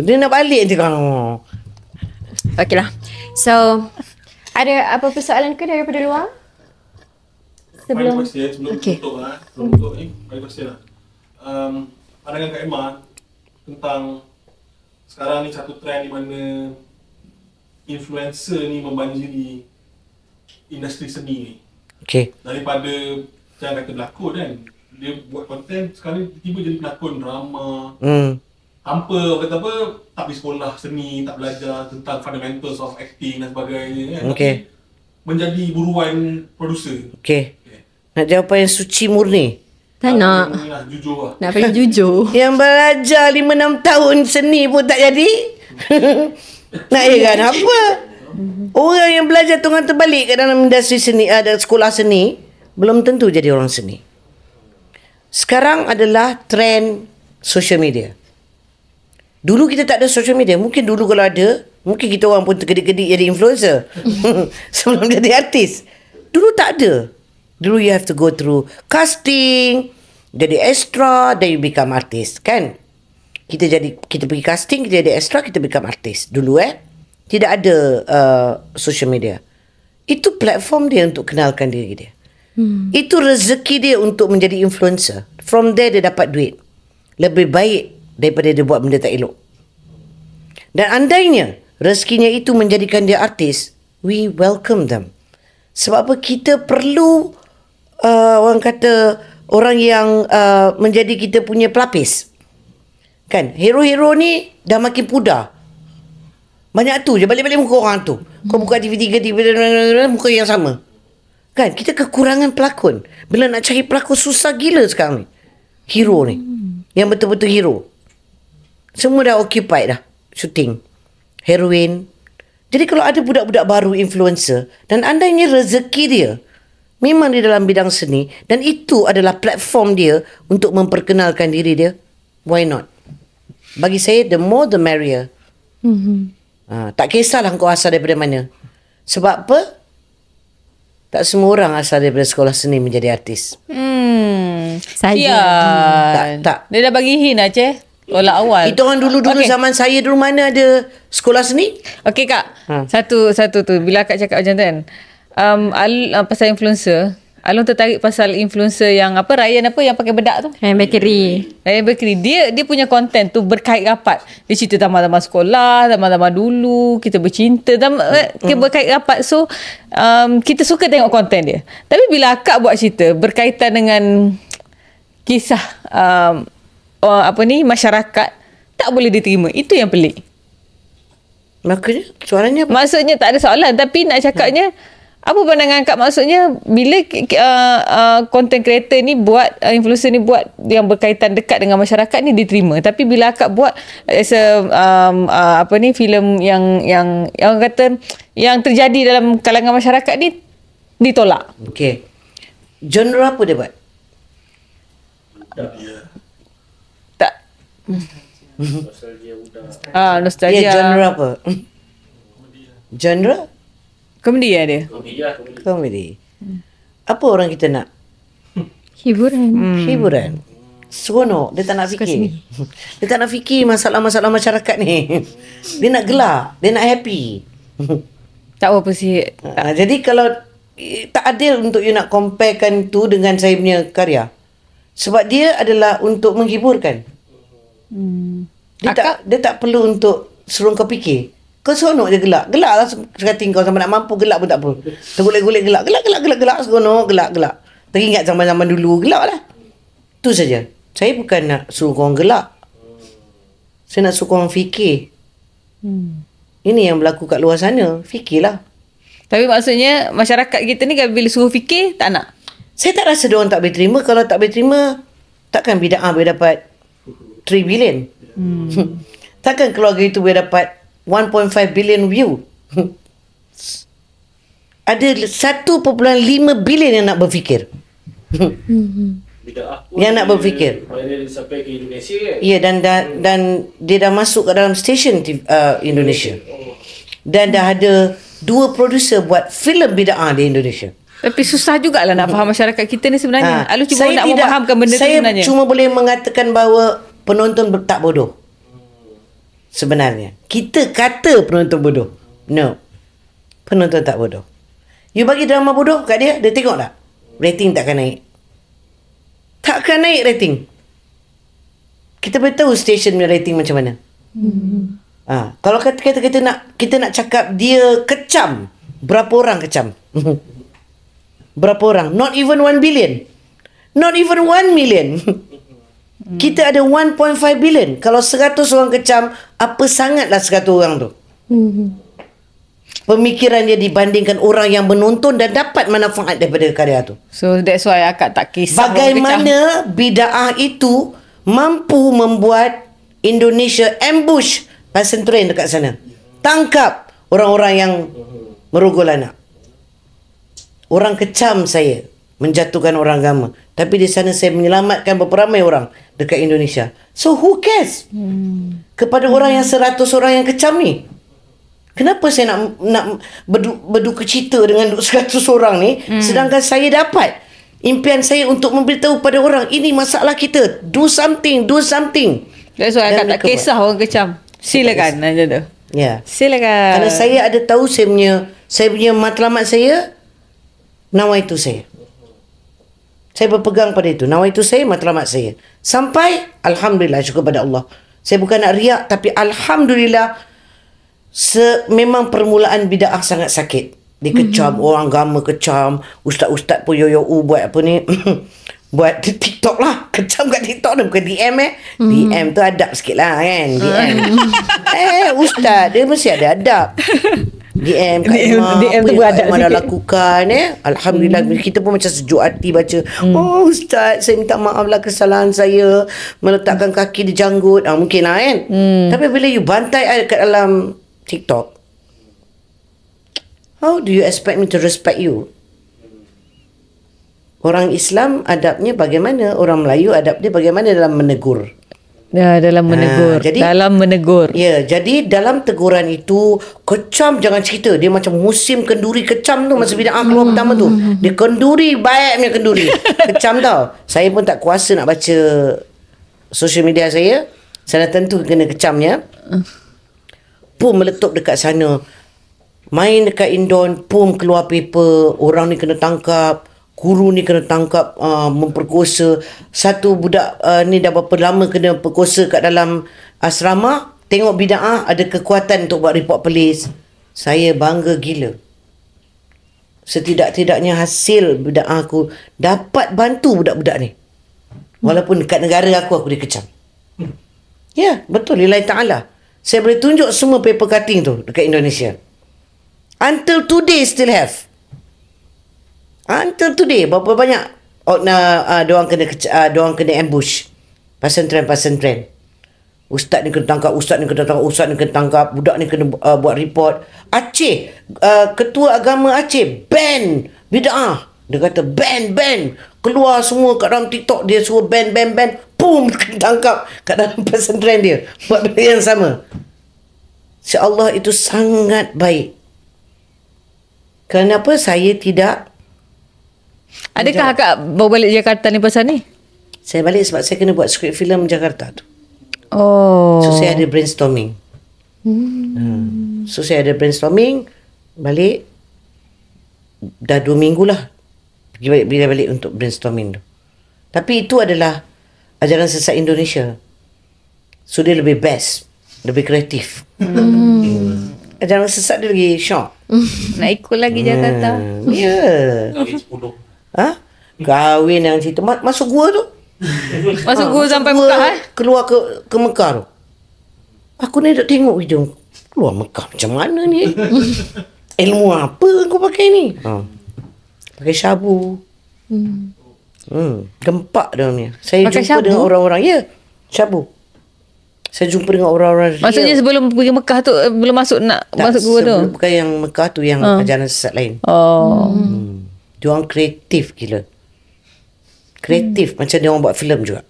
Dia nak balik je kau.
Okey lah. So, ada apa persoalan ke daripada luar? Sebelum
tutup ni, bagi question lah. Pandangan Kak Emma tentang sekarang ni satu trend di mana influencer ni membanjiri industri seni ni.
Okay.
Daripada jangan kata berlakon kan, dia buat konten, sekarang tiba-tiba jadi pelakon drama. Tanpa kata apa, tak pergi sekolah seni, tak belajar tentang fundamentals of acting dan sebagainya kan.
Okay.
Menjadi buruan producer.
Okay. Nak jawapan yang suci murni?
Tak nak.
Jujur lah.
Nak bagi jujur.
Yang belajar 5-6 tahun seni pun tak jadi. Nak heran apa? Orang yang belajar tunggang terbalik kat dalam industri seni, ada sekolah seni, belum tentu jadi orang seni. Sekarang adalah trend social media. Dulu kita tak ada social media. Mungkin dulu kalau ada, mungkin kita orang pun tergedik-gedik jadi influencer. Sebelum jadi artis. Dulu tak ada. Dulu you have to go through casting, jadi extra, then you become artist, kan? Kita pergi casting, kita jadi extra, kita become artist. Dulu tidak ada social media. Itu platform dia untuk kenalkan diri dia. Itu rezeki dia untuk menjadi influencer. From there dia dapat duit. Lebih baik daripada dia buat benda tak elok. Dan andainya rezekinya itu menjadikan dia artis, we welcome them. Sebab apa? Kita perlu orang kata orang yang menjadi kita punya pelapis. Kan? Hero-hero ni dah makin pudar. Banyak tu je, balik-balik muka orang tu. Kau buka TV3, muka yang sama. Kan? Kita kekurangan pelakon. Bila nak cari pelakon susah gila sekarang ni. Hero ni. Yang betul-betul hero. Semua dah occupied dah. Shooting. Heroin. Jadi kalau ada budak-budak baru influencer, dan andainya rezeki dia memang di dalam bidang seni, dan itu adalah platform dia untuk memperkenalkan diri dia, why not? Bagi saya, the more the merrier. Tak kisahlah kau asal daripada mana. Sebab apa? Tak semua orang asal daripada sekolah seni menjadi artis.
Saja.
Tak.
Dia dah bagi hint Aceh. Olah awal.
Itu orang dulu-dulu zaman saya dulu mana ada sekolah seni?
Okey Kak. Satu tu. Bila Kak cakap macam tu kan. Pasal influencer. Alung tertarik pasal influencer yang Ryan yang pakai bedak tu.
Ryan Bakery.
Dia punya konten tu berkait rapat. Dia cerita zaman-zaman sekolah, zaman-zaman dulu, kita bercinta, berkait rapat. So kita suka tengok konten dia. Tapi bila akak buat cerita berkaitan dengan kisah masyarakat, tak boleh diterima. Itu yang pelik.
Makanya soalannya apa?
Maksudnya tak ada soalan, tapi nak cakapnya apa pandangan Kak, maksudnya bila content creator ni buat, influencer ni buat yang berkaitan dekat dengan masyarakat ni diterima, tapi bila Kak buat as a filem yang kata yang terjadi dalam kalangan masyarakat ni ditolak.
Okey. Genre apa dia buat?
Tak. Nostalgia.
Dia genre apa? Genre?
Komedi dia.
Komedi. Apa orang kita nak?
Hiburan.
Seronok. Dia tak nak fikir. Dia tak nak fikir masalah-masalah masyarakat ni. Dia nak gelak. Dia nak happy.
Tak apa sih.
Jadi kalau tak adil untuk you nak comparekan tu dengan saya punya karya. Sebab dia adalah untuk menghiburkan. Dia tak perlu untuk suruh kau fikir. Kau seronok je gelak. Gelak lah sekating kau sampai nak mampu gelak pun tak apa. Tergolek-golek gelak. Gelak. Seronok gelak. Teringat zaman-zaman dulu. Gelak lah. Tu saja. Saya bukan nak suruh korang gelak. Saya nak suruh korang fikir. Ini yang berlaku kat luar sana. Fikirlah.
Tapi maksudnya masyarakat kita ni bila suruh fikir tak nak.
Saya tak rasa diorang tak boleh terima. Kalau tak boleh terima, takkan bida'ah boleh dapat 3 billion. Takkan keluarga itu boleh dapat 1.5 billion view. Ada 1.5 billion yang nak berfikir. Yang nak berfikir.
Sampai ke Indonesia kan?
Ya, dan dia dah masuk ke dalam stesen Indonesia. Dan dah ada 2 producer buat filem bida'ah di Indonesia.
Tapi susah jugalah nak faham masyarakat kita ni sebenarnya. Alu cuba nak memahamkan benda tu sebenarnya.
Saya cuma boleh mengatakan bahawa penonton tak bodoh. Sebenarnya kita kata penonton bodoh. No, penonton tak bodoh. You bagi drama bodoh kat dia tengok tak? Rating takkan naik. Takkan naik rating. Kita boleh tahu stesen punya rating macam mana. Kalau kita nak cakap dia kecam, berapa orang kecam? Berapa orang? Not even 1 billion. Not even 1 million. Kita ada 1.5 billion. Kalau 100 orang kecam, apa sangatlah 100 orang tu. Pemikiran dia dibandingkan orang yang menonton dan dapat manfaat daripada karya tu.
So that's why akak tak kisah
bagaimana bida'ah itu mampu membuat Indonesia ambush passenger train dekat sana. Tangkap orang-orang yang merogol anak. Orang kecam saya, menjatuhkan orang agama. Tapi di sana saya menyelamatkan beberapa ramai orang dekat Indonesia. So who cares? Kepada orang yang 100 orang yang kecam ni. Kenapa saya nak berduka cita dengan 100 orang ni, sedangkan saya dapat impian saya untuk memberitahu pada orang, ini masalah kita. Do something.
That's why akak tak kisah orang kecam. Silakan macam tu.
Ya.
Silakan.
Kerana saya ada tahu saya punya matlamat saya, nawaitu saya. Saya berpegang pada itu. Nawaitu saya, matlamat saya. Sampai, alhamdulillah, syukur pada Allah. Saya bukan nak riak, tapi alhamdulillah, memang permulaan bida'ah sangat sakit. Dikecam, orang agama kecam, ustaz-ustaz pun yo-yo buat apa ni, buat TikTok lah. Kecam kat TikTok tu, bukan DM DM tu adab sikit lah kan, DM. Ustaz, dia mesti ada adab. DM kat Imam,
DM tu
apa yang Imam dah lakukan alhamdulillah, kita pun macam sejuk hati baca. Oh Ustaz, saya minta maaf lah kesalahan saya meletakkan kaki di janggut, mungkin lah kan. Tapi bila you bantai kat dalam TikTok, how do you expect me to respect you? Orang Islam adabnya bagaimana? Orang Melayu adab dia bagaimana dalam menegur?
Dalam menegur. Dalam menegur.
Ya, jadi dalam teguran itu kecam jangan cerita. Dia macam musim kenduri kecam tu masa bid'ah keluar pertama tu. Dia kenduri, baiknya kenduri. Kecam tau. Saya pun tak kuasa nak baca social media saya. Saya dah tentu kena kecamnya. Pum meletup dekat sana. Main dekat Indon, pum keluar paper. Orang ni kena tangkap. Guru ni kena tangkap memperkosa. Satu budak ni dah berapa lama kena perkosa kat dalam asrama. Tengok bid'ah ada kekuatan untuk buat report polis. Saya bangga gila. Setidak-tidaknya hasil bid'ah aku dapat bantu budak-budak ni. Walaupun dekat negara aku dikecam. Ya, betul. Lillahi ta'ala. Saya boleh tunjuk semua paper cutting tu dekat Indonesia. Until today still have. Until today berapa banyak diorang kena ambush. Pasantren. Ustaz ni kena tangkap, ustaz ni kena tangkap, budak ni kena buat report. Aceh, ketua agama Aceh ban bid'ah. Dia kata ban. Keluar semua kat dalam TikTok, dia suruh ban. Pum, kena tangkap kat dalam pesantren dia. Buat benda yang sama. InsyaAllah itu sangat baik. Kenapa saya tidak...
Adakah akak bawa balik Jakarta ni pasal ni?
Saya balik sebab saya kena buat skrip filem Jakarta tu.
Oh.
So saya ada brainstorming. So saya ada brainstorming. Balik. Dah 2 minggu lah. Pergi balik untuk brainstorming tu. Tapi itu adalah ajaran sesat Indonesia. So dia lebih best. Lebih kreatif. Ajaran sesat dia lagi syok.
Nak ikut lagi Jakarta.
Ya. Kahwin yang cerita. Masuk gua tu.
Masuk gua sampai Mekah
Keluar ke Mekah tu. Aku ni duk tengok video. Keluar Mekah macam mana ni? Ilmu apa kau pakai ni? Pakai syabu. Gempak dia ni. Saya pakai jumpa syabu? Dengan orang-orang. Ya, syabu. Saya jumpa dengan orang-orang.
Maksudnya sebelum pergi Mekah tu, belum masuk masuk gua tu?
Bukan yang Mekah tu, yang ajaran sesat lain. Diorang kreatif gila. Kreatif macam diorang buat filem juga.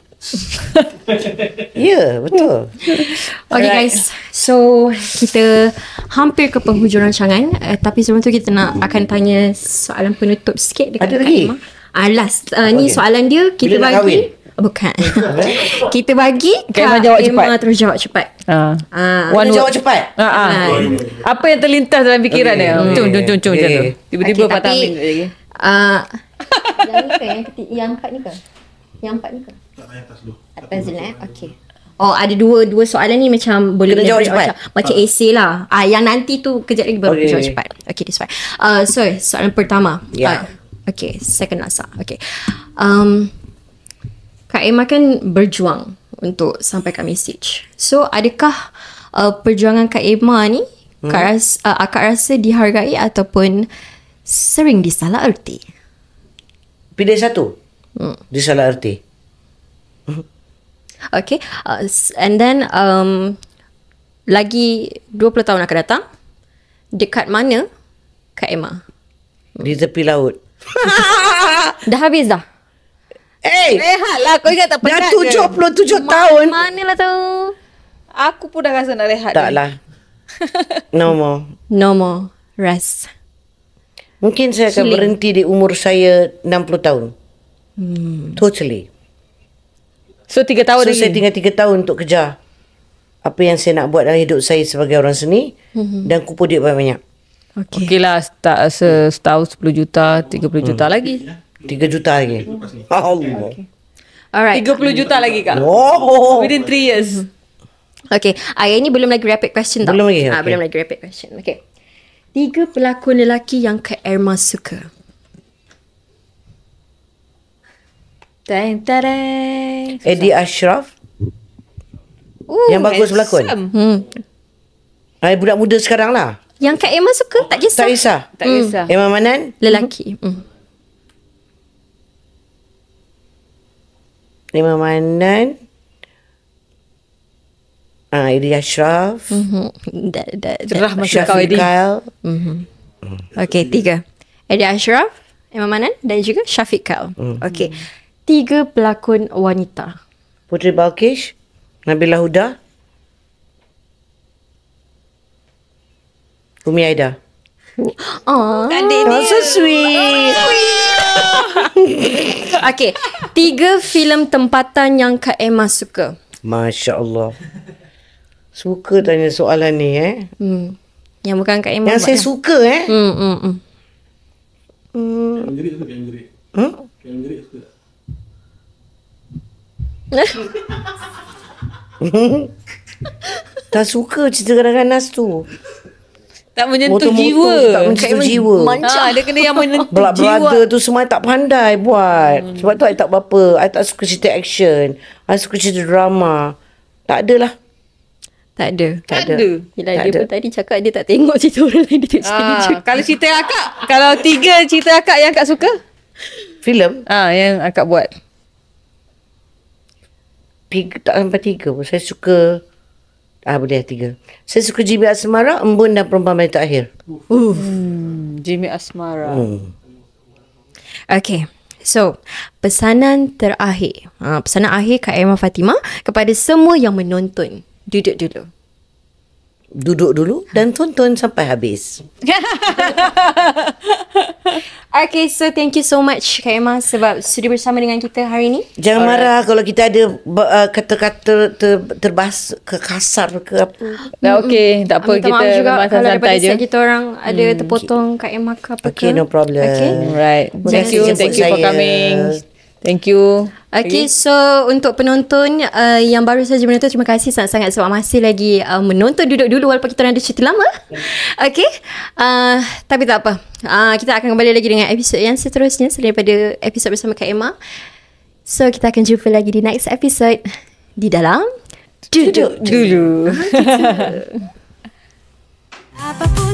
Ya, betul.
Okay guys, so kita hampir ke penghujung rancangan, tapi sebelum tu kita akan tanya soalan penutup sikit dekat
ada lagi?
Last ni soalan dia kita
bila
bagi. Bukan. Kita bagi
Kak Emma
terus jawab cepat.
Jawab cepat.
Apa yang terlintas dalam fikiran dia? Cung macam tu. Tiba-tiba patah amin lagi.
Yang empat ni ke? Yang empat ni ke?
Atas dulu.
Atas dulu okay. Oh, ada dua soalan ni macam boleh
jawab cepat.
Macam essay lah. Yang nanti tu kejap lagi baru jawab cepat. Okay, this fine. So, soalan pertama. Okay, second last. Okay. Kak Emma kan berjuang untuk sampaikan message. So, adakah perjuangan Kak Emma ni akak rasa dihargai ataupun sering disalah erti?
Pilih satu. Disalah erti.
Okay. And then lagi 20 tahun akan datang, dekat mana Kak Emma?
Di tepi laut.
Dah habis dah?
Rehat lah. Kau ingat tak penat
dah 77 tahun.
Manalah tahu.
Aku pun dah rasa nak rehat.
Taklah. No more. Rest. Mungkin saya akan berhenti di umur saya 60 tahun. Totally.
So 3 tahun lagi.
Saya tinggal 3 tahun untuk kejar apa yang saya nak buat dalam hidup saya sebagai orang seni. Dan kumpul duit banyak-banyak.
Okay lah. Setahun 10 juta, 30 juta lagi.
3 juta lagi. Allah.
Alright.
30 juta lagi Kak. Within 3 years.
Okay. Ini belum lagi rapid question tau.
Belum lagi. Okay.
Belum lagi rapid question. Okay. 3 pelakon lelaki yang Kak Emma suka.
Tareng.
Eddie Ashraf. Yang bagus berlakon. Budak muda sekarang lah.
Yang Kak Emma suka. Tak kisah.
Tak kisah.
Emma Manan.
Lelaki.
Emma Manan. Eddie Ashraf.
Cerah masa kau Eddie.
Okay, 3. Eddie Ashraf, Emma Manan dan juga Syafiq Kyle. Okay. 3 pelakon wanita.
Putri Balkish. Nabila Huda. Umi Aida.
Adik
Oh, so sweet.
Okay, 3 filem tempatan yang Kak Emma suka.
Masya Allah. Suka tanya soalan ni
Yang bukan Kak Emma
Yang saya suka
Yang jerit tu, yang jerit. Yang jerit suka tak?
Tak suka cerita Ganas tu.
Tak menyentuh
Motor-motor
jiwa.
tak menyentuh jiwa.
Dia kena yang menyentuh
Black
jiwa.
Brother tu semua I tak pandai buat. Sebab tu I tak berapa. I tak suka cerita action. I suka cerita drama. Tak adalah.
Tak ada.
Tak ada.
Yelah,
Tak
dia
ada.
pun tadi cakap dia tak tengok cerita orang lain. Dia tengok sendiri je.
Kalau cerita akak, kalau 3 cerita akak yang akak suka,
Filem
yang akak buat.
3, tak sampai 3 pun. Saya suka boleh 3. Saya suka Jimmy Asmara, Embun dan Perempuan Paling Terakhir.
Jimmy Asmara.
Okay. So, pesanan terakhir. Pesanan akhir Kak Emma Fatimah kepada semua yang menonton. Duduk dulu.
Duduk dulu dan tonton sampai habis.
Okay, so thank you so much Kak Emma sebab sudi bersama dengan kita hari ni.
Jangan marah kalau kita ada kata-kata terbahasa kasar ke apa.
Dah okey, tak apa,
Minta
kita
maaf juga
memang
kalau
santai
daripada
je.
set kita orang ada terpotong Kak Emma ke apa
Okay,
ke.
no problem.
Okay.
Alright. Thank you
jemput
for
saya.
coming. Thank you.
Okay, so untuk penonton yang baru saja menonton, terima kasih sangat-sangat sebab masih lagi menonton duduk dulu walaupun kita orang ada cerita lama. Okay, tapi tak apa. Kita akan kembali lagi dengan episod yang seterusnya selain daripada episod bersama Kak Emma. So, kita akan jumpa lagi di next episode di dalam
Duduk
Dulu.
Apapun